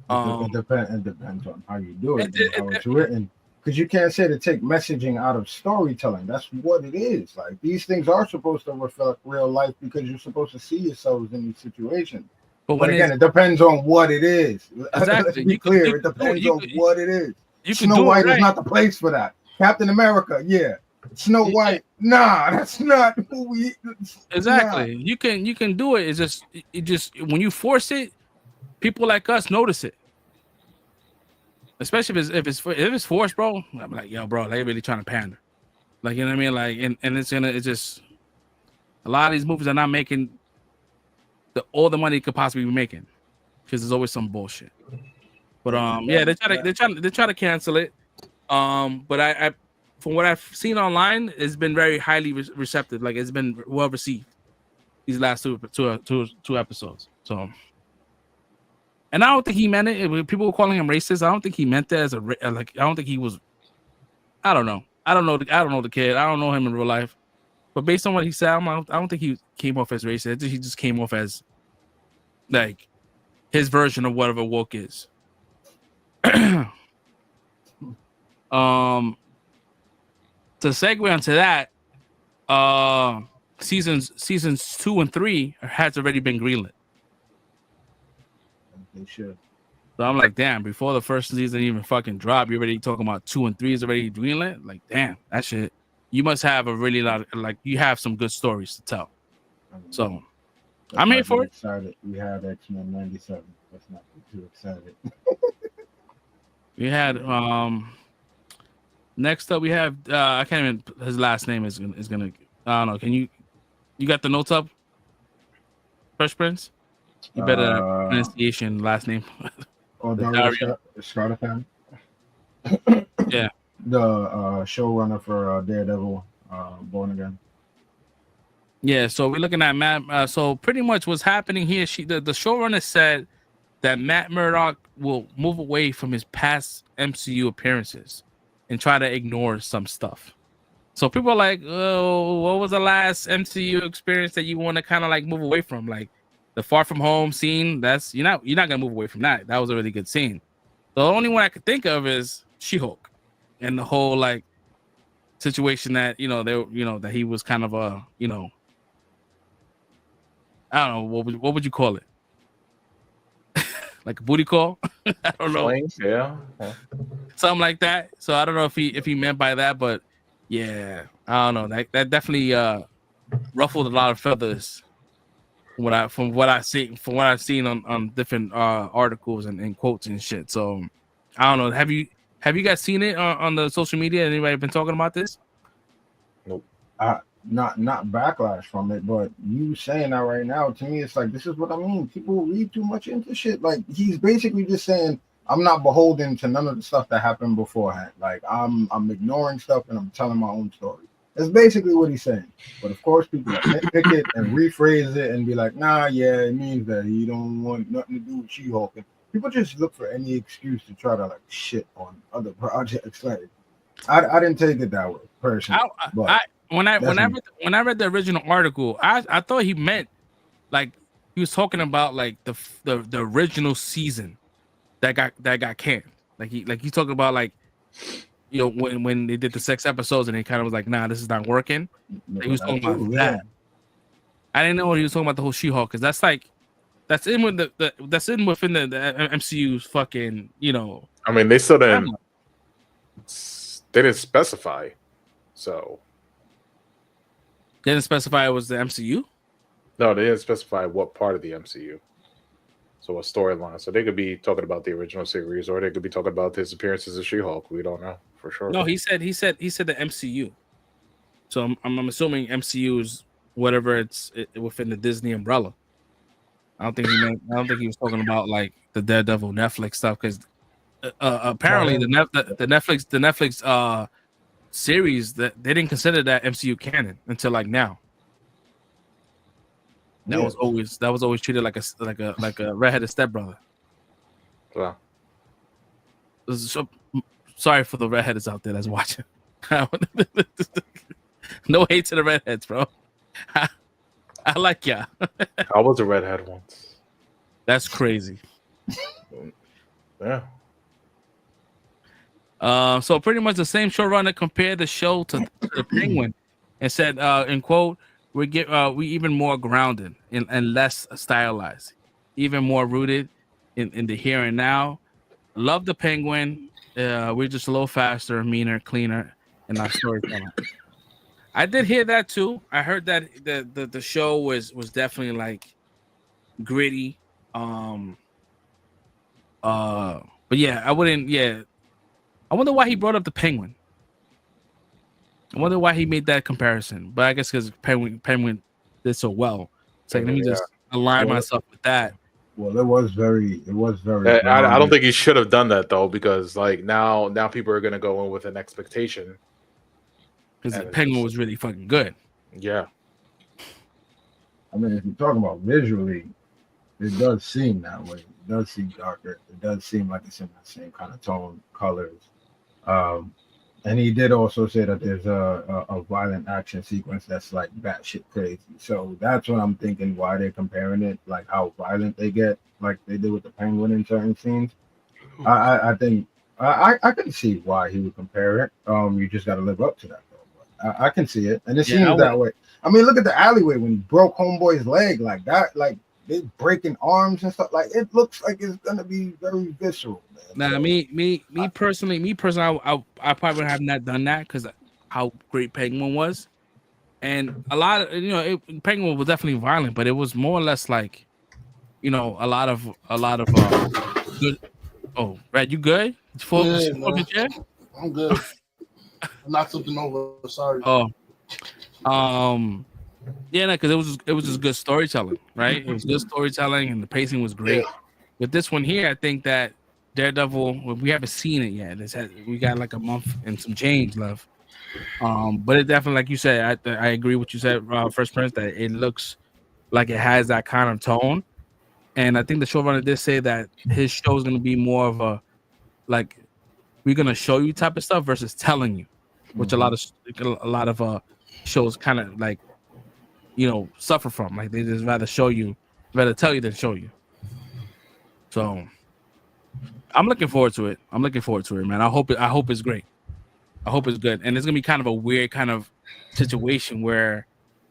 It depends on how you do it, and how it's written. Because you can't say to take messaging out of storytelling. That's what it is. Like, these things are supposed to reflect real life because you're supposed to see yourselves in these situations. But again, it depends on what it is. Exactly. Let's be clear. It depends on what it is. Snow White is not the place for that. Captain America, yeah. Snow White, nah, that's not who we. Exactly. Nah. You can do it. It just when you force it, people like us notice it. especially if it's forced, bro. I'm like, yo, bro, they really trying to pander. Like, you know what I mean? Like, and it's just a lot of these movies are not making all the money it could possibly be making because there's always some bullshit. But yeah, they try to cancel it. But I from what I've seen online, it's been very highly receptive. Like, it's been well received these last two episodes. So, and I don't think he meant it. People were calling him racist. I don't think he meant that as a like. I don't think he was. I don't know. I don't know the kid. I don't know him in real life. But based on what he said, I don't think he came off as racist. He just came off as like his version of whatever woke is. To segue onto that, seasons 2 and 3 has already been greenlit. They should. So I'm like, damn, before the first season even fucking dropped, you're already talking about 2 and 3 is already greenlit? Like, damn, that shit. You must have a really lot of, like, you have some good stories to tell. So I'm here for it. Excited. We had X-Men 97. Let's not be too excited. We had next up we have I can't even, his last name is gonna I don't know. Can you got the notes up? Fresh Prince? You better pronunciation last name. Oh, Scarlatan. Yeah. The showrunner for Daredevil, Born Again. Yeah, so we're looking at Matt. So pretty much what's happening here, the showrunner said that Matt Murdock will move away from his past MCU appearances and try to ignore some stuff. So people are like, oh, what was the last MCU experience that you want to kind of like move away from? Like the Far From Home scene, that's you're not gonna move away from that. That was a really good scene. The only one I could think of is She-Hulk and the whole like situation that that he was kind of a I don't know what would you call it? Like a booty call? I don't know. Yeah. Something like that. So I don't know if he meant by that, but yeah, I don't know. That definitely ruffled a lot of feathers from what I've seen on different articles and quotes and shit. So I don't know. Have you guys seen it on the social media? Anybody been talking about this? Nope. Not backlash from it, but you saying that right now, to me, it's like, this is what I mean. People read too much into shit. Like, he's basically just saying, I'm not beholden to none of the stuff that happened beforehand. Like, I'm ignoring stuff and I'm telling my own story. That's basically what he's saying. But of course, people nitpick it and rephrase it and be like, nah, yeah, it means that he don't want nothing to do with She-Hulk. And people just look for any excuse to try to like shit on other projects. Like, I didn't take it that way personally. When I read the original article, I thought he meant like he was talking about like the original season that got canned. Like he's talking about like when they did the 6 episodes and he kind of was like, nah, this is not working. Like, he was talking about that. I didn't know what he was talking about the whole She-Hulk, because that's in within the MCU's fucking I mean, they still didn't specify, so. They didn't specify it was the MCU? No, they didn't specify what part of the MCU. So a storyline. So they could be talking about the original series, or they could be talking about his appearances as She-Hulk. We don't know for sure. No, he said the MCU. So I'm assuming MCU is whatever it's within the Disney umbrella. I don't think he was talking about like the Daredevil Netflix stuff, because apparently the Netflix series that they didn't consider that MCU canon until like now. That was always treated like a redheaded stepbrother. Wow. So sorry for the redheads out there that's watching. No hate to the redheads, bro. I like ya. I was a redhead once. That's crazy. Yeah. So pretty much the same showrunner compared the show to the Penguin and said, in quote, we even more grounded and less stylized, even more rooted in the here and now. Love the Penguin. We're just a little faster, meaner, cleaner in our storytelling. I did hear that too. I heard that the show was definitely like gritty, But yeah, I wouldn't. Yeah, I wonder why he brought up the Penguin. I wonder why he made that comparison. But I guess because Penguin did so well. It's like, let me just align myself with that. Well, it was very. I don't think he should have done that though, because like now people are gonna go in with an expectation. Because the Penguin was really fucking good. Yeah. I mean, if you're talking about visually, it does seem that way. It does seem darker. It does seem like it's in the same kind of tone, colors. And he did also say that there's a violent action sequence that's like batshit crazy. So that's what I'm thinking, why they're comparing it, like how violent they get, like they did with the Penguin in certain scenes. I think I can see why he would compare it. You just got to live up to that, though. I can see it, and it seems that way. I mean, look at the alleyway when he broke Homeboy's leg like that, like they breaking arms and stuff. Like it looks like it's gonna be very visceral. Nah, so, me personally, I probably have not done that because how great Penguin was, and a lot of Penguin was definitely violent, but it was more or less like, a lot of good. Oh, Brad, you good? Yeah, I'm good. I knocked something over. Sorry. Oh, yeah, no, because it was just good storytelling, right? It was good storytelling, and the pacing was great. Yeah. With this one here, I think that Daredevil, we haven't seen it yet. We got like a month and some change left. But it definitely, like you said, I agree with you said, First Prince, that it looks like it has that kind of tone. And I think the showrunner did say that his show is going to be more of a, like, we're going to show you type of stuff versus telling you, which a lot of shows kind of like, suffer from. Like they just rather tell you than show you. So I'm looking forward to it. Man. I hope it's great. I hope it's good. And it's gonna be kind of a weird kind of situation where,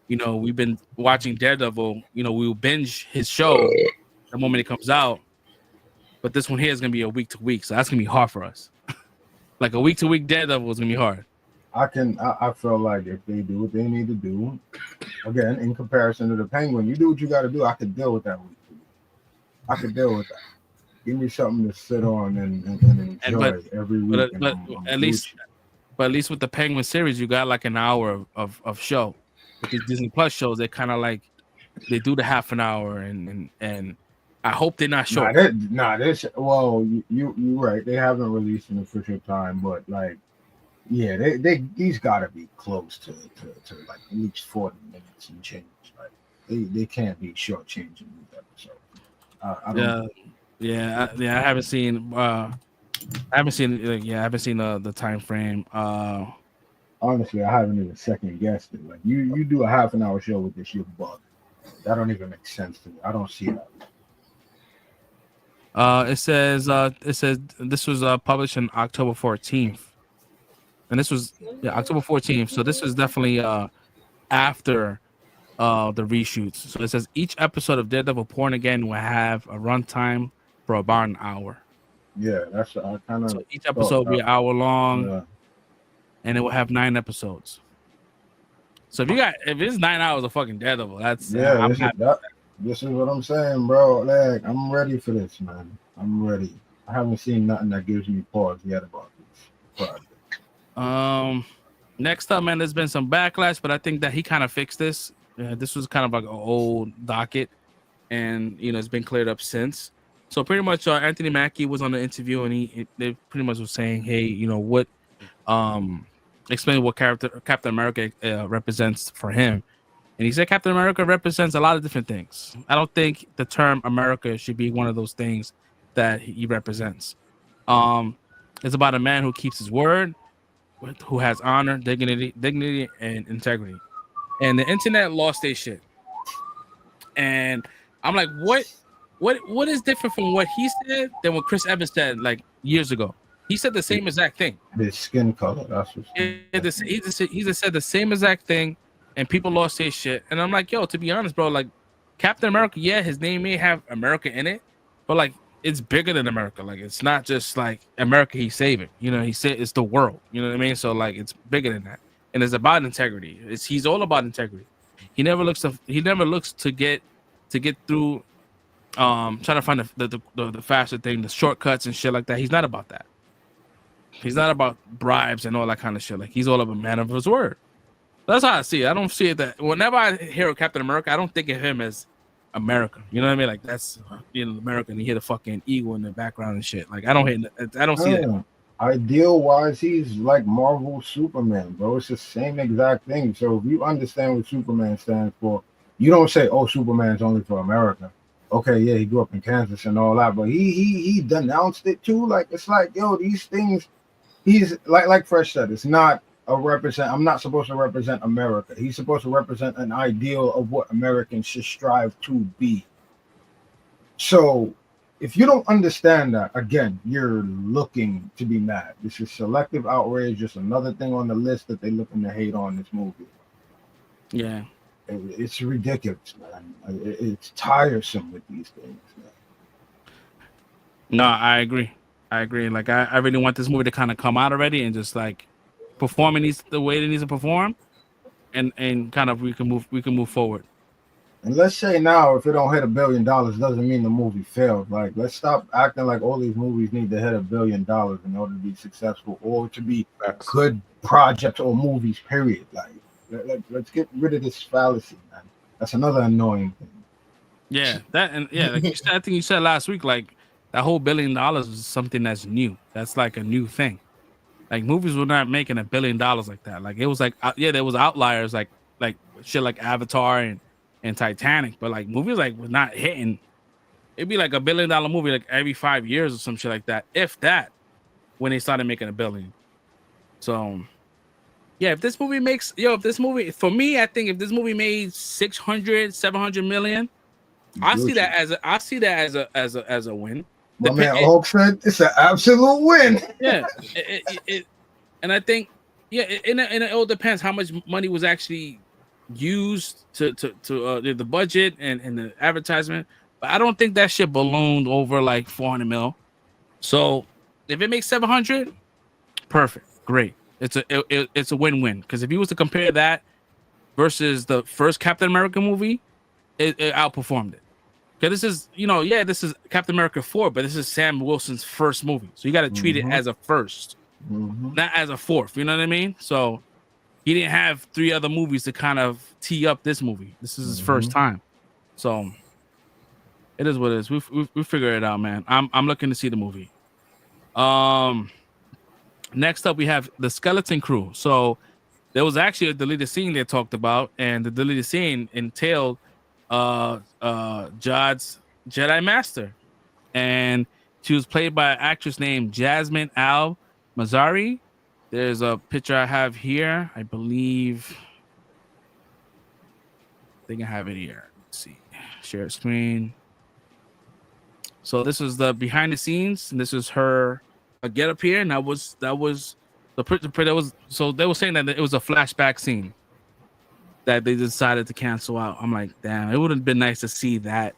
we've been watching Daredevil, we will binge his show the moment it comes out. But this one here is gonna be a week to week, so that's gonna be hard for us. Like a week to week Daredevil is gonna be hard. I feel like if they do what they need to do, again, in comparison to the Penguin, you do what you got to do. I could deal with that week. I could deal with that. Give me something to sit on and enjoy every week. But at least with the Penguin series, you got like an hour of show. With these Disney Plus shows, they kind of like they do the half an hour, and I hope they're not short. You're right. They haven't released an official time, but like. Yeah, these gotta be close to like at least 40 minutes and change. Like they can't be shortchanging these episodes. I haven't seen. I haven't seen the time frame. Honestly, I haven't even second guessed it. Like you do a half an hour show with this, you're bugged. That don't even make sense to me. I don't see that. It says this was published on October 14th. And this was October 14th. So this was definitely after the reshoots. So it says each episode of Daredevil Born Again will have a runtime for about an hour. Yeah, that's kind of. So each episode will be an hour long, and it will have 9 episodes. So if it's 9 hours of fucking Daredevil, that's this is what I'm saying, bro. Like I'm ready for this, man. I'm ready. I haven't seen nothing that gives me pause yet about this project. Next up, man, there's been some backlash, but I think that he kind of fixed this. This was kind of like an old docket, and it's been cleared up since. So pretty much, Anthony Mackie was on the interview, and they pretty much was saying, hey, what, explain what Captain America represents for him, and he said Captain America represents a lot of different things. I don't think the term America should be one of those things that he represents. It's about a man who keeps his word, who has honor, dignity, and integrity. And the internet lost their shit. And I'm like, what is different from what he said than what Chris Evans said like years ago? He said the same exact thing. His skin color, that's what he just said the same exact thing, and people lost their shit. And I'm like, yo, to be honest, bro, like Captain America, yeah, his name may have America in it, but like it's bigger than America. Like it's not just like America he's saving. He said it's the world. You know what I mean? So like it's bigger than that. And it's about integrity. He's all about integrity. He never looks to get through trying to find the faster thing, the shortcuts and shit like that. He's not about that. He's not about bribes and all that kind of shit. Like, he's all of a man of his word. That's how I see it. I don't see it that whenever I hear of Captain America, I don't think of him as America. You know what I mean? Like, that's, you know, America, and you hear the fucking eagle in the background and shit. Like, I don't see that. Ideal wise, he's like Marvel Superman, bro. It's the same exact thing. So if you understand what Superman stands for, you don't say, "Oh, Superman's only for America." Okay, yeah, he grew up in Kansas and all that, but he denounced it too. Like, it's like, yo, these things. He's like Fresh said, it's not a represent. I'm not supposed to represent America. He's supposed to represent an ideal of what Americans should strive to be. So if you don't understand that, again, you're looking to be mad. This is selective outrage, just another thing on the list that they're looking to hate on this movie. Yeah. It's ridiculous, man. It's tiresome with these things, man. No, I agree. Like, I really want this movie to kind of come out already and just like perform the way it needs to perform, and kind of we can move forward. And let's say now, if it don't hit $1 billion, doesn't mean the movie failed. Like, let's stop acting like all these movies need to hit $1 billion in order to be successful or to be good projects or movies, period. Like, let's get rid of this fallacy, man. That's another annoying thing. Yeah, that, and yeah, like you said, I think you said last week, like, that whole $1 billion is something that's new. That's like a new thing. Like, movies were not making $1 billion like that. Like, it was like, there was outliers like shit like Avatar and Titanic, but like movies like were not hitting. It'd be like $1 billion movie like every 5 years or some shit like that, if that, when they started making $1 billion. So yeah, if this movie for me, I think if this movie made 700 million, I see that as a win. My man Hulk said it's an absolute win. Yeah, and I think and it all depends how much money was actually used to the budget and the advertisement. But I don't think that shit ballooned over like 400 mil. So if it makes 700, perfect, great. It's a win-win, because if you was to compare that versus the first Captain America movie, it outperformed it. Okay, this is Captain America 4, but this is Sam Wilson's first movie. So you got to treat it as a first, not as a fourth. You know what I mean? So he didn't have 3 other movies to kind of tee up this movie. This is his first time. So it is what it is. We figure it out, man. I'm looking to see the movie. Next up, we have the Skeleton Crew. So there was actually a deleted scene they talked about, and the deleted scene entailed Jod's Jedi Master, and she was played by an actress named Jasmine Al-Mazari. There's a picture I have here. I think I have it here. Let's see. Share screen. So this is the behind the scenes, and this is her get up here, and that was so they were saying that it was a flashback scene that they decided to cancel out. I'm like, damn, it would have been nice to see that,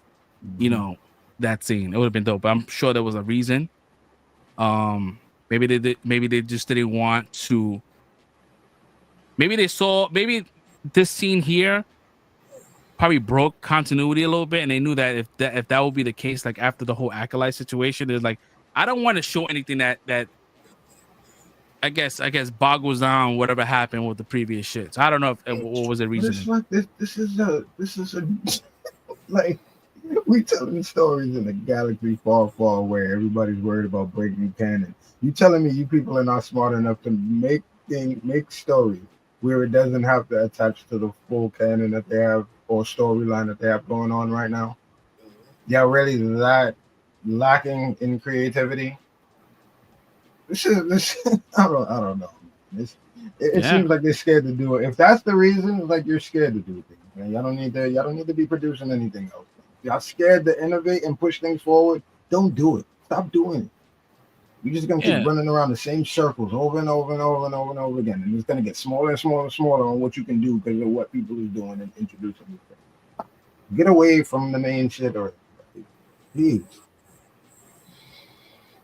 that scene. It would have been dope. But I'm sure there was a reason. Maybe they just didn't want to. Maybe this scene here probably broke continuity a little bit, and they knew that if that would be the case, like after the whole Acolyte situation, it's like, I don't want to show anything that I guess boggles down whatever happened with the previous shit. So I don't know what was the reason. It's like this is a like, we telling stories in a galaxy far, far away. Everybody's worried about breaking canon. You telling me you people are not smart enough to make stories where it doesn't have to attach to the full canon that they have or storyline that they have going on right now? Yeah, really that lacking in creativity. This I don't know. It seems like they're scared to do it. If that's the reason, like, you're scared to do things, man. Y'all don't need to be producing anything else. Y'all scared to innovate and push things forward. Don't do it. Stop doing it. You're just gonna keep running around the same circles over and over and over and over and over again, and it's gonna get smaller and smaller and smaller on what you can do because of what people are doing and introducing new things. Get away from the main shit, or please.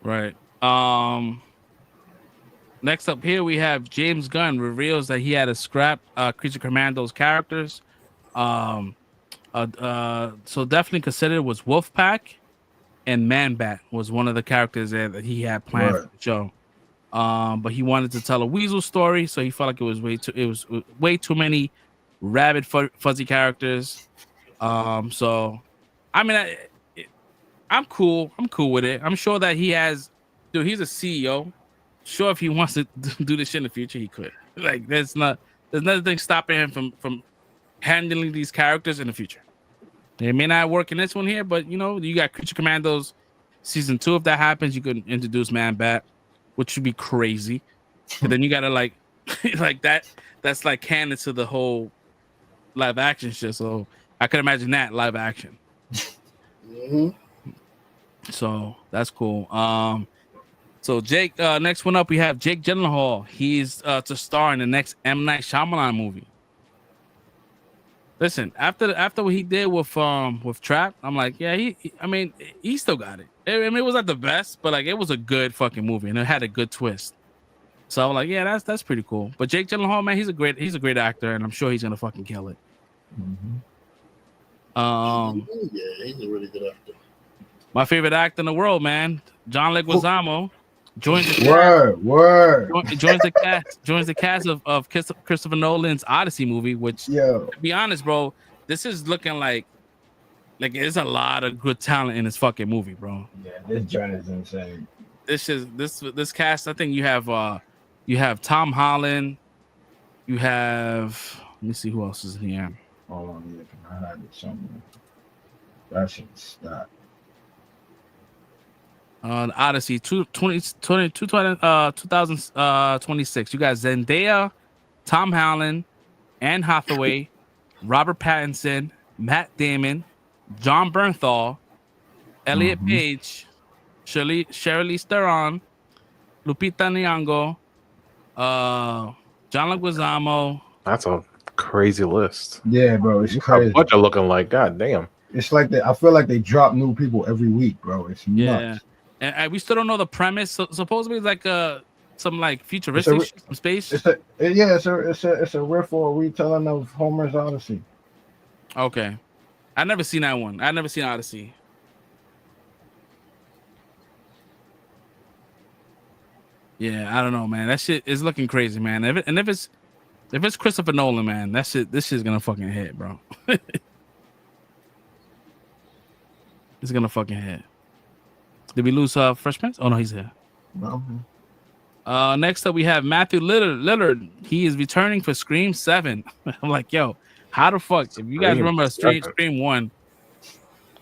Right. Next up here, we have James Gunn reveals that he had to scrap Creature Commandos characters. So definitely considered was Wolfpack, and Man Bat was one of the characters that he had planned for the show. But he wanted to tell a weasel story, so he felt like it was way too many rabid fuzzy characters. So I mean, I'm cool with it. I'm sure that he has, dude. He's a CEO. Sure, if he wants to do this shit in the future, he could. Like, there's nothing stopping him from handling these characters in the future. It may not work in this one here, but you know, you got Creature Commandos season 2. If that happens, you could introduce Man Bat, which would be crazy. But then you gotta like like that. That's like canon to the whole live action shit. So I could imagine that live action. Mm-hmm. So that's cool. So Jake, next one up, we have Jake Gyllenhaal. He's to star in the next M. Night Shyamalan movie. Listen, after what he did with Trap, I'm like, yeah, he still got it. I mean, it was not the best, but like it was a good fucking movie and it had a good twist. So I'm like, yeah, that's pretty cool. But Jake Gyllenhaal, man, he's a great actor, and I'm sure he's gonna fucking kill it. Mm-hmm. Yeah, he's a really good actor. My favorite actor in the world, man, John Leguizamo, joins the cast of Christopher Nolan's Odyssey movie. Which, to be honest, bro, this is looking like there's a lot of good talent in this fucking movie, bro. Yeah, this joint is insane. This cast. I think you have Tom Holland. You have, let me see who else is in here. Hold on, I had it somewhere. That shit's stuck. Odyssey 2026. You got Zendaya, Tom Holland, Anne Hathaway, Robert Pattinson, Matt Damon, John Bernthal, Elliot Page, Charlize Theron, Lupita Nyong'o, John Leguizamo. That's a crazy list. Yeah, bro, it's crazy. What you're looking like, god damn. It's like I feel like they drop new people every week, bro. It's nuts. And we still don't know the premise. So supposedly, it's like some like futuristic some space. It's a riff or a retelling of Homer's Odyssey. Okay, I never seen that one. I never seen Odyssey. Yeah, I don't know, man. That shit is looking crazy, man. If it's Christopher Nolan, man, this shit's gonna fucking hit, bro. It's gonna fucking hit. Did we lose Fresh Prince? Oh no, he's here. Next up, we have Matthew Lillard. He is returning for Scream 7. I'm like, yo, how the fuck? If you guys remember Scream 1,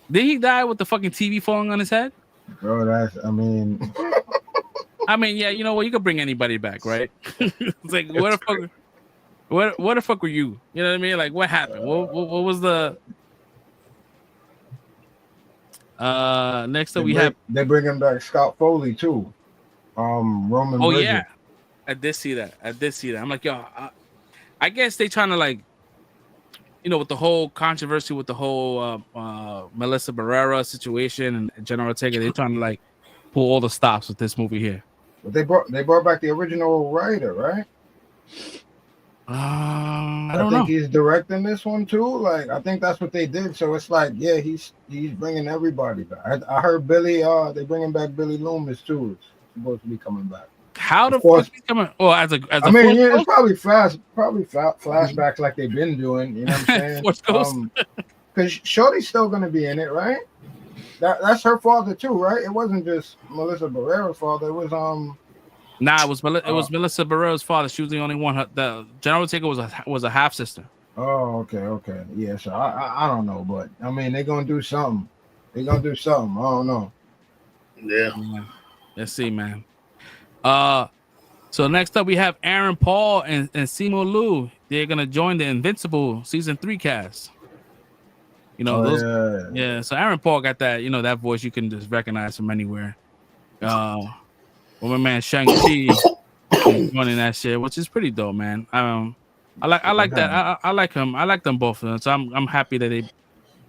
did he die with the fucking TV falling on his head? Bro, I mean, yeah, you know what? You could bring anybody back, right? It's like, where the fuck were you? You know what I mean? Like, what happened? What was the? Next up, they bring him back Scott Foley too. Roman. Oh Bridges. yeah, I did see that. I'm like, yo, I guess they trying to like, you know, with the whole controversy with the whole Melissa Barrera situation and Jenna Ortega, they're trying to like pull all the stops with this movie here. But they brought back the original writer, right? I don't know. I think he's directing this one too. Like, I think that's what they did. So it's like, yeah, he's bringing everybody back. I heard Billy. They bringing back Billy Loomis too. It's supposed to be coming back. How the fuck is he coming? Oh, as a I mean, yeah, it's probably flashbacks like they've been doing. You know what I'm saying? Because Shorty's still gonna be in it, right? That's her father too, right? It wasn't just Melissa Barrera's father. It was Nah, it was Melissa Barrera's father. She was the only one. The General Ortega was a half sister. Oh, okay. Yeah, so I don't know, but I mean they're gonna do something. I don't know. Yeah. Let's see, man. So next up we have Aaron Paul and Simu Liu. They're gonna join the Invincible season 3 cast. You know, yeah. So Aaron Paul got that, you know, that voice you can just recognize from anywhere. Well, my man Shang-Chi running that shit, which is pretty dope, man. I like that. I like him. I like them both. So I'm happy that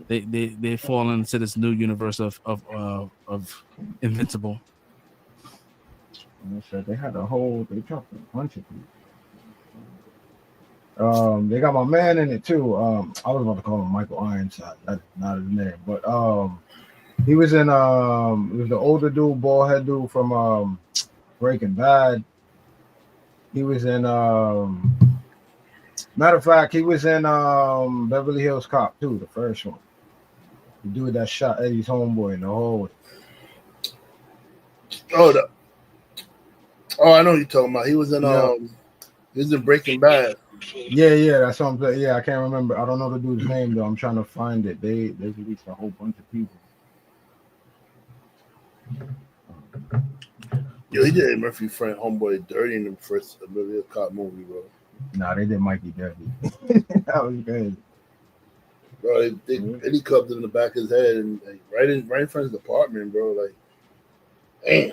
they fall into this new universe of Invincible. They had they dropped a bunch of people. They got my man in it too. I was about to call him Michael Ironside. That's not his name, but he was in it was the older dude, bald head dude from Breaking Bad. He was in matter of fact, he was in Beverly Hills Cop too, the first one. The dude that shot Eddie's homeboy in the hallway. Oh, I know what you're talking about. He was in Breaking Bad. Yeah, that's what I'm saying. Yeah, I can't remember. I don't know the dude's name though. I'm trying to find it. They released a whole bunch of people. Yo, he did Murphy friend homeboy dirty in the first Beverly Cop movie, bro. Nah, they did Mikey dirty. That was good. Bro, they Eddie cubbed him in the back of his head and right in front of his apartment, bro. Like, damn.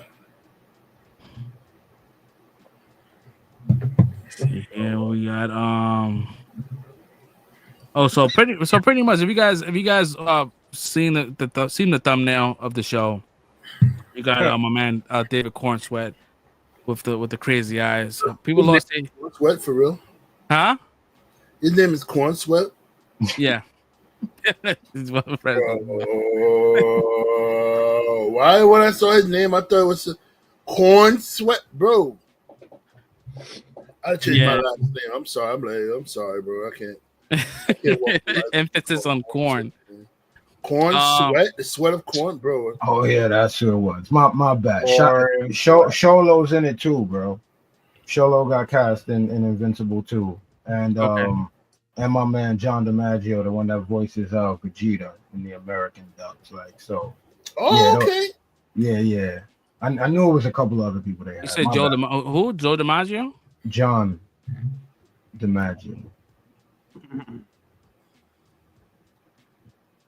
Yeah, we got so pretty much if you guys seen the thumbnail of the show, you got my man David Cornsweat with the crazy eyes. People lost it. Sweat for real? Huh? His name is Corn Sweat. Yeah. Why when I saw his name I thought it was Corn Sweat, bro. I changed my last name. I'm sorry. I'm sorry, bro. I can't emphasis on corn. Corn sweat, the sweat of corn, bro. Oh yeah, that's who it was. My bad. Sholo's in it too, bro. Sholo got cast in Invincible too, and my man John DiMaggio, the one that voices Vegeta in the American dubs, like so. Oh, okay. Yeah. I knew it was a couple other people there. You said Joe who? Joe DiMaggio? John DiMaggio.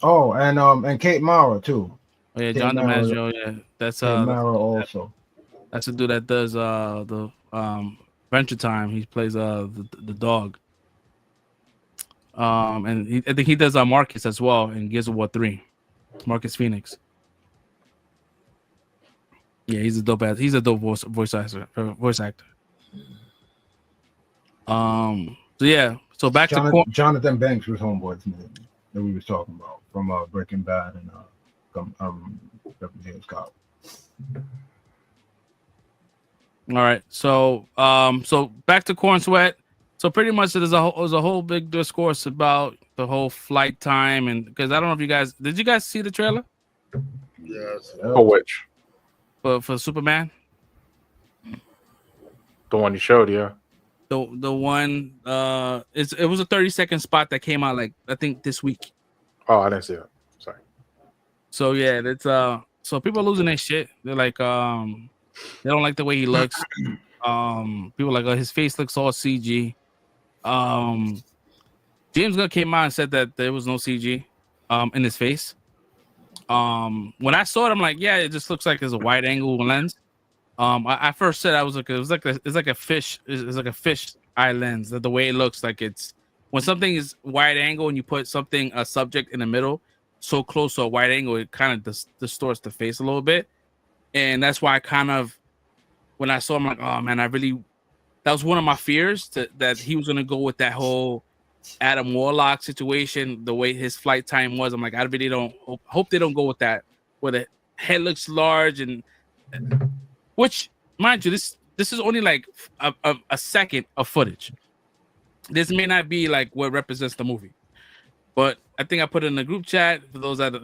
Oh, and Kate Mara too. Oh yeah, John DiMaggio. Yeah, that's Kate Mara also. That's the dude that does the Venture Time. He plays the dog. And I think he does Marcus as well in Gears of War 3. Marcus Phoenix. Yeah, he's a dope voice actor. So back to Jonathan Banks was homeboy's name that we was talking about from Breaking Bad and Beverly Hills Cop. All right, so back to Corn Sweat. So pretty much there's a whole big discourse about the whole flight time, and because I don't know if did you guys see the trailer? Yes. For which? For Superman. The one you showed, yeah. The one it was a 30-second spot that came out like I think this week. Oh, I didn't see that. Sorry. So yeah, that's so people are losing their shit. They're like they don't like the way he looks. People are like, oh, his face looks all CG. James Gunn came out and said that there was no CG in his face. When I saw it, I'm like, yeah, it just looks like there's a wide angle lens. I first said it's like a fish eye lens. That the way it looks like it's when something is wide angle and you put a subject in the middle so close to a wide angle, it kind of distorts the face a little bit. And that's why I kind of, when I saw him, like, oh man, that was one of my fears that he was gonna go with that whole Adam Warlock situation, the way his flight time was. I'm like, I really don't hope they don't go with that, where the head looks large and which, mind you, this is only like a second of footage. This may not be like what represents the movie, but I think I put it in the group chat for those that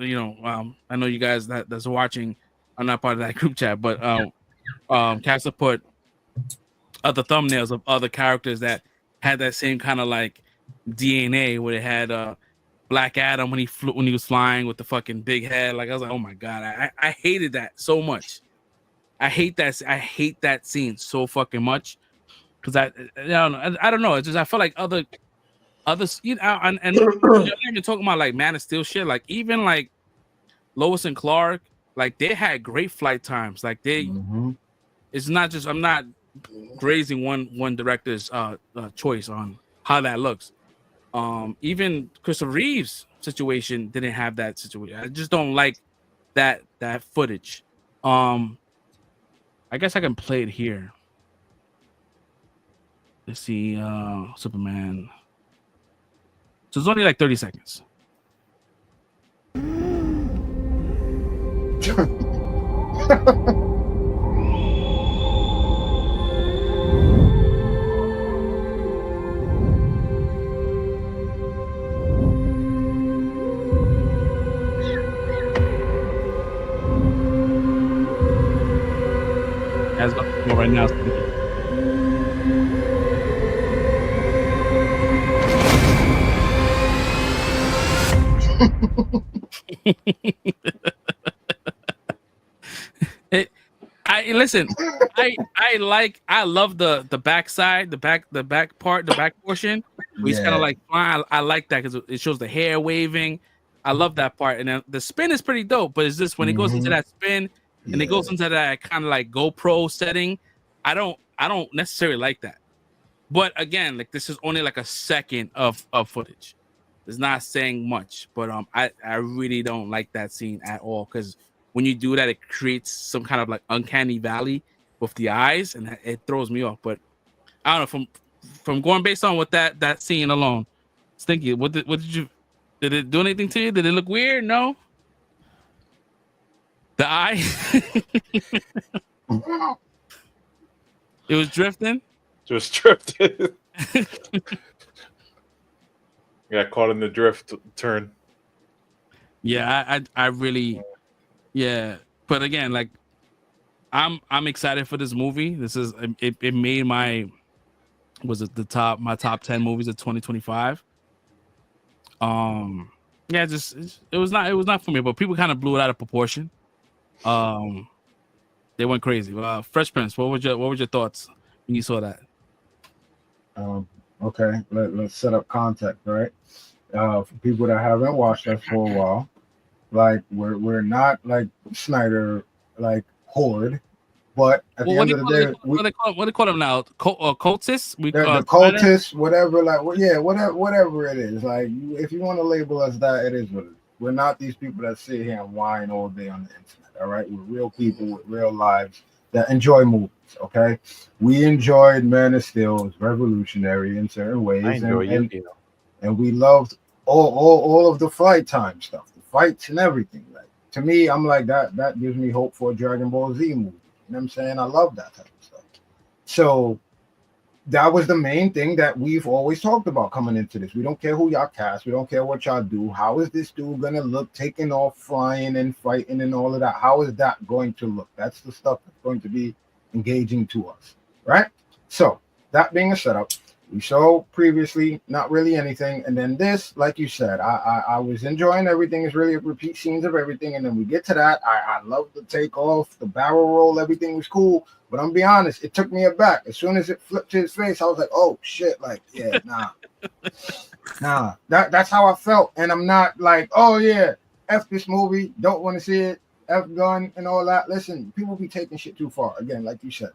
I know you guys that's watching are not part of that group chat, but Casa put other thumbnails of other characters that had that same kind of like DNA where it had Black Adam when he was flying with the fucking big head. Like I was like, oh my god, I hated that so much. I hate that scene so fucking much because I don't know. It's just I feel like others, and you're not even talking about like Man of Steel shit. Like even like Lois and Clark, like they had great flight times. Like it's not just I'm not grazing one director's choice on how that looks. Even Christopher Reeve's situation didn't have that situation. I just don't like that footage. I guess I can play it here. Let's see, Superman. So it's only like 30 seconds. As right now, I listen. I love the backside, the back part, the back portion where he's kind of like flying. I like that because it shows the hair waving. I love that part, and then the spin is pretty dope. But it's just when it goes into that spin and it goes into that kind of like GoPro setting, I don't necessarily like that. But again, like this is only like a second of footage. It's not saying much, but I really don't like that scene at all because when you do that, it creates some kind of like uncanny valley with the eyes, and it throws me off. But I don't know from going based on what that scene alone. Stinky, what did you? Did it do anything to you? Did it look weird? No. The eye. It was drifting. Just drifting. Got caught in the drift turn. Yeah, I really, yeah. But again, like, I'm excited for this movie. This is it made my top 10 movies of 2025. Yeah, it was not for me, but people kind of blew it out of proportion. They went crazy. Fresh Prince, what was your thoughts when you saw that? Okay, let's set up context, right? For people that haven't watched us for a while, like we're not like Snyder like horde, but at the end of the day, what do they call them now? Cultists? The cultists, whatever, like whatever it is. Like if you want to label us that, it is what it is. We're not these people that sit here and whine all day on the internet. All right, we're real people with real lives that enjoy movies. Okay, we enjoyed Man of Steel. It was revolutionary in certain ways. I enjoy and we loved all of the flight time stuff, the fights and everything. Like to me, I'm like that gives me hope for a Dragon Ball Z movie. You know what I'm saying? I love that type of stuff. So that was the main thing that we've always talked about coming into this. We don't care who y'all cast. We don't care what y'all do. How is this dude gonna look taking off, flying and fighting and all of that? How is that going to look? That's the stuff that's going to be engaging to us, right? So that being a setup, we saw previously not really anything, and then this, like you said, I was enjoying everything. It's really a repeat scenes of everything, and then we get to that. I love the takeoff, the barrel roll, everything was cool. But I'm be honest, it took me aback. As soon as it flipped to his face, I was like, "Oh shit!" Like, yeah, nah. That's how I felt, and I'm not like, "Oh yeah, f this movie, don't want to see it, f gun and all that." Listen, people be taking shit too far. Again, like you said.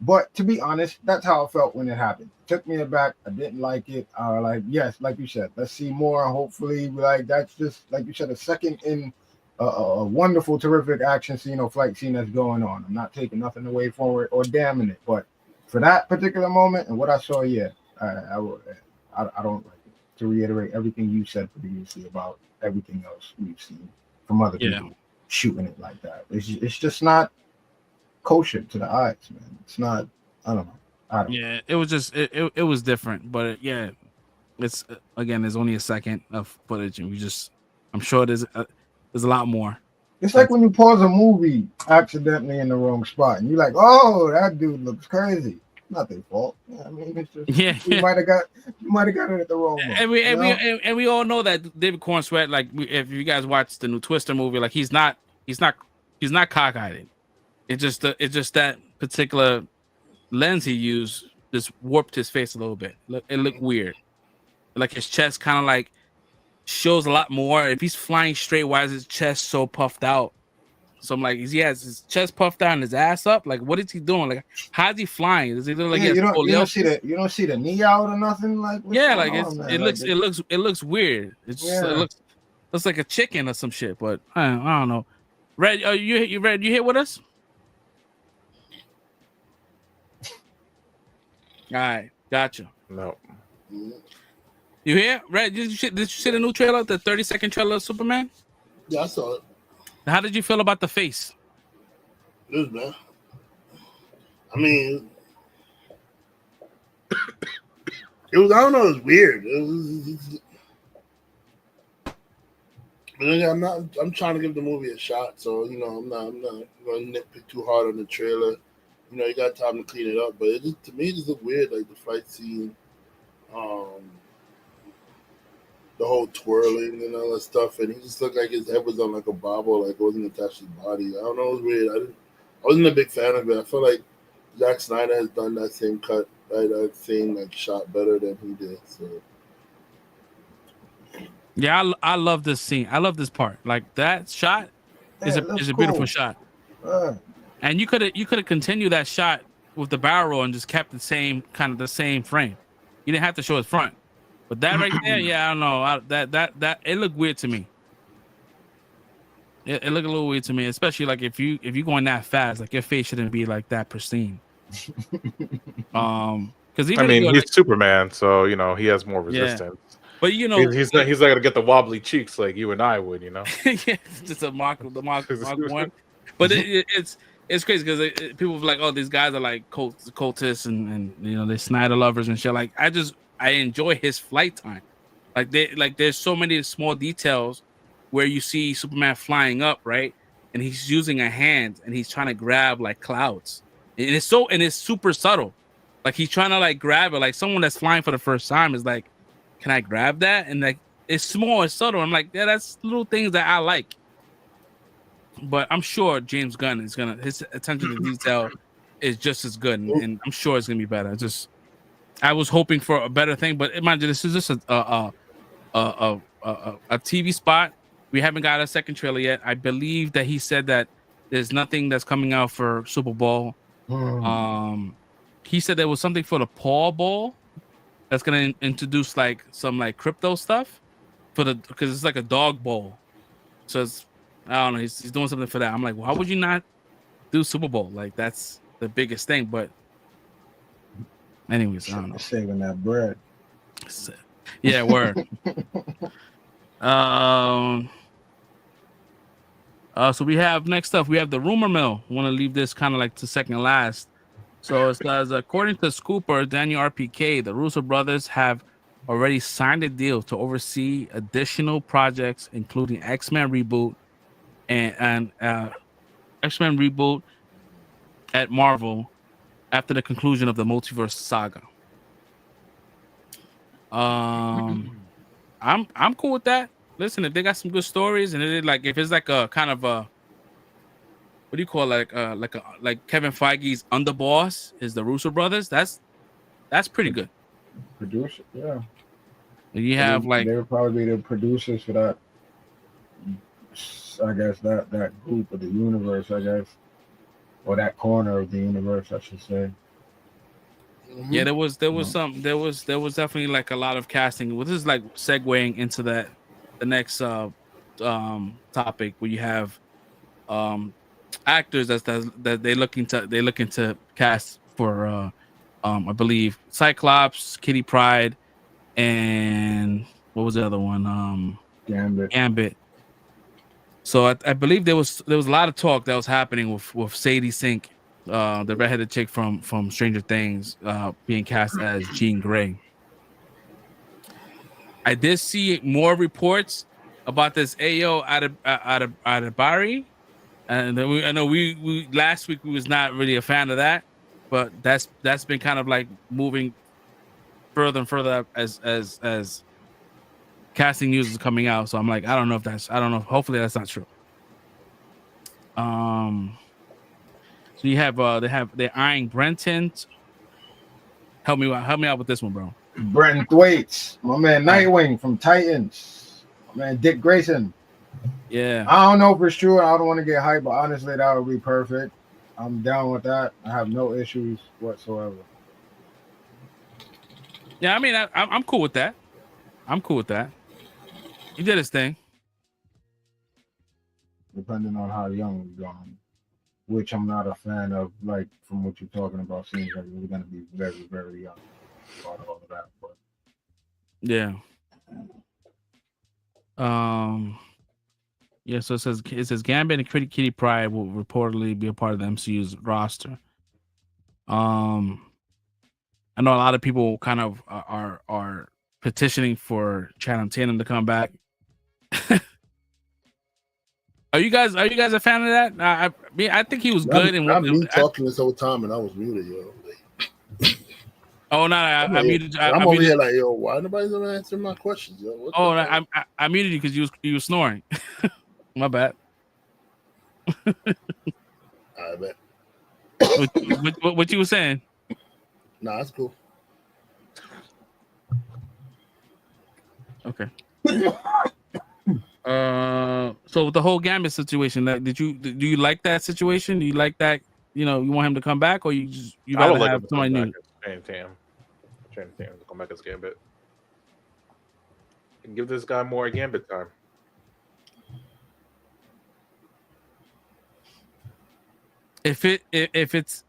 But to be honest, that's how I felt when it happened. It took me aback. I didn't like it. Like, yes, like you said, let's see more. Hopefully, like that's just like you said, a second in a wonderful, terrific action scene or flight scene that's going on. I'm not taking nothing away from it or damning it, but for that particular moment and what I saw, yeah, I don't like it. To reiterate everything you said previously about everything else we've seen from other people shooting it like that. It's just not kosher to the eyes, man. It's not. I don't know. Yeah, it was just it was different, but yeah, it's again. There's only a second of footage, and I'm sure there's a lot more. It's like when you pause a movie accidentally in the wrong spot, and you're like, "Oh, that dude looks crazy." Not their fault. I mean, it's just you might have got it at the wrong moment. And we all know that David Corn Sweat. Like, if you guys watch the new Twister movie, like he's not cockeyed. It's just that particular lens he used just warped his face a little bit. It looked weird. Like his chest kind of like shows a lot more. If he's flying straight, why is his chest so puffed out? So I'm like, he has his chest puffed out and his ass up. Like, what is he doing? Like, how is he flying? Does he look like you don't see the knee out or nothing? Like, it looks weird. It looks like a chicken or some shit. But I don't know. Red, you Red? You here with us? All right, gotcha. No. You hear? Red, did you see the new trailer, the 30-second trailer of Superman? Yeah, I saw it. How did you feel about the face? Good, man. I mean, it was, I don't know, it was weird. But I'm trying to give the movie a shot, so I'm not going to nitpick too hard on the trailer. You got time to clean it up, but to me, it just looked weird, like the fight scene, the whole twirling and all that stuff, and he just looked like his head was on like a bobble, like it wasn't attached to his body. I don't know, it was weird. I wasn't a big fan of it. I feel like Zack Snyder has done that same cut, right? That same like shot better than he did. So yeah, I love this scene. I love this part. Like that shot is a beautiful shot. And you could have continued that shot with the barrel roll and just kept the same frame. You didn't have to show his front. But that right there, yeah, I don't know. That it looked weird to me. It looked a little weird to me, especially like if you going that fast, like your face shouldn't be like that pristine. Because he's Superman, so he has more resistance. Yeah. But he's not gonna get the wobbly cheeks like you and I would, yeah, it's just the Mark one. But it's crazy because people are like, oh, these guys are like cultists and they're Snyder lovers and shit. Like I enjoy his flight time. There's so many small details where you see Superman flying up, right? And he's using a hand and he's trying to grab like clouds. And it's super subtle. Like he's trying to like grab it. Like someone that's flying for the first time is like, can I grab that? And like it's small, it's subtle. I'm like, yeah, that's little things that I like. But I'm sure James Gunn his attention to detail is just as good, and I'm sure it's gonna be better. I was hoping for a better thing, but imagine this is just a TV spot. We haven't got a second trailer yet. I believe that he said that there's nothing that's coming out for Super Bowl. He said there was something for the Paw Bowl that's gonna introduce like some like crypto stuff because it's like a dog bowl. So it's, I don't know. He's doing something for that. I'm like, why would you not do Super Bowl? Like that's the biggest thing. But anyways, I don't know. Saving that bread. Yeah, word. So we have next up. We have the rumor mill. I want to leave this kind of like to second last. So it says, according to Scooper, Daniel RPK, the Russo brothers have already signed a deal to oversee additional projects, including X-Men reboot and X-Men reboot at Marvel after the conclusion of the multiverse saga. I'm cool with that. Listen, if they got some good stories and if it's like a kind of a, what do you call it? Like Kevin Feige's underboss is the Russo brothers. That's pretty good. Producer, yeah. You have they would probably be the producers for that. I guess that group of the universe, I guess, or that corner of the universe, I should say. Yeah, there was definitely like a lot of casting. Well, this is like segueing into the next topic where you have actors that they're looking to cast for I believe Cyclops, Kitty Pryde, and what was the other one? Gambit. So I believe there was a lot of talk that was happening with Sadie Sink, the redheaded chick from Stranger Things, being cast as Jean Grey. I did see more reports about this Ayo Adebari, and I know we last week we was not really a fan of that, but that's been kind of like moving further and further up as casting news is coming out. So I'm like, I don't know. Hopefully that's not true. So you have they're eyeing Brenton. Help me out with this one, bro. Brenton Thwaites, my man Nightwing from Titans, my man Dick Grayson. Yeah, I don't know if it's true. I don't want to get hyped, but honestly, that would be perfect. I'm down with that. I have no issues whatsoever. Yeah, I mean, I'm cool with that. He did his thing. Depending on how young he's going, which I'm not a fan of. Like from what you're talking about, seems like we're going to be very, very young about all of that. But yeah, Yeah, so it says Gambit and Kitty Pryde will reportedly be a part of the MCU's roster. I know a lot of people kind of are petitioning for Channing Tatum to come back. Are you guys a fan of that? I mean, I think he was good. I'm me talking this whole time, and I was muted, yo. Oh no! I muted. I'm over here like, yo, why nobody's gonna answer my questions, yo? I muted you because you were snoring. My bad. I bet. What you were saying? Nah, that's cool. Okay. So with the whole Gambit situation, like, do you like that situation? Do you like that? You know, you want him to come back, or you rather like have somebody new? Channing Tatum to come back as Gambit. And give this guy more Gambit time. If it's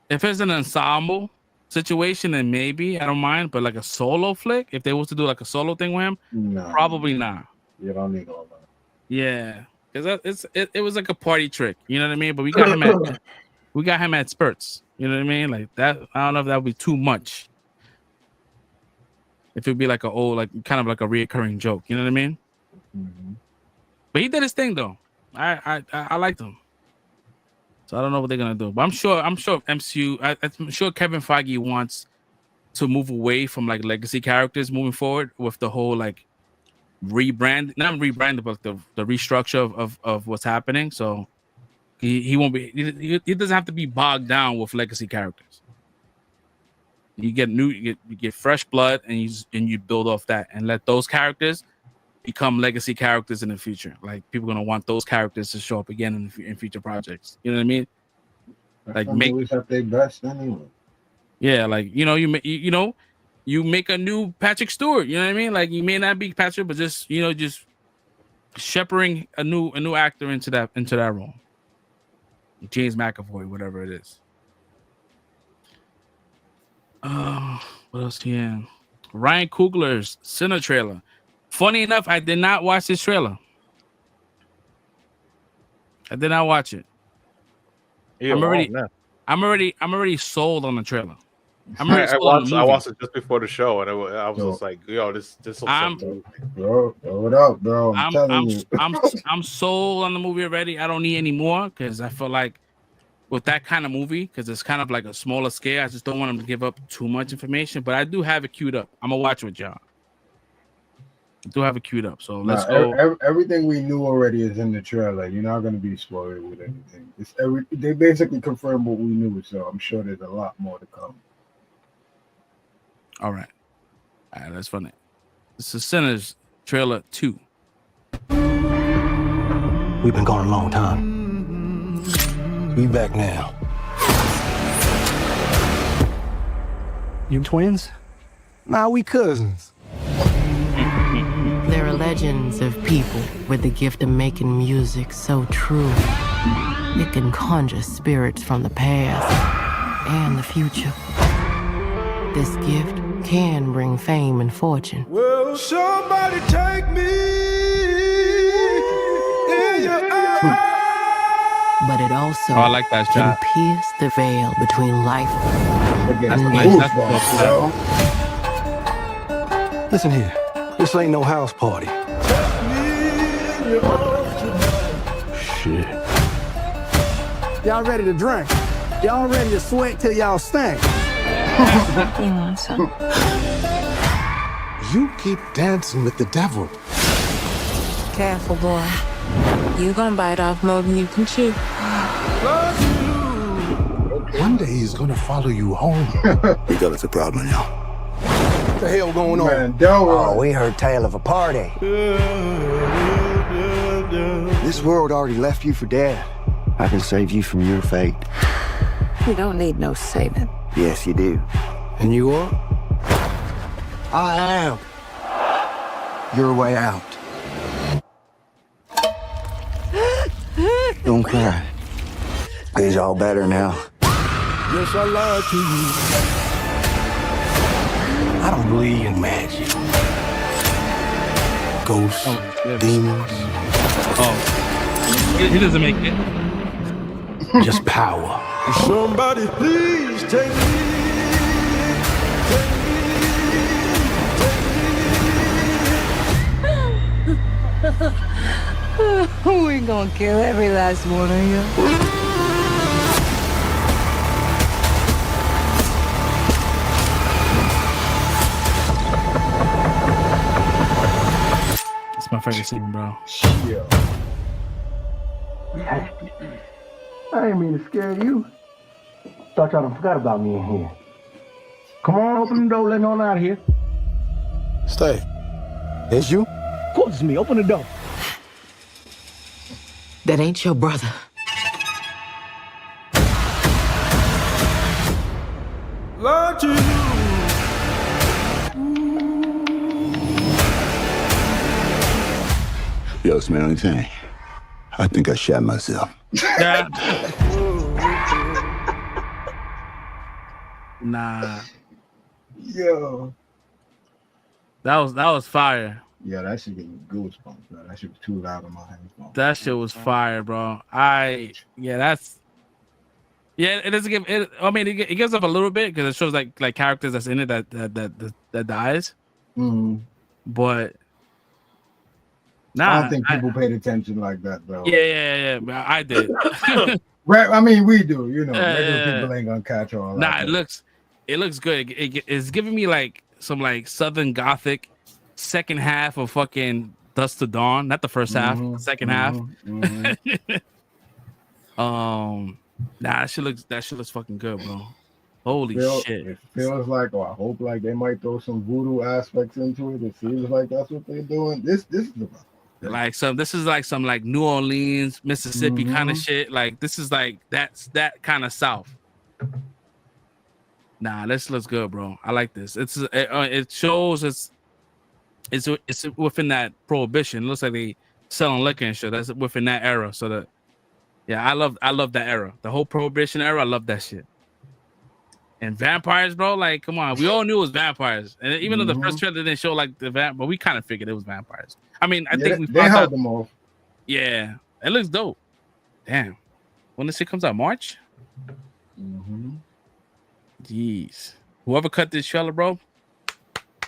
an ensemble situation, then maybe I don't mind. But like a solo flick, if they was to do like a solo thing with him, probably not. You don't need all that. Yeah, because it was like a party trick. You know what I mean? But we got him at spurts. You know what I mean? Like that. I don't know if that would be too much. If it'd be like kind of like a reoccurring joke. You know what I mean? Mm-hmm. But he did his thing though. I liked him. So I don't know what they're gonna do, but I'm sure MCU. I'm sure Kevin Feige wants to move away from like legacy characters moving forward with the whole like not rebrand, but the restructure of what's happening. So he won't be. He doesn't have to be bogged down with legacy characters. You get fresh blood, and you build off that, and let those characters become legacy characters in the future. Like people are gonna want those characters to show up again in future projects. You know what I mean? Like always have their best anyway. Yeah, like you make a new Patrick Stewart. You know what I mean? Like you may not be Patrick, but just shepherding a new actor into that role. James McAvoy, whatever it is. What else? Yeah, Ryan Coogler's Sinner trailer. Funny enough, I did not watch this trailer. I did not watch it. I'm already sold on the trailer. I watched it just before the show, and I was just like, yo, this looks something. Bro, what up, bro? I'm sold on the movie already. I don't need any more because I feel like with that kind of movie, because it's kind of like a smaller scale, I just don't want them to give up too much information. But I do have it queued up. I'm gonna watch it with y'all. I do have it queued up, so let's go. Everything we knew already is in the trailer. You're not going to be spoiled with anything. They basically confirmed what we knew, so I'm sure there's a lot more to come. All right, that's funny. This is Sinners trailer 2. We've been gone a long time. We back now. You twins? Nah, we cousins. There are legends of people with the gift of making music so true. It can conjure spirits from the past and the future. This gift can bring fame and fortune. Will somebody take me in your arms? But it also I like that can shot. pierce the veil between life and death. Listen here. This ain't no house party. Shit. Y'all ready to drink? Y'all ready to sweat till y'all stink? You want some? You keep dancing with the devil. Careful, boy. You gonna bite off more than you can chew. One day he's gonna follow you home. We got us a problem, y'all. What the hell going on? Man, don't we heard tale of a party. This world already left you for dead. I can save you from your fate. You don't need no saving. Yes, you do. And you are? I am. Your way out. Don't cry. It's all better now. Yes, I lied to you. I don't believe in magic. Ghosts, demons. Oh, he doesn't make it. Just power. Somebody please take me. We gonna kill every last one of you. It's my favorite scene, bro. Yeah. I ain't mean to scare you. Thought y'all done forgot about me in here. Come on, open the door, let me on out of here. Stay. It's you? Of course it's me. Open the door. That ain't your brother. Lie to you. Yo, smell anything? I think I shot myself. Nah. Yo. That was fire. Yeah, that shit gave me goosebumps, bro. That shit was too loud on my headphones. That shit was fire, bro. It doesn't give it. I mean, it gives up a little bit because it shows like characters that's in it that dies. Mm-hmm. But I don't think people paid attention like that, though. Yeah. I did. Right? I mean, we do. You know, regular people ain't gonna catch all that. Nah, it looks good. It's giving me like some like Southern Gothic second half of fucking Dust to Dawn. Not the first half, the second half. That shit looks fucking good, bro. Holy shit! It feels like, I hope like they might throw some voodoo aspects into it. It seems like that's what they're doing. This is about this is like some like New Orleans, Mississippi kind of shit. Like this is like that kind of South. Nah, this looks good, bro. I like this. It shows it's within that prohibition. It looks like they selling liquor and shit. That's within that era. So that I love that era. The whole prohibition era. I love that shit. And vampires, bro. Like, come on. We all knew it was vampires. And even though the first trailer didn't show like the but we kind of figured it was vampires. I mean, I think they held them off. Yeah, it looks dope. Damn. When this shit comes out, March? Jeez. Whoever cut this trailer, bro.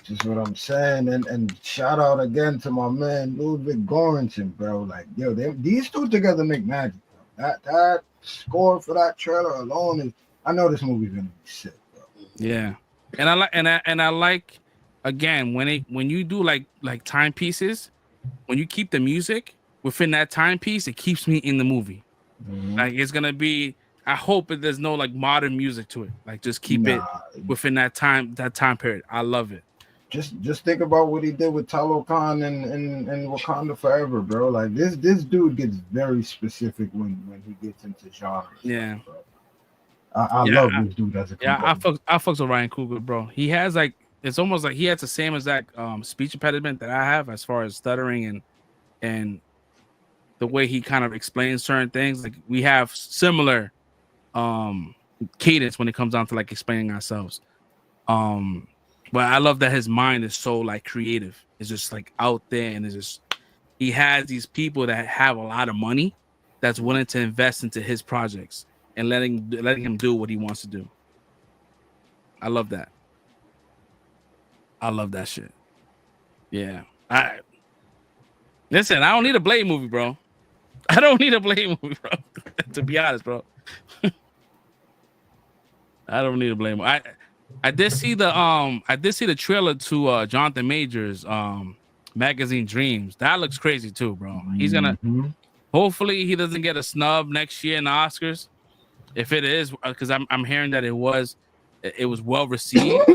Just what I'm saying. And shout out again to my man Ludwig Göransson, bro. Like, yo, these two together make magic, bro. That score for that trailer alone is, I know this movie's gonna be sick, bro. Yeah. And I like again when you do like timepieces, when you keep the music within that timepiece, it keeps me in the movie. Like it's gonna be, I hope there's no like modern music to it. Like just keep it within that time period. I love it. Just think about what he did with Talo Khan and Wakanda Forever, bro. Like this dude gets very specific when he gets into genres. Yeah. Bro. I love this dude as a composer. I fucks with Ryan Coogler, bro. He has like, it's almost like he has the same exact speech impediment that I have as far as stuttering and the way he kind of explains certain things. Like we have similar cadence when it comes down to like explaining ourselves. But I love that his mind is so like creative. It's just like out there, and it's just he has these people that have a lot of money that's willing to invest into his projects and letting him do what he wants to do. I love that. I love that shit. Yeah. Listen, I don't need a Blade movie, bro. I don't need a Blade movie, bro. To be honest, bro. I don't need a Blade movie. I did see the trailer to Jonathan Majors magazine Dreams. That looks crazy too, bro. He's gonna hopefully he doesn't get a snub next year in the Oscars. If it is, because I'm hearing that it was well received.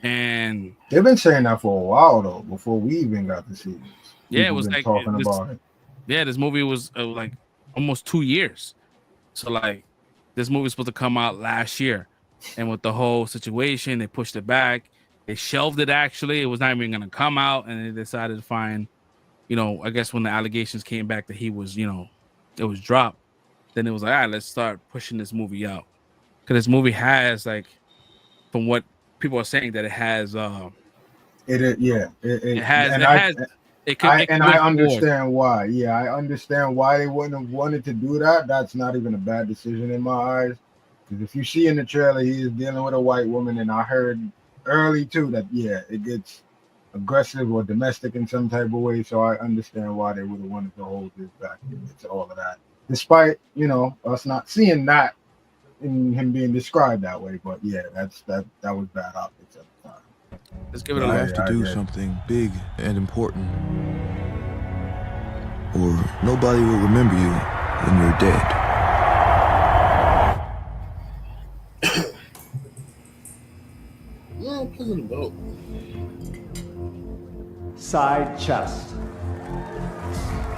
And they've been saying that for a while though, before we even got to see this. Yeah, it was like talking about it. Yeah, this movie was like almost 2 years. So like this movie was supposed to come out last year. And with the whole situation, they pushed it back. They shelved it actually. It was not even gonna come out, and they decided to find, I guess when the allegations came back that he was, it was dropped, then it was like, all right, let's start pushing this movie out. Because this movie has like, from what people are saying, that it has It is, yeah. It has. I understand why. Yeah, I understand why they wouldn't have wanted to do that. That's not even a bad decision in my eyes. Because if you see in the trailer, he is dealing with a white woman, and I heard early too that it gets aggressive or domestic in some type of way. So I understand why they would have wanted to hold this back. It's all of that, despite us not seeing that in him being described that way. But yeah, that was bad optics at the time. Let's give it You a have to do something big and important, or nobody will remember you when you're dead. Yeah, I'm playing the boat. Side chest.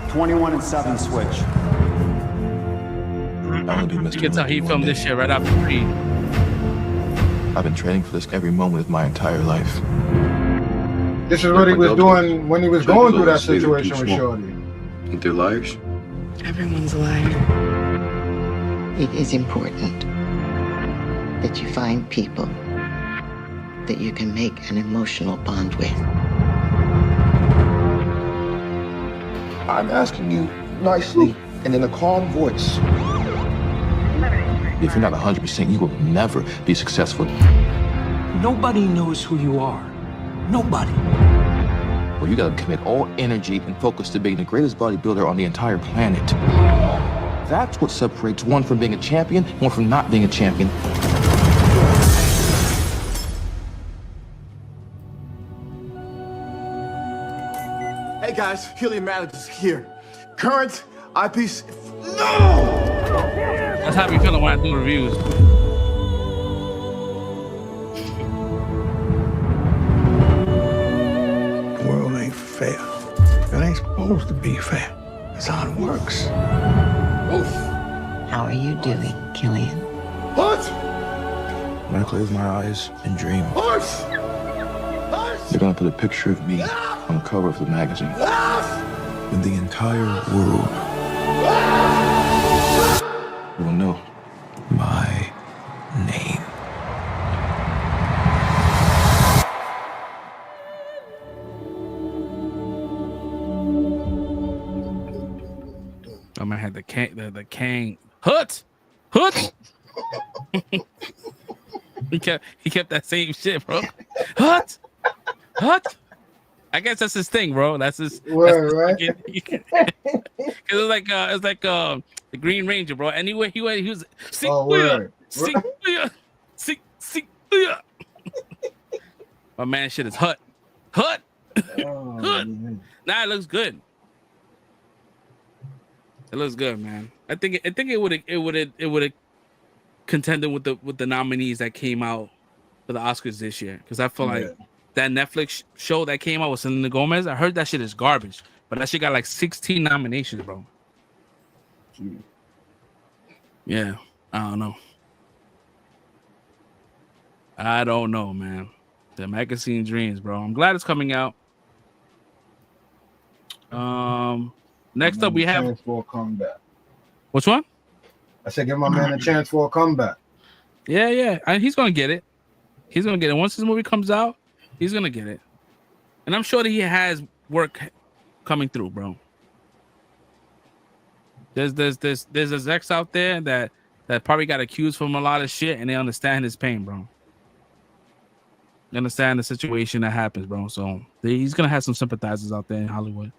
21 and 7 switch. You can tell he filmed this shit right after Creed. I've been training for this every moment of my entire life. This is what he was doing when he was going through that situation with Shorty. They're liars? Everyone's a liar. It is important that you find people that you can make an emotional bond with. I'm asking you nicely and in a calm voice. If you're not 100%, you will never be successful. Nobody knows who you are. Nobody. Well, you gotta commit all energy and focus to being the greatest bodybuilder on the entire planet. That's what separates one from being a champion, one from not being a champion. Hey guys, helium is here. Current eyepiece. No! That's how we feeling when I do reviews. The world ain't fair. It ain't supposed to be fair. That's how it works. How are you doing, Killian? What? When I close my eyes and dream, Horse! they're gonna put a picture of me on the cover of the magazine. And the entire world will know my name. Oh man, had the Kang Hut. he kept that same shit, bro. Hut. I guess that's his thing, bro. That's his word, right? Because it's like the Green Ranger, bro. Anywhere he went, he was word. My man, shit is Hut. Hut. Man. Nah, it looks good. It looks good, man. I think it would have contended with the nominees that came out for the Oscars this year. Because I feel like that Netflix show that came out with Selena Gomez, I heard that shit is garbage, but that shit got like 16 nominations, bro. Yeah, I don't know, man. The Magazine Dreams, bro. I'm glad it's coming out. Next up we have chance for a comeback. Which one? I said, give my man a chance for a comeback. Yeah, and he's gonna get it. He's gonna get it once this movie comes out. He's gonna get it, and I'm sure that he has work coming through, bro. There's execs out there that probably got accused from a lot of shit, and they understand his pain, bro. They understand the situation that happens, bro. So he's gonna have some sympathizers out there in Hollywood.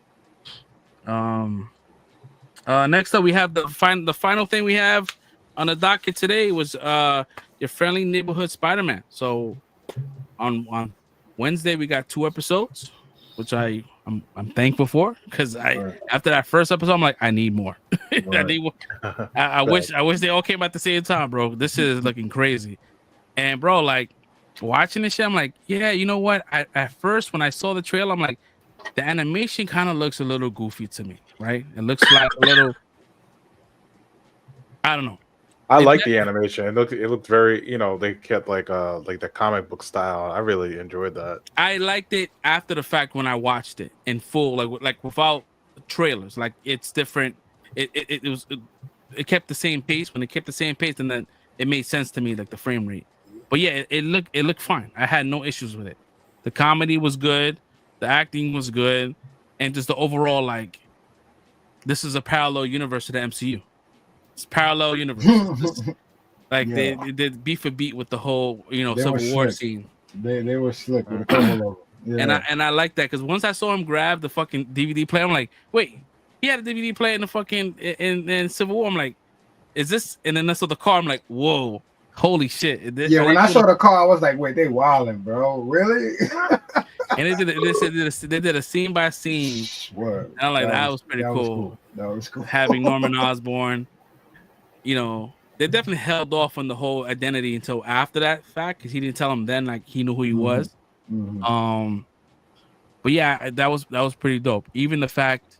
Next up, we have the final thing we have on the docket today was your friendly neighborhood Spider-Man. So on Wednesday we got 2 episodes, which I'm thankful for, because after that first episode I'm like, I need more. I need more. I wish they all came at the same time, bro. This is looking crazy. And bro, like watching this shit, I'm like, yeah, you know what? At first when I saw the trailer, I'm like, the animation kind of looks a little goofy to me, right? It looks like a little, I don't know. I like the animation. It looked very, they kept like the comic book style. I really enjoyed that. I liked it after the fact when I watched it in full, like without trailers. Like it's different. It kept the same pace. When it kept the same pace, and then it made sense to me, like the frame rate. But yeah, it looked fine. I had no issues with it. The comedy was good, the acting was good, and just the overall like, this is a parallel universe to the MCU. It's parallel universe. Like they did beat for beat with the whole, you know, Civil War scene. They were slick with a couple of them. Yeah. And I like that because once I saw him grab the fucking DVD player, I'm like, wait, he had a DVD player in the fucking in Civil War. I'm like, is this? And then I saw the car. I'm like, whoa, holy shit! When I saw the car, I was like, wait, they wilding, bro, really? And they did a scene by scene. Word. And I'm like, that was pretty cool. That was cool. Having Norman Osborn, you know, they definitely held off on the whole identity until after that fact because he didn't tell him then, like he knew who he was. But yeah, that was pretty dope. Even the fact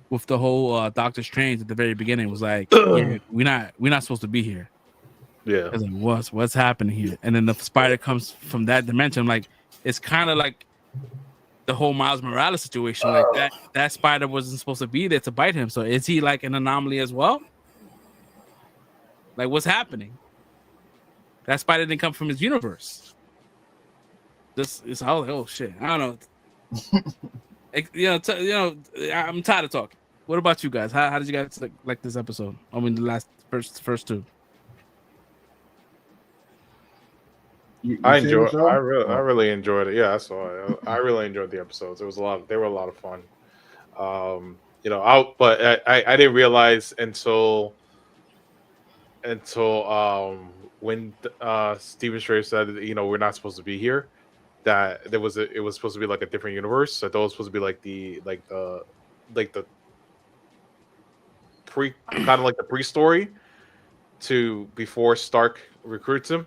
with the whole Doctor Strange at the very beginning was like, yeah, we're not supposed to be here. Yeah, I was like, what's happening here? And then the spider comes from that dimension. Like it's kind of like the whole Miles Morales situation. Like that spider wasn't supposed to be there to bite him. So is he like an anomaly as well? Like what's happening? That spider didn't come from his universe. This is all like, oh shit. I don't know. I'm tired of talking. What about you guys? How did you guys like this episode? I mean, the first two. I really enjoyed it. Yeah, I saw it. I really enjoyed the episodes. They were a lot of fun. But I didn't realize until when Stephen Strange said, we're not supposed to be here, that it was supposed to be like a different universe. I thought it was supposed to be like the pre-story to before Stark recruits him.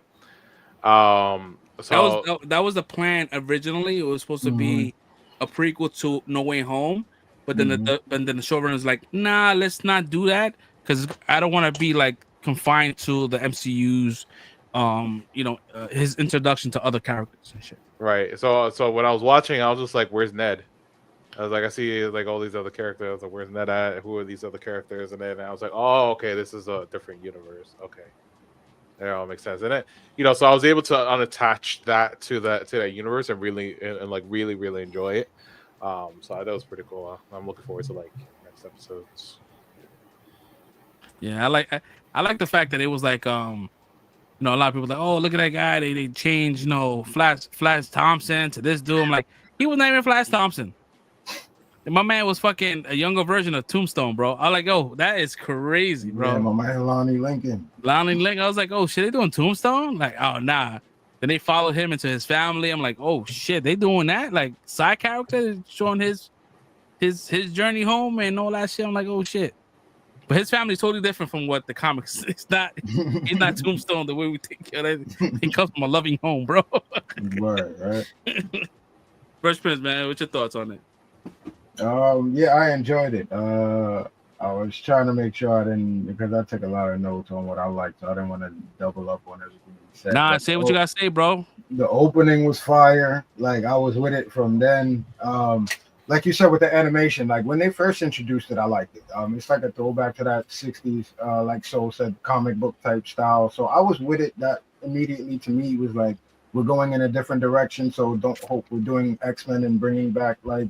So that was the plan originally. It was supposed to be a prequel to No Way Home, but then the showrunner's like, nah, let's not do that because I don't want to be like confined to the MCU's his introduction to other characters and shit. Right. So when I was watching, I was just like, where's Ned? I was like, I see like all these other characters. I was like, where's Ned at? Who are these other characters? And then I was like, oh, okay, this is a different universe. Okay. That all makes sense. And it, so I was able to unattach that to that universe and really really enjoy it. So that was pretty cool. I'm looking forward to like next episodes. Yeah, I like the fact that it was like a lot of people like, oh, look at that guy. They changed, Flash Thompson to this dude. I'm like, he was not even Flash Thompson. And my man was fucking a younger version of Tombstone, bro. I was like, oh, that is crazy, bro. Yeah, my man Lonnie Lincoln. I was like, oh shit, they doing Tombstone? Like, oh nah. Then they followed him into his family. I'm like, oh shit, they doing that? Like side character showing his journey home and all that shit. I'm like, oh shit. But his family's totally different from what the comics. He's not Tombstone the way we think. He comes from a loving home, bro. right. Fresh Prince, man, what's your thoughts on it? Yeah, I enjoyed it. I was trying to make sure I didn't, because I took a lot of notes on what I liked, so I didn't want to double up on everything you said. Nah, say what you gotta say, bro. The opening was fire. Like I was with it from then. Like you said with the animation, like when they first introduced it, I liked it. It's like a throwback to that 60s, like Soul said, comic book type style. So I was with it. That immediately to me was like, we're going in a different direction. So don't hope we're doing X-Men and bringing back like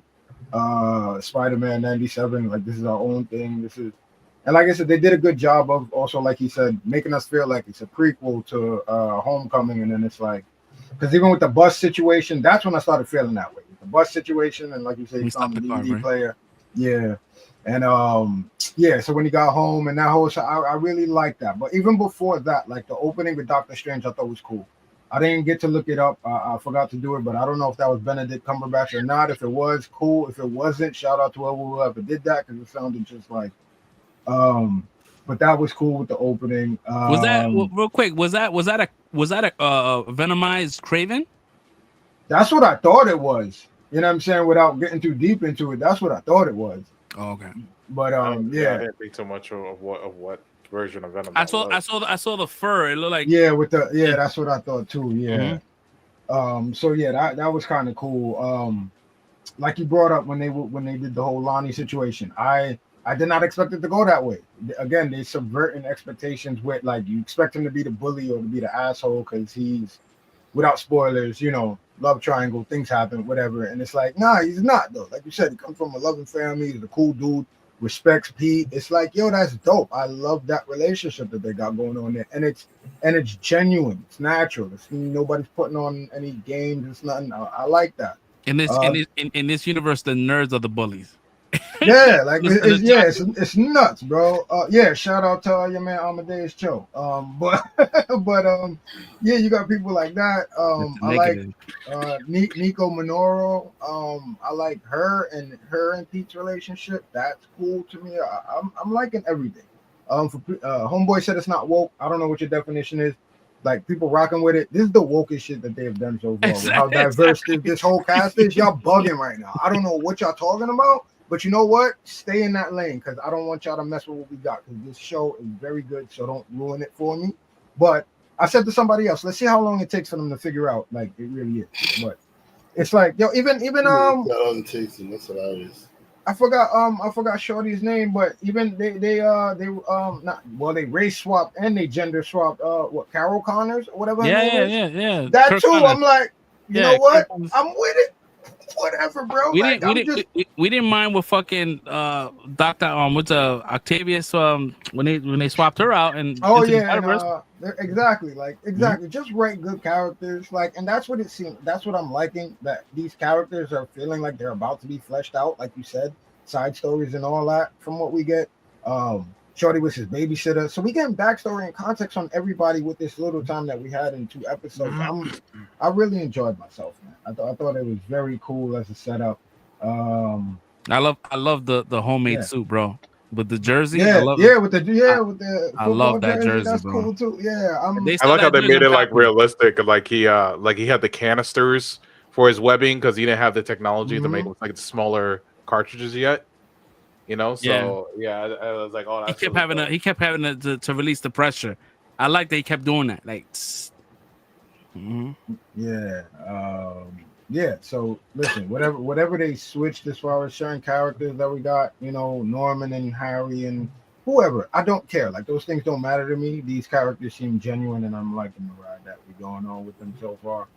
Spider-Man 97. Like this is our own thing. And like I said, they did a good job of also, like he said, making us feel like it's a prequel to Homecoming. And then it's like, because even with the bus situation, that's when I started feeling that way. The bus situation, and like you said, it's on the DVD player. Yeah. And so when he got home and that whole show, I really liked that. But even before that, like the opening with Doctor Strange, I thought was cool. I didn't get to look it up. I forgot to do it, but I don't know if that was Benedict Cumberbatch or not. If it was, cool. If it wasn't, shout out to whoever did that, because it sounded just like but that was cool with the opening. Was that real quick? Was that a Venomized Craven? That's what I thought it was. You know what I'm saying? Without getting too deep into it, that's what I thought it was. Oh, okay. But I didn't think too much of what version of Venom. I saw the fur. It looked like that's what I thought too. Yeah. Mm-hmm. That was kind of cool. Like you brought up when they did the whole Lonnie situation, I did not expect it to go that way. Again, they subverting expectations with like you expect him to be the bully or to be the asshole because he's, without spoilers, love triangle, things happen, whatever. And it's like, nah, he's not though. Like you said, he comes from a loving family. He's a cool dude, respects Pete. It's like, yo, that's dope. I love that relationship that they got going on there, and it's genuine. It's natural. It's nobody's putting on any games. It's nothing. I like that. In this universe, the nerds are the bullies. Yeah, like it's nuts, bro. Yeah, shout out to your man Amadeus Cho. Yeah, you got people like that. I like Nico Minoru. I like her and Pete's relationship. That's cool to me. I'm liking everything. For Homeboy said it's not woke. I don't know what your definition is. Like people rocking with it. This is the wokest shit that they've done so far. With how diverse this whole cast is. Y'all bugging right now. I don't know what y'all talking about. But you know what? Stay in that lane because I don't want y'all to mess with what we got because this show is very good. So don't ruin it for me. But I said to somebody else, let's see how long it takes for them to figure out like it really is. But it's like, yo, even that's hilarious. I forgot Shorty's name, but even they race swapped and they gender swapped Carol Connors or whatever. Yeah. That Kirk too. Connors. I'm like, you know what? I'm with it. Whatever, bro. We didn't mind with fucking Dr. What's Octavius when they swapped her out and exactly just write good characters like, and that's what it seems. That's what I'm liking, that these characters are feeling like they're about to be fleshed out, like you said, side stories and all that from what we get. Shorty was his babysitter, so we getting backstory and context on everybody with this little time that we had in 2 episodes. I really enjoyed myself, man. I thought it was very cool as a setup. I love the homemade suit, bro, with the jersey. I love that jersey. That's bro. Cool too. Yeah, I like how they made it like realistic. Like he had the canisters for his webbing because he didn't have the technology to make like smaller cartridges yet. You know, so I was like, oh, that's he kept having to release the pressure. I like that he kept doing that. Like, yeah. So listen, whatever they switched as far as certain characters that we got, you know, Norman and Harry and whoever, I don't care. Like those things don't matter to me. These characters seem genuine, and I'm liking the ride that we're going on with them so far.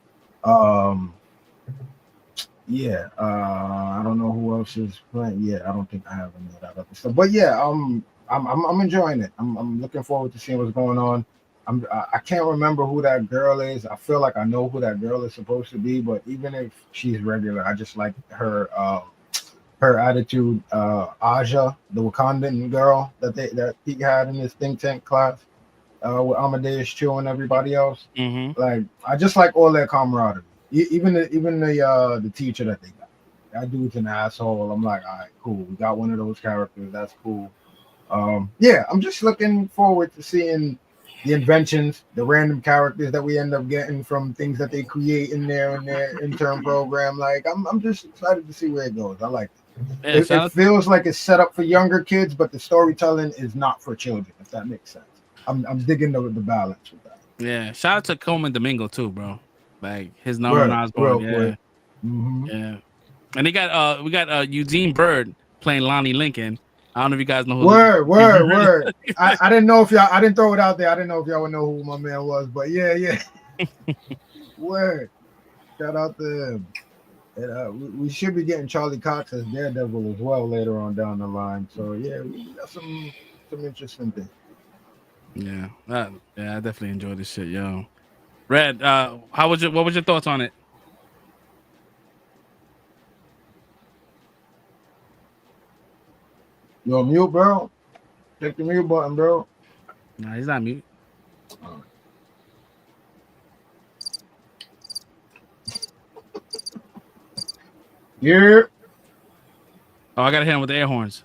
I don't know who else is playing. Yeah, I don't think I have any of that other stuff. But yeah, I'm enjoying it. I'm looking forward to seeing what's going on. I can't remember who that girl is. I feel like I know who that girl is supposed to be, but even if she's regular, I just like her attitude. Aja, the Wakandan girl that he had in his think tank class with Amadeus Cho and everybody else. Like I just like all their camaraderie. Even the teacher that they got. That dude's an asshole. I'm like, all right, cool. We got one of those characters. That's cool. I'm just looking forward to seeing the inventions, the random characters that we end up getting from things that they create in their intern program. Like, I'm just excited to see where it goes. I like it. It feels like it's set up for younger kids, but the storytelling is not for children, if that makes sense. I'm digging the balance with that. Yeah, shout out to Coleman Domingo too, bro. Like his Norman Osborn, yeah. And we got Eugene Bird playing Lonnie Lincoln. I don't know if you guys know who. Word. I didn't know if y'all. I didn't throw it out there. I didn't know if y'all would know who my man was, but yeah. Word. Shout out to him. And, we should be getting Charlie Cox as Daredevil as well later on down the line. So yeah, we got some interesting things. Yeah, I definitely enjoyed this shit, yo. Red, what was your thoughts on it? You on mute, bro? Click the mute button, bro. Nah, he's not mute. Yeah. Oh, I gotta hit him with the air horns.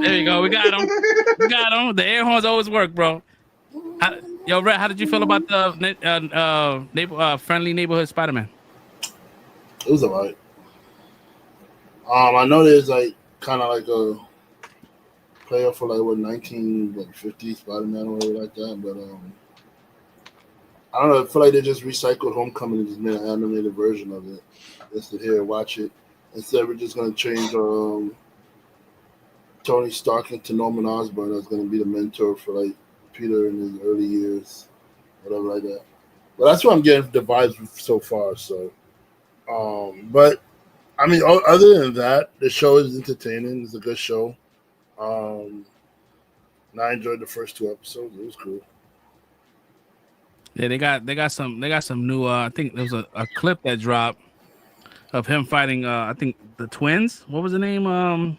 There you go. We got him. The air horns always work, bro. Red, how did you feel about the friendly neighborhood Spider-Man? It was alright. I know there's like kind of like a player for like 1950 Spider-Man or whatever like that, but I don't know. I feel like they just recycled Homecoming and just made an animated version of it. Let's sit here and watch it. Instead, we're just gonna change Tony Stark into Norman Osborn that's going to be the mentor for like Peter in his early years, whatever like that. But that's what I'm getting the vibes so far. So, but I mean, other than that, the show is entertaining. It's a good show. And I enjoyed the first 2 episodes. It was cool. Yeah, they got some new. I think there was a clip that dropped of him fighting. I think the twins. What was the name? Let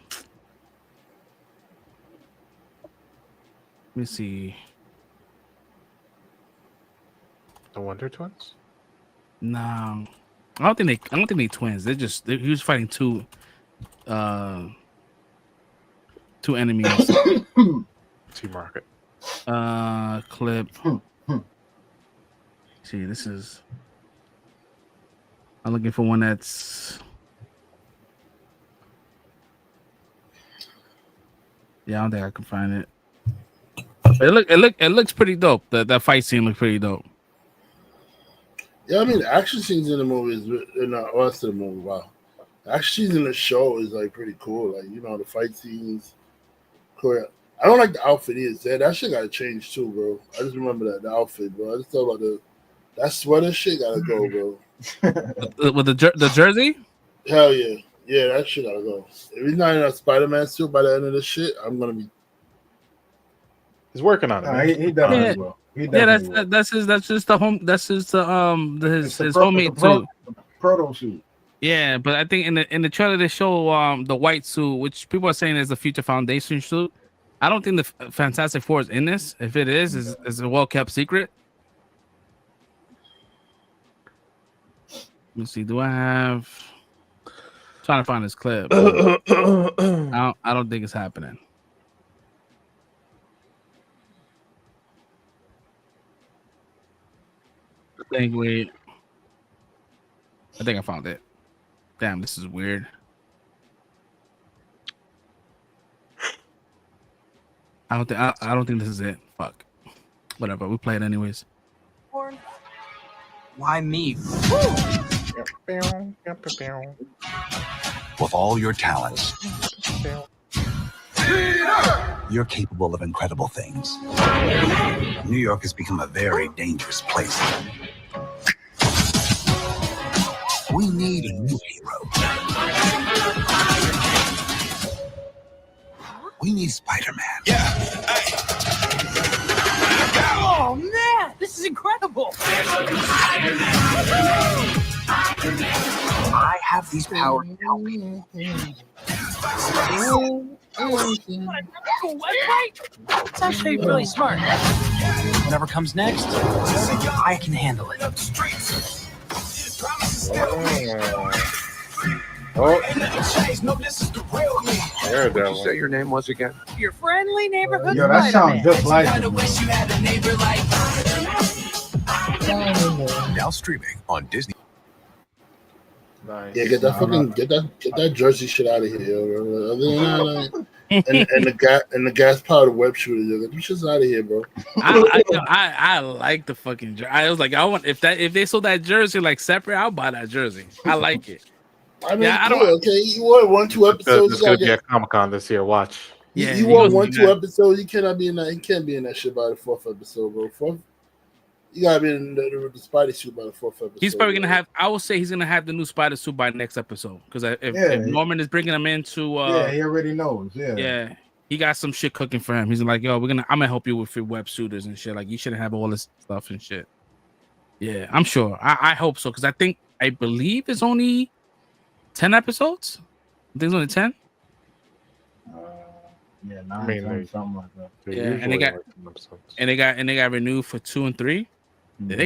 me see. The Wonder Twins? No, I don't think they twins. He was fighting two enemies. Team Rocket. Clip. See, this is. I'm looking for one that's. Yeah, I don't think I can find it. It looks pretty dope. That fight scene looks pretty dope. Yeah, I mean, the action scenes in the movie is in the rest of the movie. Wow, the action scenes in the show is like pretty cool. Like the fight scenes. Cool. I don't like the outfit he said. That shit gotta change too, bro. I just remember the outfit, bro. I just thought about that sweater shit gotta go, bro. With the jersey? Hell yeah. Yeah, that shit gotta go. If he's not in a Spider-Man suit by the end of the shit, I'm gonna be. He's working on it. He does as well. That's just the home. That's just his homemade suit. Proto suit. Yeah, but I think in the trailer they show the white suit, which people are saying is the future Foundation suit. I don't think the Fantastic Four is in this. If it is, it's a well kept secret. Let me see. Do I have? I'm trying to find this clip. I don't think it's happening. I think I found it. Damn, this is weird. I don't think this is it. Fuck. Whatever. We play it anyways. Why me? With all your talents, you're capable of incredible things. New York has become a very dangerous place. We need a new hero. We need Spider-Man. Oh man, this is incredible! I have these powers to help people. It's actually really smart. Whatever comes next, I can handle it. Oh. What did you say your name was again? Your friendly neighborhood Yo, that sounds just like him. Now streaming on Disney. Nice. Yeah, get that jersey shit out of here, yo. Other than that, and the gas powered web shooter, yo. Get them shits out of here, bro. I like the fucking jersey. I was like, I want if they sold that jersey like separate, I'll buy that jersey. I like it. I mean, yeah, okay, you won 1-2 episodes. This is gonna be at Comic-Con this year. Watch. Yeah, you won 1-2 episodes. You cannot be in that. You can't be in that shit by the 4th episode, bro. You gotta be in the Spidey suit by the 4th episode. He's probably gonna have. I will say he's gonna have the new Spider suit by next episode because if Norman is bringing him into, he already knows. Yeah, he got some shit cooking for him. He's like, yo, I'm gonna help you with your web shooters and shit. Like you shouldn't have all this stuff and shit. Yeah, I'm sure. I hope so because I believe it's only 10 episodes. I think it's only 10. Yeah, 9, something like that. Yeah, and they got renewed for 2 and 3. Mm-hmm.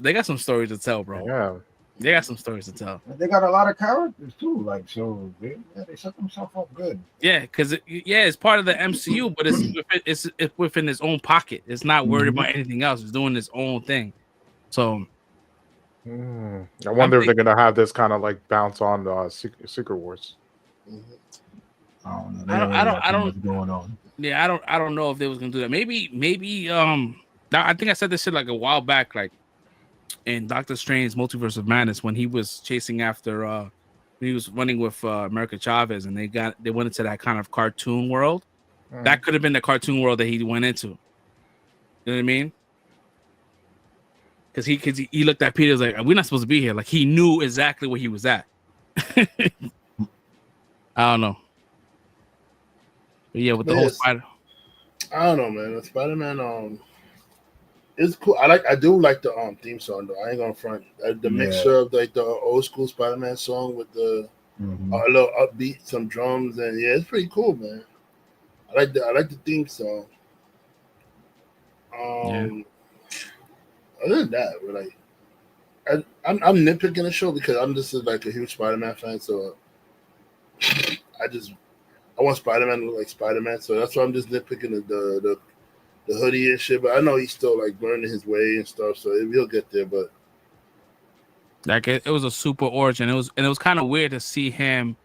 They got some stories to tell, bro. Yeah, they got some stories to tell. They got a lot of characters too, like so. They set themselves up good. Yeah, because it's part of the MCU, but it's within its own pocket. It's not worried about anything else. It's doing its own thing. So. I wonder if they're gonna have this kind of like bounce on the Secret Wars. I don't know. I don't. What's going on? Yeah, I don't know if they was gonna do that. Maybe. I think I said this shit like a while back, like in Doctor Strange Multiverse of Madness when he was chasing after. He was running with America Chavez, and they went into that kind of cartoon world. That could have been the cartoon world that he went into. You know what I mean? Because he looked at Peter, was like, we're not supposed to be here. Like, he knew exactly where he was at. I don't know. But yeah, with the whole Spider. I don't know, man. The Spider-Man, it's cool. I do like the theme song though. I ain't gonna front. The mixture of like the old school Spider-Man song with the a little upbeat, some drums, and yeah, it's pretty cool, man. I like the theme song. Other than that, we're like, I'm nitpicking the show because I'm just like a huge Spider-Man fan, so I want Spider-Man to look like Spider-Man, so that's why I'm just nitpicking the hoodie and shit. But I know he's still like learning his way and stuff, so he'll get there. But like it was a super origin. It was kind of weird to see him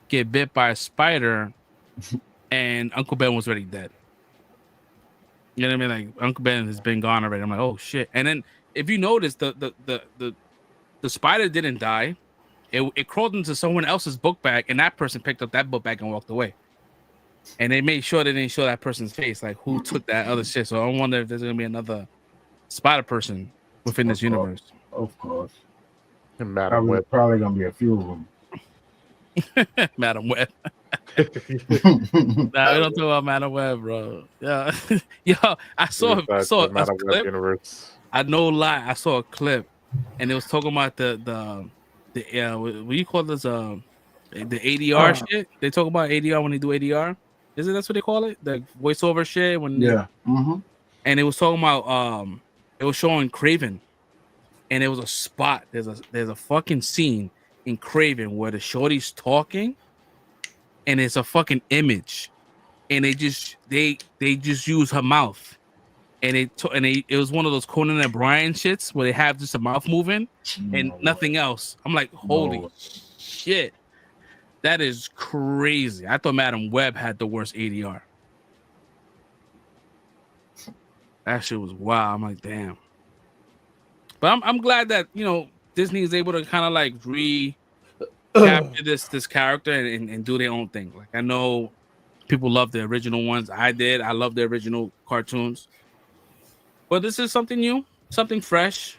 get bit by a spider, and Uncle Ben was already dead. You know what I mean? Like Uncle Ben has been gone already. I'm like, oh shit. And then if you notice, the spider didn't die. It crawled into someone else's book bag, and that person picked up that book bag and walked away. And they made sure they didn't show that person's face, like who took that other shit. So I wonder if there's gonna be another spider person within this universe. Of course. And Madam Web. Probably gonna be a few of them. Madam Web. Nah, we don't talk about Madam Web, bro. Yeah, yo, I saw a clip. Universe. I no lie, I saw a clip, and it was talking about the what do you call this? The ADR shit. They talk about ADR when they do ADR. Is it that's what they call it? The voiceover shit when and it was talking about it was showing Craven, and it was a spot. There's a fucking scene in Craven where the shorty's talking, and it's a fucking image, and they just use her mouth, and it was one of those Conan O'Brien shits where they have just a mouth moving and nothing else. I'm like, holy shit. That is crazy. I thought Madam Web had the worst ADR. That shit was wild. I'm like, damn. But I'm glad that, you know, Disney is able to kind of like capture this character and do their own thing. Like, I know people love the original ones. I did. I love the original cartoons. But this is something new, something fresh.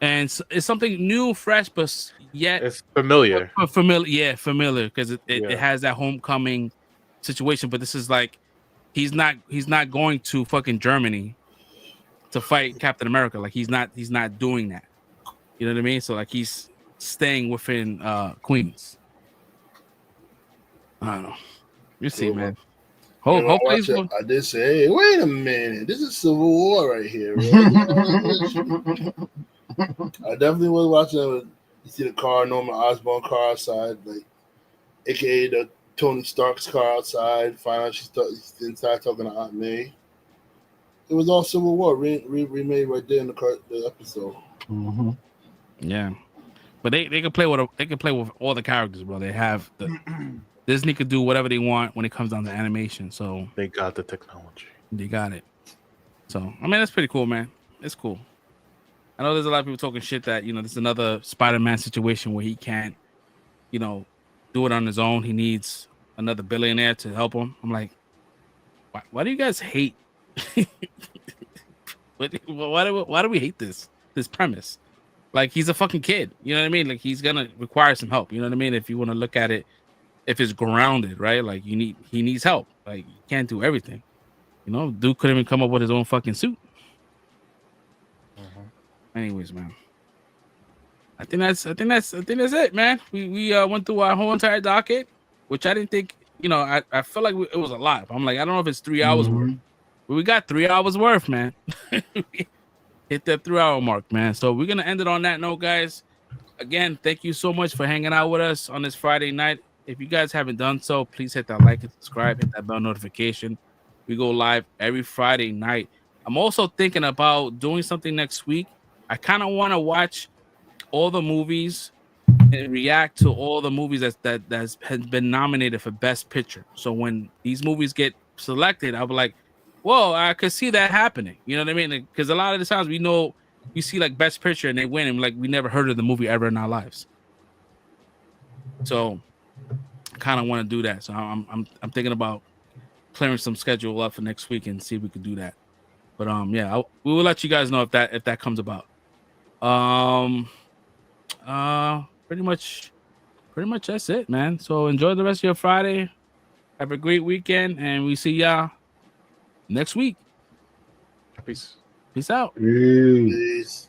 And it's something new, fresh, but yet it's familiar. Familiar because it has that homecoming situation. But this is like he's not going to fucking Germany to fight Captain America. Like he's not doing that. You know what I mean? So like he's staying within Queens. I don't know. You see, man. Hopefully, I did say, hey, wait a minute, this is Civil War right here. Right? I definitely was watching it. You see the car, Norman Osborn car outside, like, aka the Tony Stark's car outside. Find out she's inside talking to Aunt May. It was all Civil War remade right there in the episode. Mm-hmm. Yeah, but they can play with all the characters, bro. They have Disney could do whatever they want when it comes down to animation. So they got the technology. They got it. So I mean, that's pretty cool, man. It's cool. I know there's a lot of people talking shit that, you know, this is another Spider-Man situation where he can't, you know, do it on his own. He needs another billionaire to help him. I'm like, why do you guys hate? why do we hate this premise? Like, he's a fucking kid. You know what I mean? Like, he's gonna require some help. You know what I mean? If you want to look at it, if it's grounded, right? Like, he needs help. Like, you can't do everything. You know, dude couldn't even come up with his own fucking suit. Anyways, man, I think that's it, man. We went through our whole entire docket, which I didn't think, you know, I feel like it was a lot. I'm like, I don't know if it's 3 hours worth, but we got 3 hours worth, man. Hit that 3 hour mark, man. So we're gonna end it on that note, guys. Again, thank you so much for hanging out with us on this Friday night. If you guys haven't done so, please hit that like and subscribe, hit that bell notification. We go live every Friday night. I'm also thinking about doing something next week. I kind of want to watch all the movies and react to all the movies that has been nominated for Best Picture. So when these movies get selected, I'll be like, whoa, I could see that happening. You know what I mean? Because a lot of the times we see like Best Picture and they win, and like we never heard of the movie ever in our lives. So I kind of want to do that. So I'm thinking about clearing some schedule up for next week and see if we could do that. But yeah, we will let you guys know if that comes about. Pretty much that's it, man. So enjoy the rest of your Friday. Have a great weekend, and we see y'all next week. Peace. Peace out. Peace.